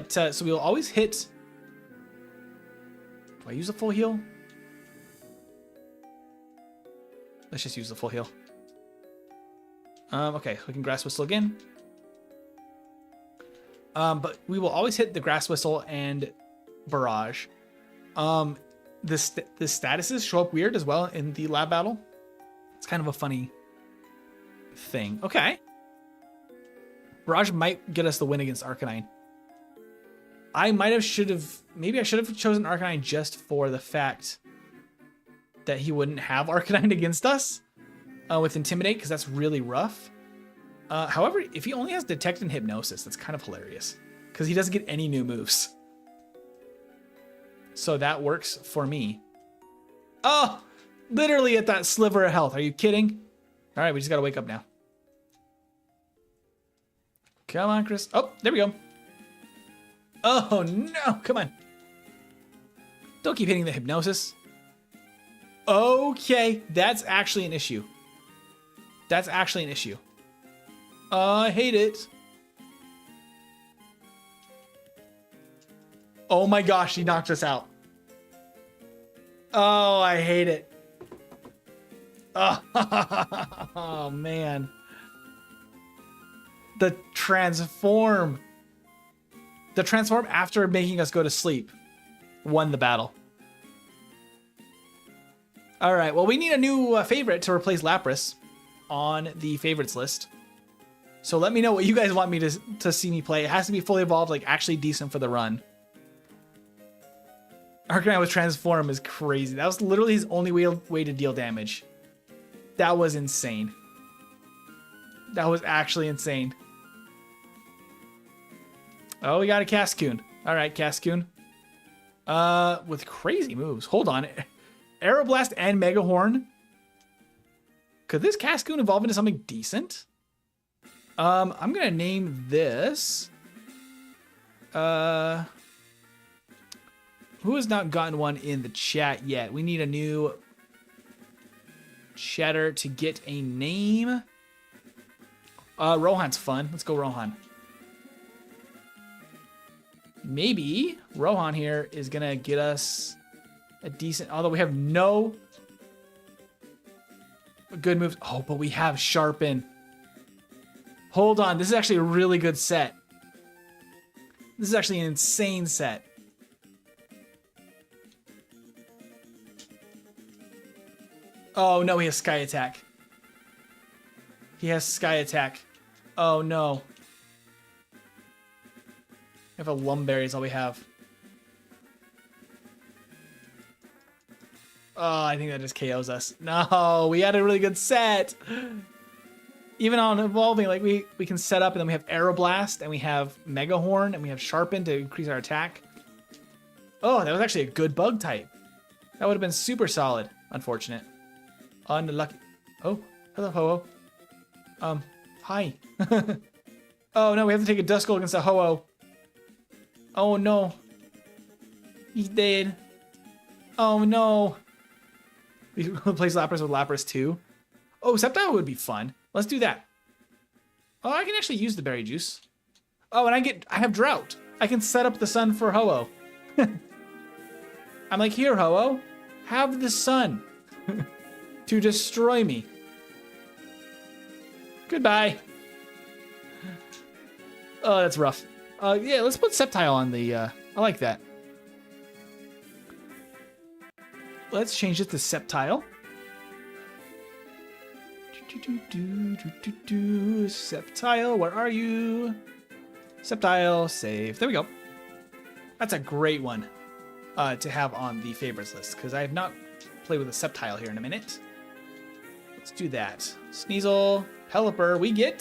So we'll always hit. Do I use a full heal? Let's just use the full heal. Okay, we can Grass Whistle again. But we will always hit the Grass Whistle and Barrage. The statuses show up weird as well in the lab battle. It's kind of a funny thing. Okay. Barrage might get us the win against Arcanine. Maybe I should have chosen Arcanine just for the fact that he wouldn't have Arcanine against us with Intimidate, because that's really rough. However, if he only has Detect and Hypnosis, that's kind of hilarious because he doesn't get any new moves. So that works for me. Oh, Literally at that sliver of health. Are you kidding? All right, we just got to wake up now. Come on, Chris. Oh, there we go. Oh, no. Come on. Don't keep hitting the hypnosis. Okay, that's actually an issue. That's actually an issue. I hate it. Oh my gosh, he knocked us out. Oh, I hate it. Oh, man. The transform. The transform after making us go to sleep won the battle. All right, well, we need a new favorite to replace Lapras on the favorites list. So let me know what you guys want me to see me play. It has to be fully evolved, like actually decent for the run. Arcanine with Transform is crazy. That was literally his only way to deal damage. That was insane. That was actually insane. Oh, we got a Cascoon. All right, Cascoon. With crazy moves. Hold on. Aeroblast and Mega Horn. Could this Cascoon evolve into something decent? I'm gonna name this. Who has not gotten one in the chat yet? We need a new chatter to get a name. Rohan's fun. Let's go Rohan. Maybe Rohan here is gonna get us a decent, although we have no good moves. Oh, but we have Sharpen. Hold on, this is actually a really good set. This is actually an insane set. Oh no, he has Sky Attack. He has Sky Attack. Oh no. We have a Lumberry is all we have. Oh, I think that just KOs us. No, we had a really good set. Even on evolving, like we can set up and then we have Aeroblast and we have Mega Horn and we have Sharpen to increase our attack. Oh, that was actually a good bug type. That would have been super solid. Unfortunate. Unlucky. Oh, hello, Ho-Oh. Hi. Oh no, we have to take a Duskull against a Ho-Oh. Oh no. He's dead. Oh no. We can replace Lapras with Lapras too. Oh, Sceptile would be fun. Let's do that. Oh, I can actually use the berry juice. Oh, and I have Drought. I can set up the sun for Ho-Oh. I'm like, here, Ho-Oh, have the sun to destroy me. Goodbye. Oh, that's rough. Yeah, let's put Sceptile on the, I like that. Let's change it to Sceptile. Sceptile, where are you? Sceptile, save. There we go. That's a great one to have on the favorites list because I have not played with a Sceptile here in a minute. Let's do that. Sneasel, Pelipper, we get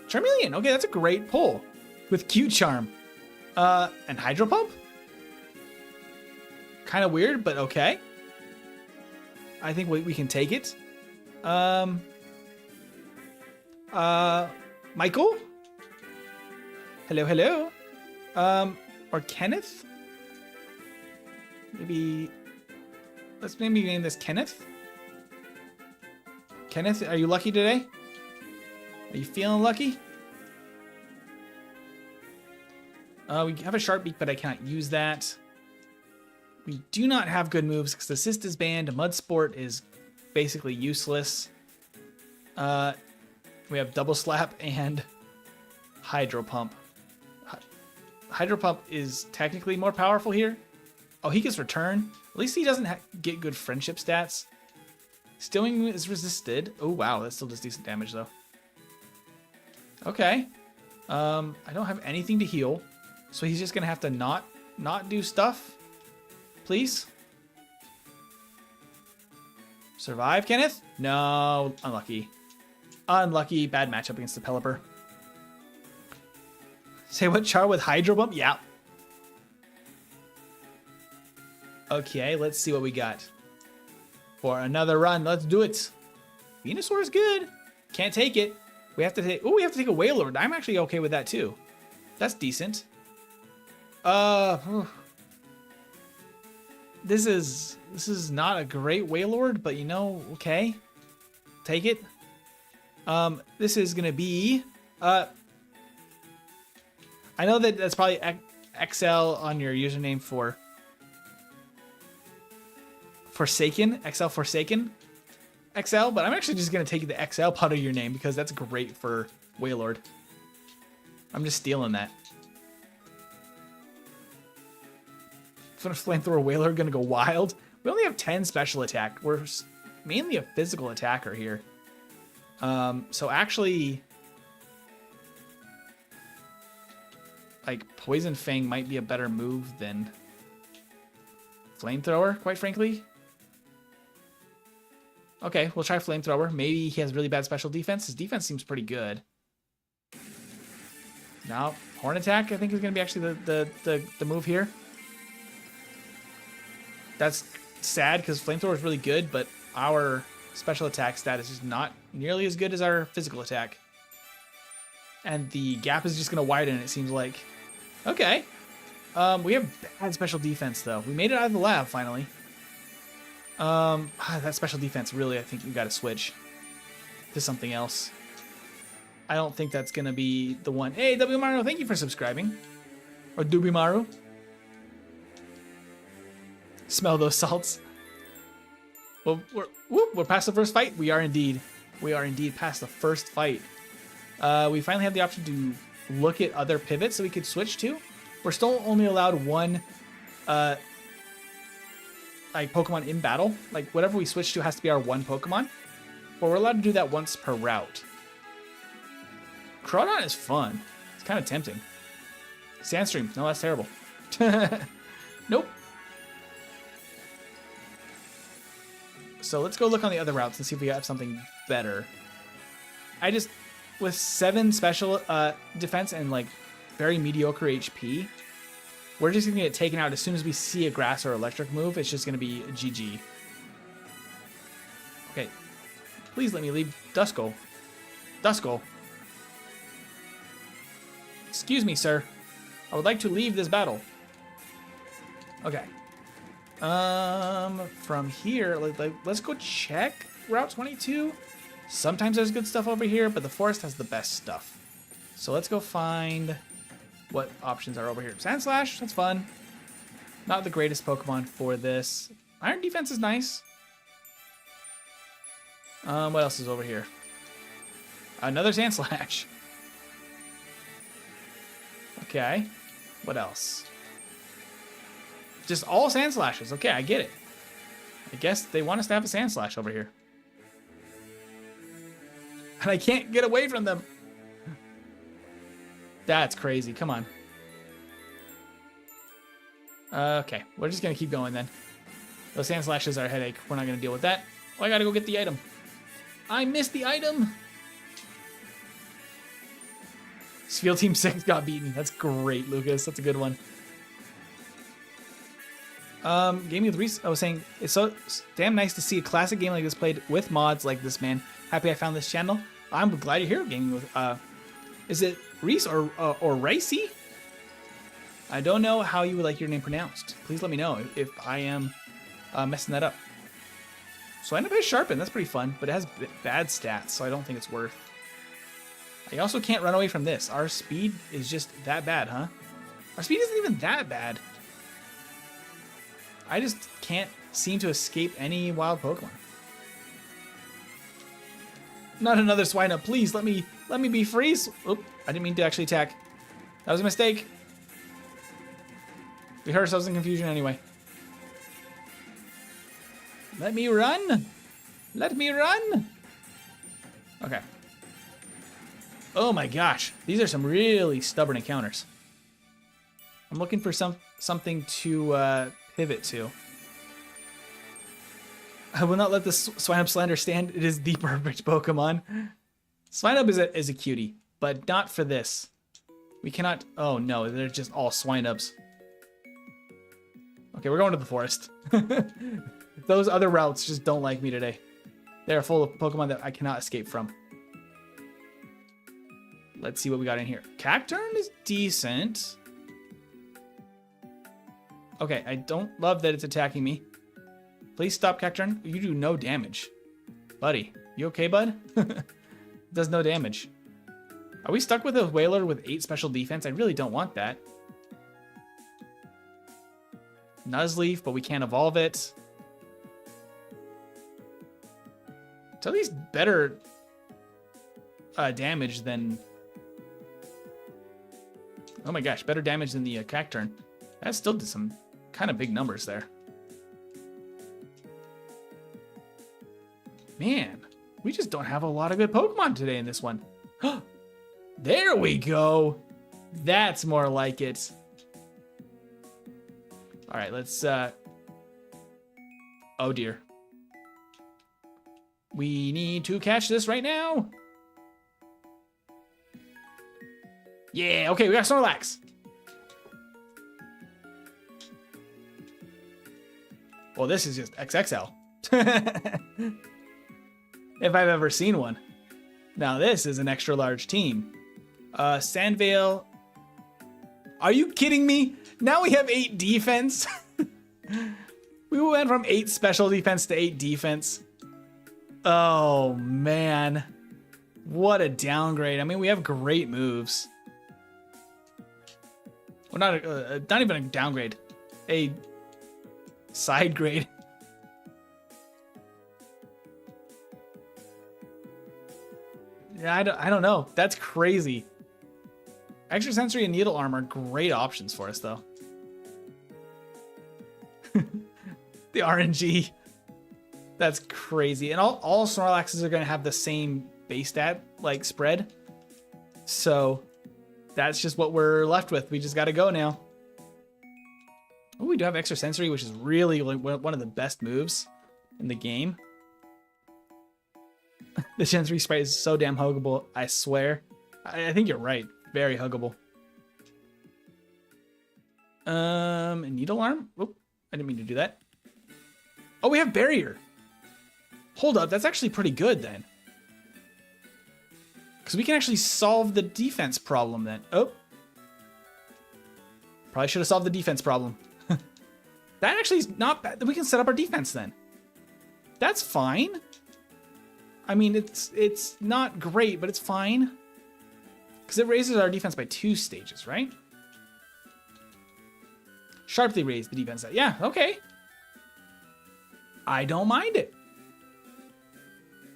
Charmeleon. Okay, that's a great pull with Cute Charm. And Hydro Pump? Kind of weird, but okay. I think we can take it. Michael? Hello, hello. Or Kenneth? Let's maybe name this Kenneth. Kenneth, are you lucky today? Are you feeling lucky? We have a Sharp Beak, but I cannot use that. We do not have good moves because Assist is banned. Mud Sport is basically useless. We have Double Slap and Hydro Pump. Hydro Pump is technically more powerful here. Oh, he gets Return. At least he doesn't get good friendship stats. Stealing is resisted. Oh, wow. That still does decent damage, though. Okay. I don't have anything to heal. So he's just going to have to not do stuff. Please. Survive, Kenneth? No. Unlucky. Unlucky. Bad matchup against the Pelipper. Say what, Char with Hydro Bump? Yeah. Okay, let's see what we got. for another run. Let's do it. Venusaur is good. Can't take it. We have to take. Oh, we have to take a Wailord. I'm actually okay with that too. That's decent. This is not a great Wailord, but you know, okay, take it. This is gonna be. I know that that's probably XL on your username for Forsaken, XL Forsaken, XL, but I'm actually just gonna take the XL part of your name because that's great for Wailord. I'm just stealing that. Flamethrower Wailord gonna go wild. We only have 10 special attack. We're mainly a physical attacker here. So actually, like Poison Fang might be a better move than Flamethrower, quite frankly. Okay, we'll try Flamethrower. Maybe he has really bad special defense. His defense seems pretty good. Now, Horn Attack, I think is going to be actually the move here. That's sad because Flamethrower is really good, but our special attack status is not nearly as good as our physical attack. And the gap is just going to widen, it seems like. Okay. We have bad special defense, though. We made it out of the lab, finally. That special defense, really, I think we got to switch to something else. I don't think that's going to be the one. Hey, Wmaru, thank you for subscribing. Or Dubimaru. Smell those salts. Well, we're past the first fight. We are indeed past the first fight. We finally have the option to look at other pivots that we could switch to. We're still only allowed one like Pokemon in battle. Like whatever we switch to has to be our one Pokemon. But we're allowed to do that once per route. Crawdon is fun. It's kind of tempting. Sandstream. No, that's terrible. Nope. So let's go look on the other routes and see if we have something better. With 7 special defense and like very mediocre HP, we're just gonna get taken out as soon as we see a grass or electric move. It's just gonna be a GG. Okay, please let me leave Duskull. Duskull. Excuse me, sir. I would like to leave this battle. Okay. From here, let's go check Route 22. Sometimes there's good stuff over here, but the forest has the best stuff. So let's go find what options are over here. Sandslash, that's fun. Not the greatest Pokemon for this. Iron Defense is nice. What else is over here? Another Sandslash. Okay. What else? Just all Sandslashes. Okay, I get it. I guess they want us to have a Sandslash over here. And I can't get away from them. That's crazy. Come on. Okay, we're just going to keep going then. Those Sandslashes are a headache. We're not going to deal with that. Oh, I got to go get the item. I missed the item. Field Team 6 got beaten. That's great, Lucas. That's a good one. Gaming with Reese, I was saying, it's so damn nice to see a classic game like this played with mods like this, man. Happy I found this channel. I'm glad you're here, gaming with, is it Reese or Ricey? I don't know how you would like your name pronounced. Please let me know if I am messing that up. So I end up as Sharpen, that's pretty fun, but it has bad stats, so I don't think it's worth. I also can't run away from this. Our speed is just that bad, huh? Our speed isn't even that bad. I just can't seem to escape any wild Pokemon. Not another Swinub. Please let me be free. Oop, I didn't mean to actually attack. That was a mistake. We hurt ourselves in confusion anyway. Let me run. Let me run. Okay. Oh my gosh. These are some really stubborn encounters. I'm looking for something to pivot to. I will not let this Swinub slander stand. It is the perfect Pokemon. Swinub is a cutie, but not for this. We cannot... Oh no, they're just all Swinubs. Okay, we're going to the forest. Those other routes just don't like me today. They're full of Pokemon that I cannot escape from. Let's see what we got in here. Cacturn is decent. Okay, I don't love that it's attacking me. Please stop, Cacturn. You do no damage. Buddy, you okay, bud? Does no damage. Are we stuck with a Whaler with 8 special defense? I really don't want that. Nuzleaf, but we can't evolve it. It's at least better damage than... Oh my gosh, better damage than the Cacturn. That still did some kind of big numbers there. Man, we just don't have a lot of good Pokemon today in this one. There we go. That's more like it. All right, let's... Oh dear. We need to catch this right now. Yeah, okay, we got Snorlax. Well, this is just XXL. If I've ever seen one. Now this is an extra large team. Sandvale. Are you kidding me? Now we have 8 defense. We went from 8 special defense to 8 defense. Oh man. What a downgrade. I mean, we have great moves. Well, not even a downgrade. A side grade. Yeah, I don't know. That's crazy. Extrasensory and Needle Arm are great options for us, though. The RNG. That's crazy. And all Snorlaxes are going to have the same base stat, like, spread. So that's just what we're left with. We just got to go now. Oh, we do have Extrasensory, which is really one of the best moves in the game. The Gen 3 sprite is so damn huggable, I swear. I think you're right. Very huggable. Needle Arm? Oop, I didn't mean to do that. Oh, we have Barrier. Hold up, that's actually pretty good then. Because we can actually solve the defense problem then. Oh. Probably should have solved the defense problem. That actually is not bad. We can set up our defense then. That's fine. I mean, it's not great, but it's fine. Because it raises our defense by 2 stages, right? Sharply raise the defense. Yeah, okay. I don't mind it.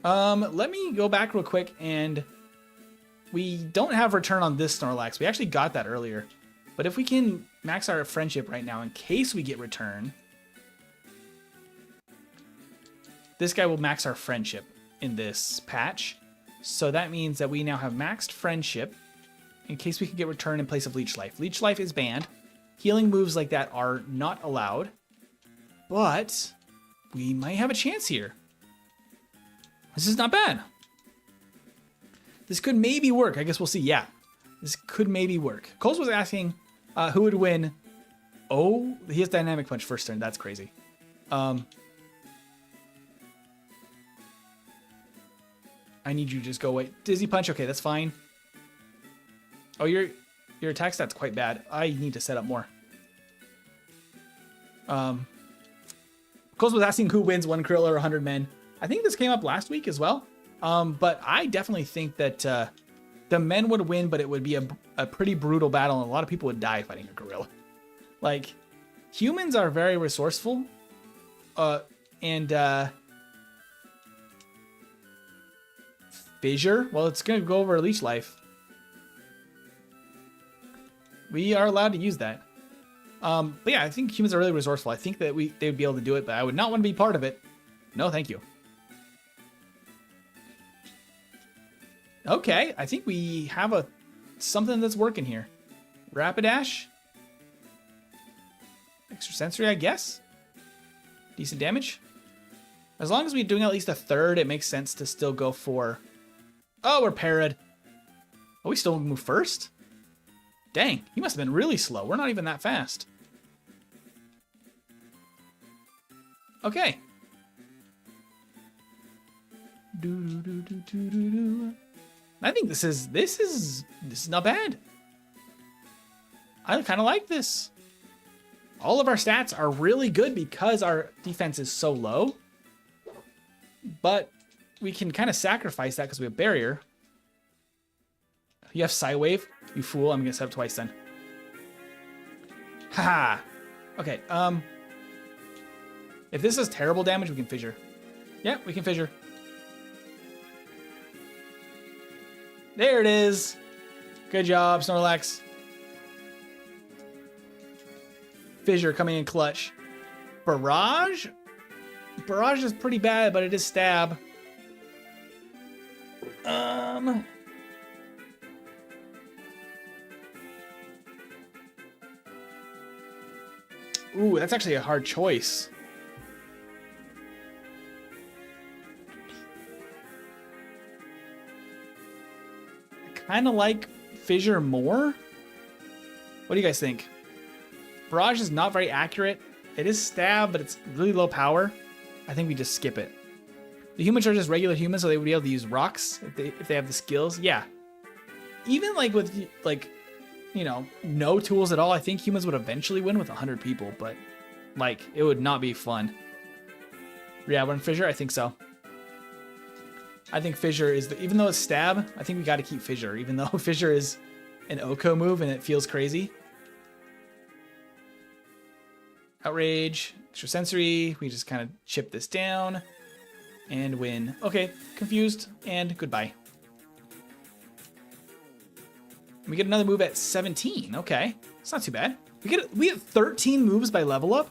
Let me go back real quick, and we don't have return on this Snorlax. We actually got that earlier. But if we can max our friendship right now in case we get return, this guy will max our friendship in this patch. So that means that we now have maxed friendship in case we can get return in place of Leech Life. Leech Life is banned. Healing moves like that are not allowed. But we might have a chance here. This is not bad. This could maybe work. I guess we'll see. Yeah, this could maybe work. Coles was asking who would win. Oh, he has Dynamic Punch first turn. That's crazy. I need you to just go away. Dizzy Punch. Okay, that's fine. Oh, your attack stat's quite bad. I need to set up more. Coles was asking who wins 1 Krill or 100 men. I think this came up last week as well. But I definitely think that the men would win, but it would be a pretty brutal battle, and a lot of people would die fighting a gorilla. Like, humans are very resourceful, and Fissure, well, it's gonna go over Leech Life. We are allowed to use that. But yeah, I think humans are really resourceful. I think that they would be able to do it, but I would not want to be part of it. No, thank you. Okay, I think we have something that's working here. Rapidash. Extrasensory, I guess. Decent damage. As long as we're doing at least a third, it makes sense to still go for... Oh, we're parried. Oh, we still move first? Dang, he must have been really slow. We're not even that fast. Okay, I think this is not bad. I kind of like this. All of our stats are really good because our defense is so low. But we can kind of sacrifice that because we have barrier. You have Psy Wave, you fool. I'm gonna set up twice then. Haha. Okay, if this is terrible damage, we can fissure. Yeah, we can fissure. There it is. Good job, Snorlax. Fissure coming in clutch. Barrage? Barrage is pretty bad, but it is stab. Ooh, that's actually a hard choice. I kind of like Fissure more. What do you guys think? Barrage is not very accurate. It is stab, but it's really low power. I think we just skip it. The humans are just regular humans, so they would be able to use rocks if they have the skills. Yeah. Even like with like, you know, no tools at all, I think humans would eventually win with 100 people, but like it would not be fun. Yeah, we're in Fissure. I think so. I think Fissure is even though it's stab, I think we got to keep Fissure, even though Fissure is an Oko move and it feels crazy. Outrage, extrasensory. We just kind of chip this down and win. Okay, confused and goodbye. We get another move at 17. Okay, it's not too bad. We get 13 moves by level up.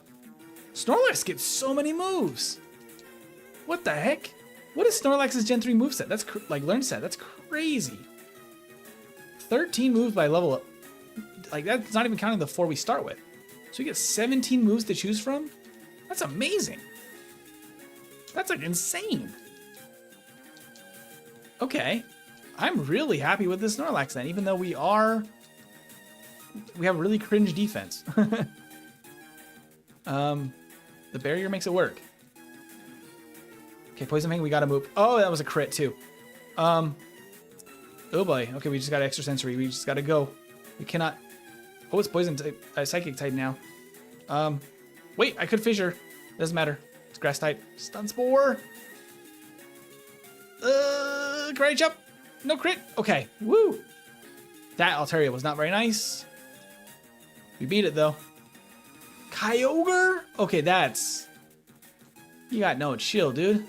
Snorlax gets so many moves. What the heck? What is Snorlax's Gen 3 moveset? That's like learn set. That's crazy. 13 moves by level up. Like that's not even counting the 4 we start with. So we get 17 moves to choose from? That's amazing. That's like insane. Okay. I'm really happy with this Snorlax then, even though we have really cringe defense. The barrier makes it work. Okay, Poison Fang, we gotta move. Oh, that was a crit too. Oh boy. Okay, we just got extrasensory. We just gotta go. We cannot. Oh, it's poison type, psychic type now. Wait, I could fissure. Doesn't matter. It's grass type. Stun Spore. Karate chop. No crit. Okay. Woo. That Altaria was not very nice. We beat it though. Kyogre? Okay, that's. You got no chill, dude.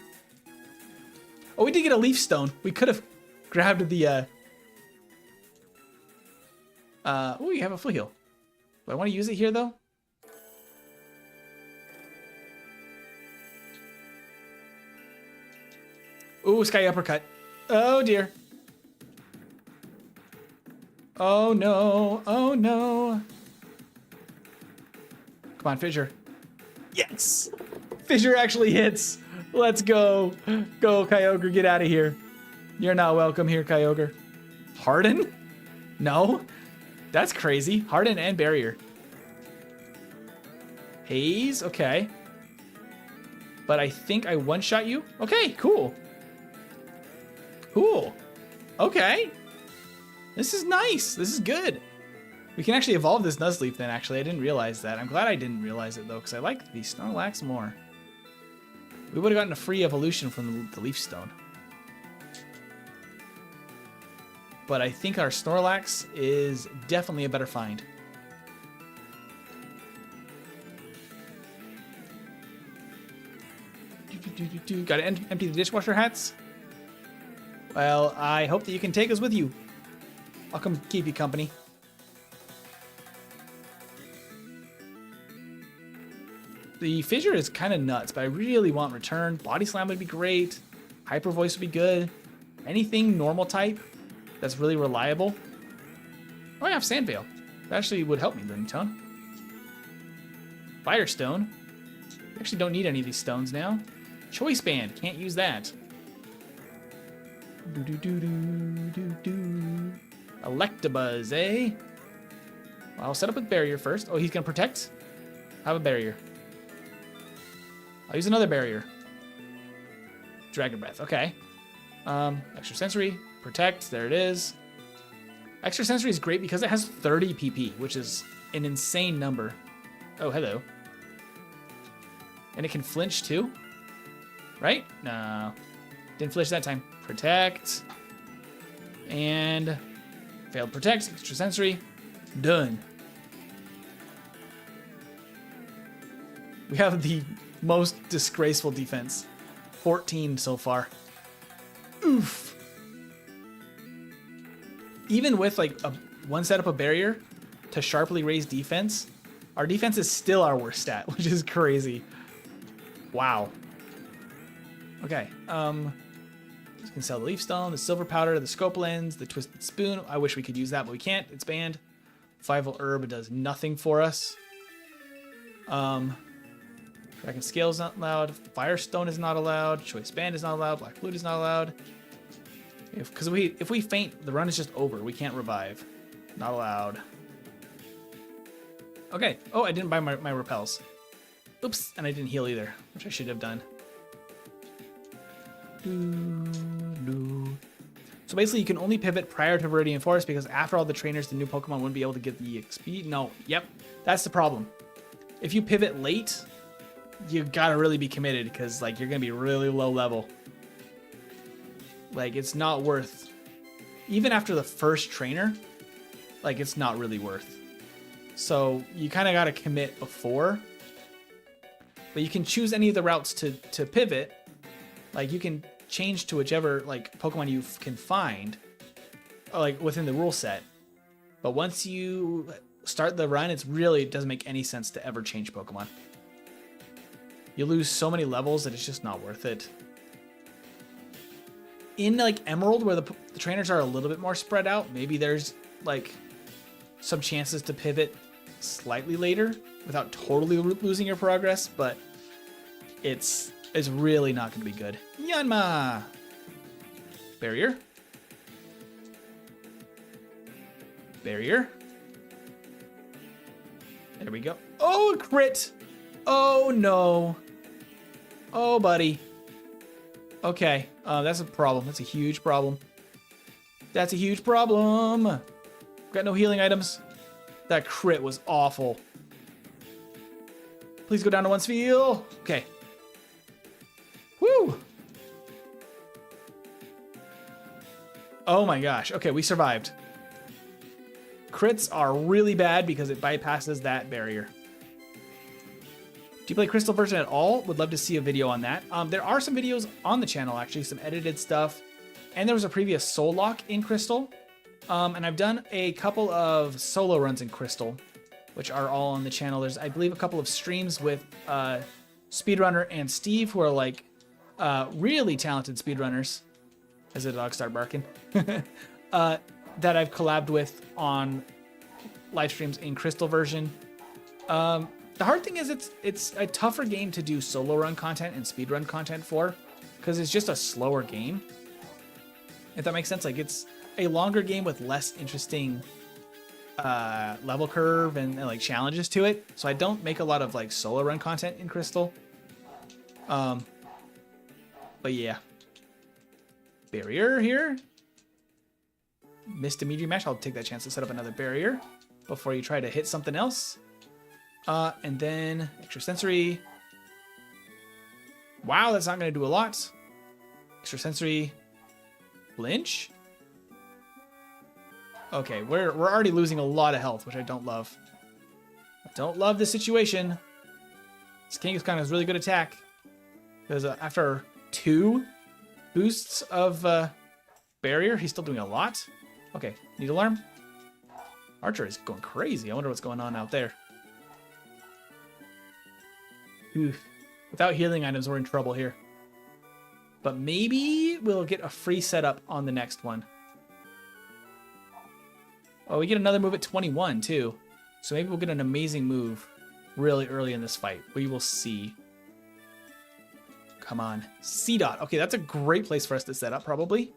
Oh, we did get a leaf stone. We could have grabbed the. Oh, you have a full heal. Do I want to use it here though? Ooh, Sky Uppercut. Oh dear. Oh no. Oh no. Come on, Fissure. Yes! Fissure actually hits. Let's go. Go, Kyogre. Get out of here. You're not welcome here, Kyogre. Harden? No. That's crazy. Harden and barrier. Haze? Okay. But I think I one-shot you. Okay, cool. Cool. Okay. This is nice. This is good. We can actually evolve this Nuzleaf then, actually. I didn't realize that. I'm glad I didn't realize it, though, because I like the Snorlax more. We would have gotten a free evolution from the Leaf Stone. But I think our Snorlax is definitely a better find. Gotta empty the dishwasher hats? Well, I hope that you can take us with you. I'll come keep you company. The Fissure is kind of nuts, but I really want Return. Body Slam would be great. Hyper Voice would be good. Anything normal type that's really reliable. Oh, I have Sand Veil. That actually would help me, Ringtone. Firestone. We actually don't need any of these stones now. Choice Band. Can't use that. Electabuzz, eh? Well, I'll set up with Barrier first. Oh, he's going to Protect? I have a Barrier. I'll use another barrier. Dragon Breath, okay. Extra sensory, protect, there it is. Extra sensory is great because it has 30 PP, which is an insane number. Oh, hello. And it can flinch too, right? No, didn't flinch that time. Protect, and failed protect, extra sensory, done. We have the most disgraceful defense. 14 so far. Oof. Even with like one setup of barrier to sharply raise defense, our defense is still our worst stat, which is crazy. Wow. Okay. You can sell the leaf stone, the silver powder, the scope lens, the twisted spoon. I wish we could use that, but we can't. It's banned. Fival herb does nothing for us. Dragon scale is not allowed. Firestone is not allowed. Choice band is not allowed. Black flute is not allowed. Because if we faint, the run is just over. We can't revive. Not allowed. Okay. Oh, I didn't buy my repels. Oops, and I didn't heal either, which I should have done. So basically, you can only pivot prior to Viridian Forest because after all the trainers, the new Pokemon wouldn't be able to get the XP. No, yep, that's the problem. If you pivot late, you gotta really be committed because like you're gonna be really low level. Like it's not worth, even after the first trainer, like it's not really worth. So you kind of gotta commit before. But you can choose any of the routes to pivot. Like you can change to whichever like Pokemon you can find, like within the rule set. But once you start the run, it doesn't make any sense to ever change Pokemon. You lose so many levels that it's just not worth it. In like Emerald, where the trainers are a little bit more spread out, maybe there's like some chances to pivot slightly later without totally losing your progress, but it's really not going to be good. Yanma! Barrier. Barrier. There we go. Oh, crit! Oh, no. Oh, buddy. Okay, that's a problem. That's a huge problem. That's a huge problem. Got no healing items. That crit was awful. Please go down to one sphere. Okay. Woo! Oh my gosh. Okay, we survived. Crits are really bad because it bypasses that barrier. Do you play Crystal version at all? Would love to see a video on that. There are some videos on the channel, actually, some edited stuff. And there was a previous Soul Lock in Crystal. And I've done a couple of solo runs in Crystal, which are all on the channel. There's, I believe, a couple of streams with Speedrunner and Steve, who are like really talented speedrunners. As the dogs start barking. That I've collabed with on live streams in Crystal version. The hard thing is it's a tougher game to do solo run content and speedrun content for, because it's just a slower game. If that makes sense, like it's a longer game with less interesting level curve and like challenges to it. So I don't make a lot of like solo run content in Crystal. But yeah. Barrier here. Missed a Meteor Mash. I'll take that chance to set up another barrier before you try to hit something else. And then extrasensory. Wow, that's not going to do a lot. Extrasensory. Flinch. Okay, we're already losing a lot of health, which I don't love. I don't love this situation. This Kangaskhan has really good attack. Because after 2 boosts of barrier, he's still doing a lot. Okay, need alarm. Archer is going crazy. I wonder what's going on out there. Oof. Without healing items, we're in trouble here. But maybe we'll get a free setup on the next one. Oh, we get another move at 21 too. So maybe we'll get an amazing move really early in this fight. We will see. Come on. C-Dot. Okay, that's a great place for us to set up, probably.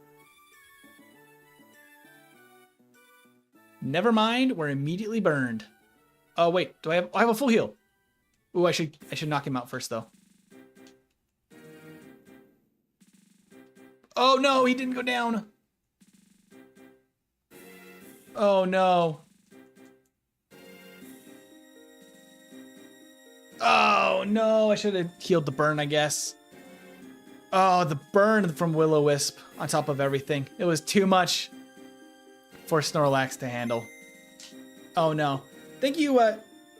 Never mind, we're immediately burned. Oh, wait. Do I have a full heal? Ooh, I should knock him out first, though. Oh no, he didn't go down. Oh no. Oh no, I should have healed the burn, I guess. Oh, the burn from Will-O-Wisp on top of everything. It was too much for Snorlax to handle. Oh no. Thank you,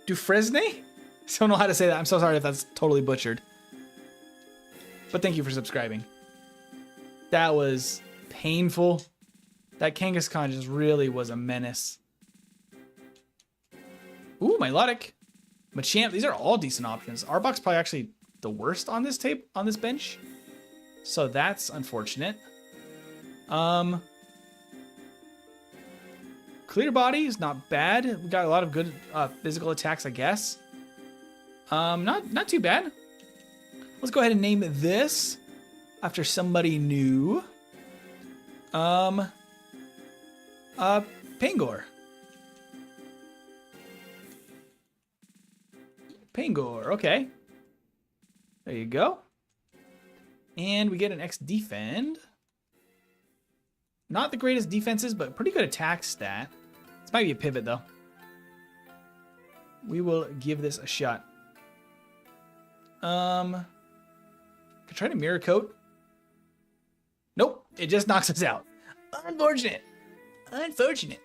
Dufresne? I don't know how to say that. I'm so sorry if that's totally butchered. But thank you for subscribing. That was painful. That Kangaskhan just really was a menace. Ooh, Milotic. Machamp. These are all decent options. Arbok's probably actually the worst on this bench. So that's unfortunate. Clear Body is not bad. We got a lot of good physical attacks, I guess. Not too bad. Let's go ahead and name this after somebody new. Pangor. Pangor, okay. There you go. And we get an X defend. Not the greatest defenses, but pretty good attack stat. This might be a pivot, though. We will give this a shot. Could try to Mirror Coat. Nope, it just knocks us out. Unfortunate. Unfortunate.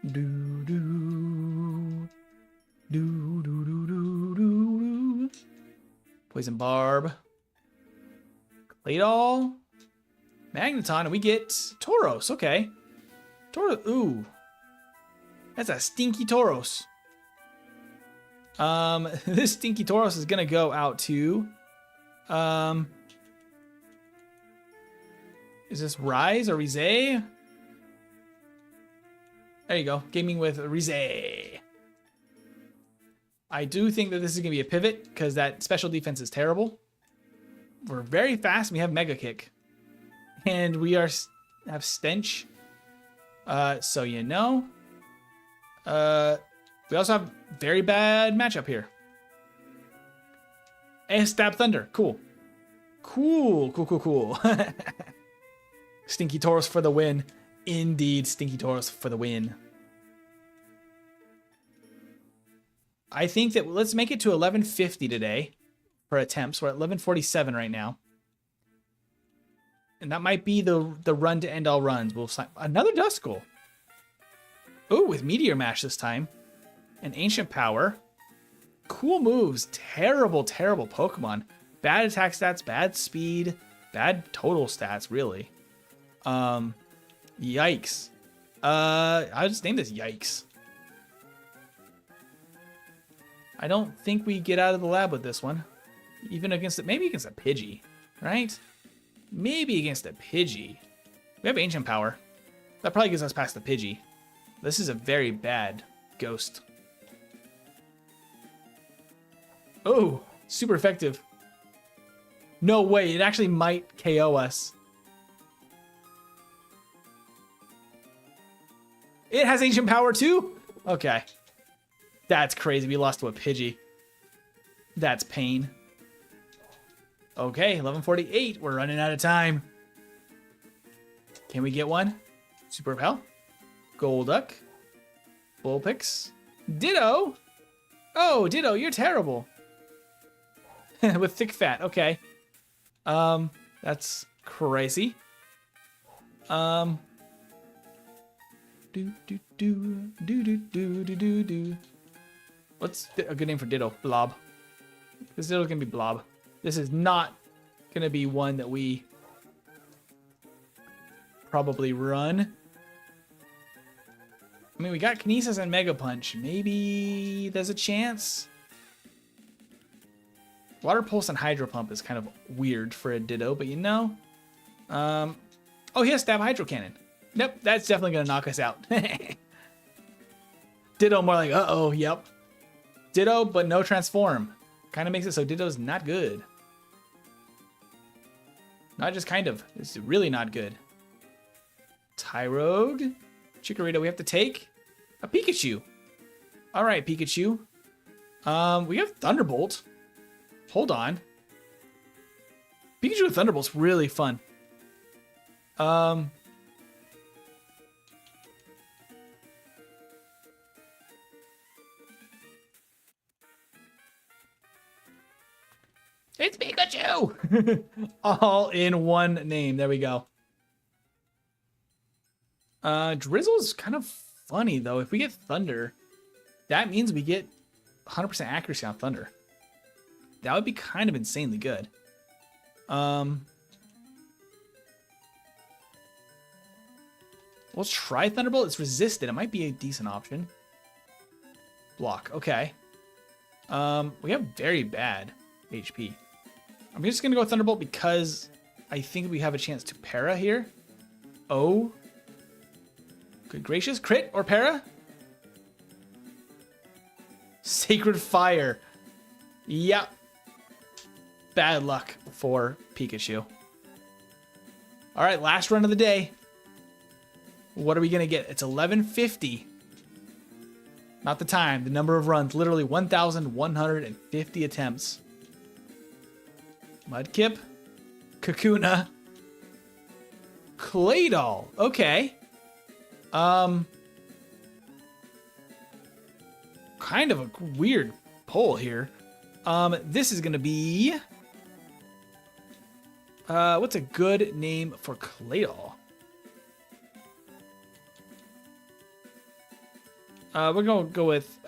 Do do do do do do do. Poison Barb. Claydol. Magneton, and we get Tauros. Okay. Tauros. Ooh. That's a stinky Tauros. This stinky Tauros is gonna go out to is this Rise or Rize? There you go. Gaming with Rize. I do think that this is gonna be a pivot because that special defense is terrible. We're very fast. We have Mega Kick. And we have Stench. So you know. We also have very bad matchup here. And Stab Thunder. Cool. Cool. Stinky Tauros for the win. Indeed, Stinky Tauros for the win. I think that let's make it to 1150 today for attempts. We're at 1147 right now. And that might be the run to end all runs. We'll sign another Duskull. Ooh, with Meteor Mash this time. And Ancient Power. Cool moves. Terrible Pokemon. Bad attack stats, bad speed, bad total stats, really. Yikes. I'll just name this Yikes. I don't think we get out of the lab with this one. Even against it, maybe against a Pidgey, right? Maybe against a Pidgey. We have Ancient Power. That probably gets us past the Pidgey. This is a very bad ghost. Oh, super effective. No way, it actually might KO us. It has Ancient Power too? Okay. That's crazy, we lost to a Pidgey. That's pain. Okay, 1148, we're running out of time. Can we get one? Super Repel? Golduck? Bullpix? Ditto? Oh, Ditto, you're terrible. With thick fat, okay. That's crazy. Do. What's a good name for Ditto? Blob. This Ditto's gonna be Blob. This is not gonna be one that we probably run. I mean, we got Kinesis and Mega Punch. Maybe there's a chance. Water Pulse and Hydro Pump is kind of weird for a Ditto, but you know. Oh, he has Stab Hydro Cannon. Nope, that's definitely gonna knock us out. Ditto more like, uh-oh, yep. Ditto, but no Transform. Kind of makes it so Ditto's not good. Not just kind of, it's really not good. Tyrogue, Chikorita, we have to take a Pikachu. All right, Pikachu. We have Thunderbolt. Hold on. Pikachu with Thunderbolt's really fun. It's Pikachu! All in one name. There we go. Drizzle's kind of funny, though. If we get Thunder, that means we get 100% accuracy on Thunder. That would be kind of insanely good. We'll try Thunderbolt. It's resisted. It might be a decent option. Block. Okay. We have very bad HP. I'm just going to go Thunderbolt because I think we have a chance to para here. Oh. Good gracious. Crit or para? Sacred Fire. Yep. Bad luck for Pikachu. All right, last run of the day. What are we going to get? It's 1150. Not the time, the number of runs. Literally 1,150 attempts. Mudkip. Kakuna. Claydol. Okay. Kind of a weird poll here. This is going to be... what's a good name for Claydol? We're going to go with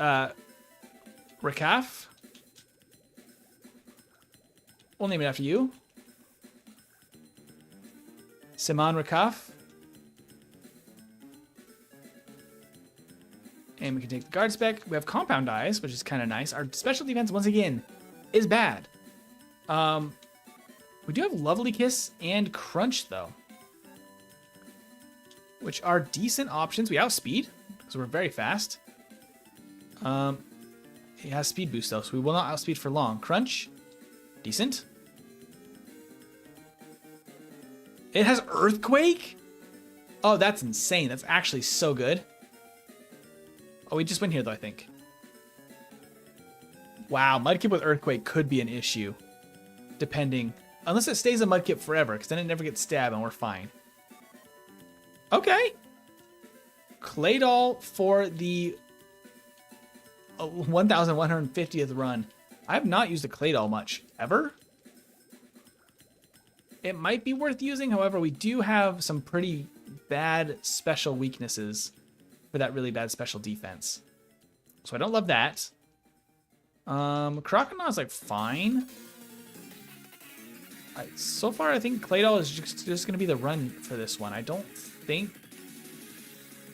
Rakaf. We'll name it after you. Simon Rakaf. And we can take the guard spec. We have compound eyes, which is kind of nice. Our special defense, once again, is bad. We do have Lovely Kiss and Crunch, though, which are decent options. We outspeed, because we're very fast. He has speed boost, though, so we will not outspeed for long. Crunch, decent. It has Earthquake? Oh, that's insane. That's actually so good. Oh, we just went here, though, I think. Wow, Mudkip with Earthquake could be an issue, depending. Unless it stays a Mudkip forever, because then it never gets stabbed and we're fine. Okay. Claydol for the 1,150th run. I have not used a Claydol much, ever. It might be worth using, however, we do have some pretty bad special weaknesses for that really bad special defense. So I don't love that. Croconaw is like fine. So far, I think Claydol is just going to be the run for this one. I don't think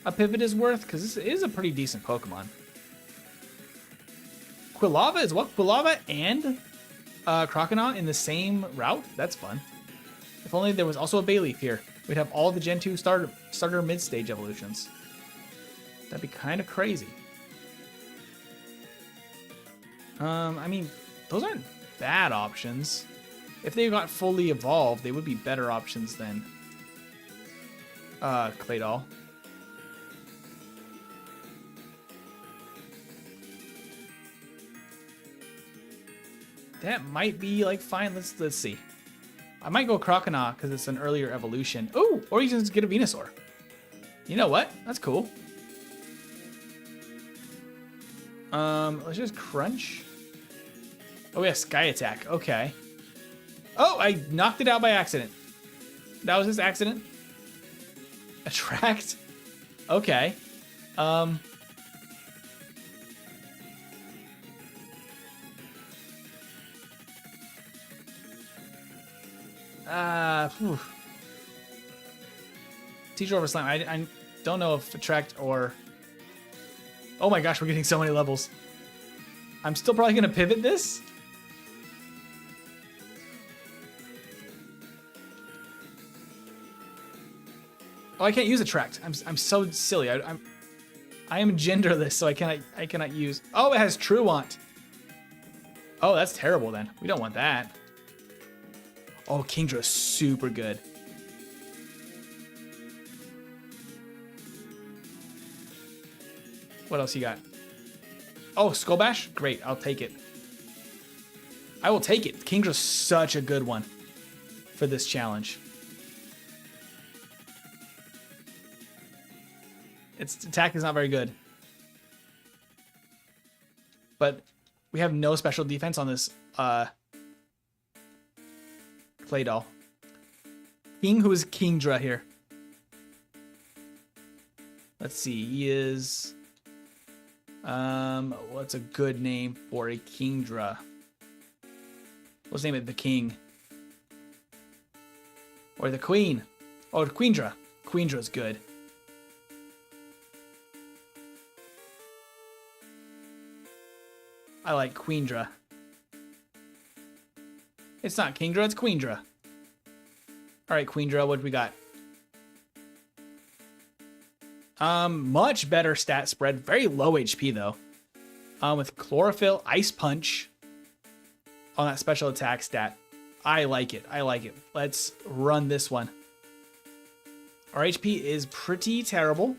a pivot is worth, because this is a pretty decent Pokemon. Quilava is what? Quilava and Croconaw in the same route? That's fun. If only there was also a Bayleaf here. We'd have all the Gen 2 starter mid-stage evolutions. That'd be kind of crazy. I mean, those aren't bad options. If they got fully evolved, they would be better options than Claydol. That might be like fine. Let's see. I might go Croconaw because it's an earlier evolution. Oh, or you can just get a Venusaur. You know what? That's cool. Let's just Crunch. Oh yeah, Sky Attack. Okay. Oh, I knocked it out by accident. That was just accident. Attract. Okay. Teacher over Slam. I don't know if Attract or... Oh my gosh, we're getting so many levels. I'm still probably going to pivot this. Oh, I can't use Attract. I'm so silly. I am genderless, so I cannot use... Oh, it has Truant. Oh, that's terrible then. We don't want that. Oh, Kingdra is super good. What else you got? Oh, Skull Bash? Great, I'll take it. I will take it. Kingdra's such a good one. for this challenge. Its attack is not very good. But we have no special defense on this clay doll. King, who is Kingdra here? Let's see, he is... what's a good name for a Kingdra? Let's name it the King. Or the Queen. Oh, Queendra. Queendra's good. I like Queendra. It's not Kingdra, it's Queendra. Alright, Queendra, what do we got? Much better stat spread. Very low HP, though. With Chlorophyll, Ice Punch on that special attack stat. I like it. I like it. Let's run this one. Our HP is pretty terrible.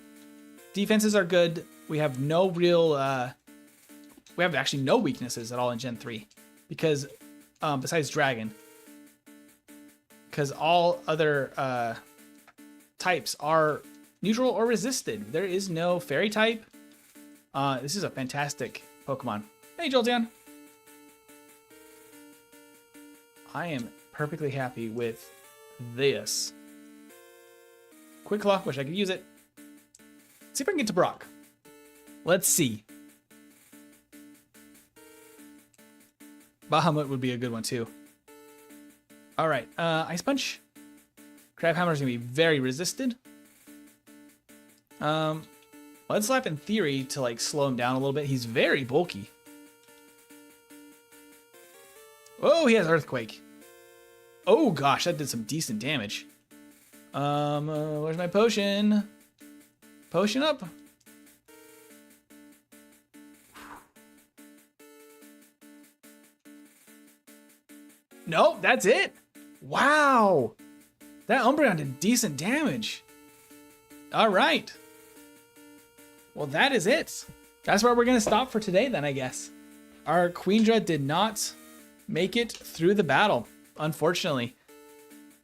Defenses are good. We have no real... we have actually no weaknesses at all in Gen 3. Because, besides Dragon. Because all other types are neutral or resisted. There is no fairy type. This is a fantastic Pokemon. Hey, Jolteon. I am perfectly happy with this. Quick Claw, wish I could use it. Let's see if I can get to Brock. Let's see. Bahamut would be a good one too. All right, Ice Punch. Crab Hammer is gonna be very resisted. Let's Slap in theory to like slow him down a little bit. He's very bulky. Oh, he has Earthquake. Oh gosh, that did some decent damage. Where's my potion? Potion up. Nope, that's it. Wow. That Umbreon did decent damage. All right. Well, that is it. That's where we're going to stop for today then, I guess. Our Queendra did not make it through the battle, unfortunately.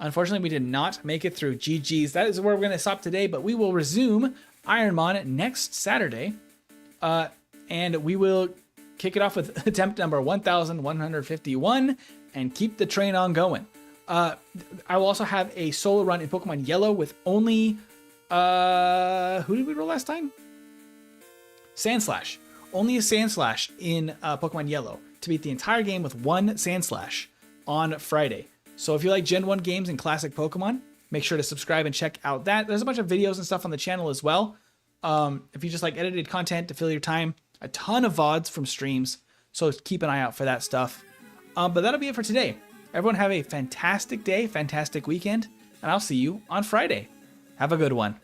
Unfortunately, we did not make it through. GG's. That is where we're going to stop today, but we will resume Ironmon next Saturday. And we will kick it off with attempt number 1151 and keep the train on going. I will also have a solo run in Pokemon Yellow with only... who did we roll last time? Sandslash. Only a Sandslash in Pokemon Yellow to beat the entire game with one Sandslash on Friday. So if you like Gen 1 games and classic Pokemon, make sure to subscribe and check out that. There's a bunch of videos and stuff on the channel as well. If you just like edited content to fill your time, a ton of VODs from streams. So keep an eye out for that stuff. But that'll be it for today. Everyone have a fantastic day, fantastic weekend, and I'll see you on Friday. Have a good one.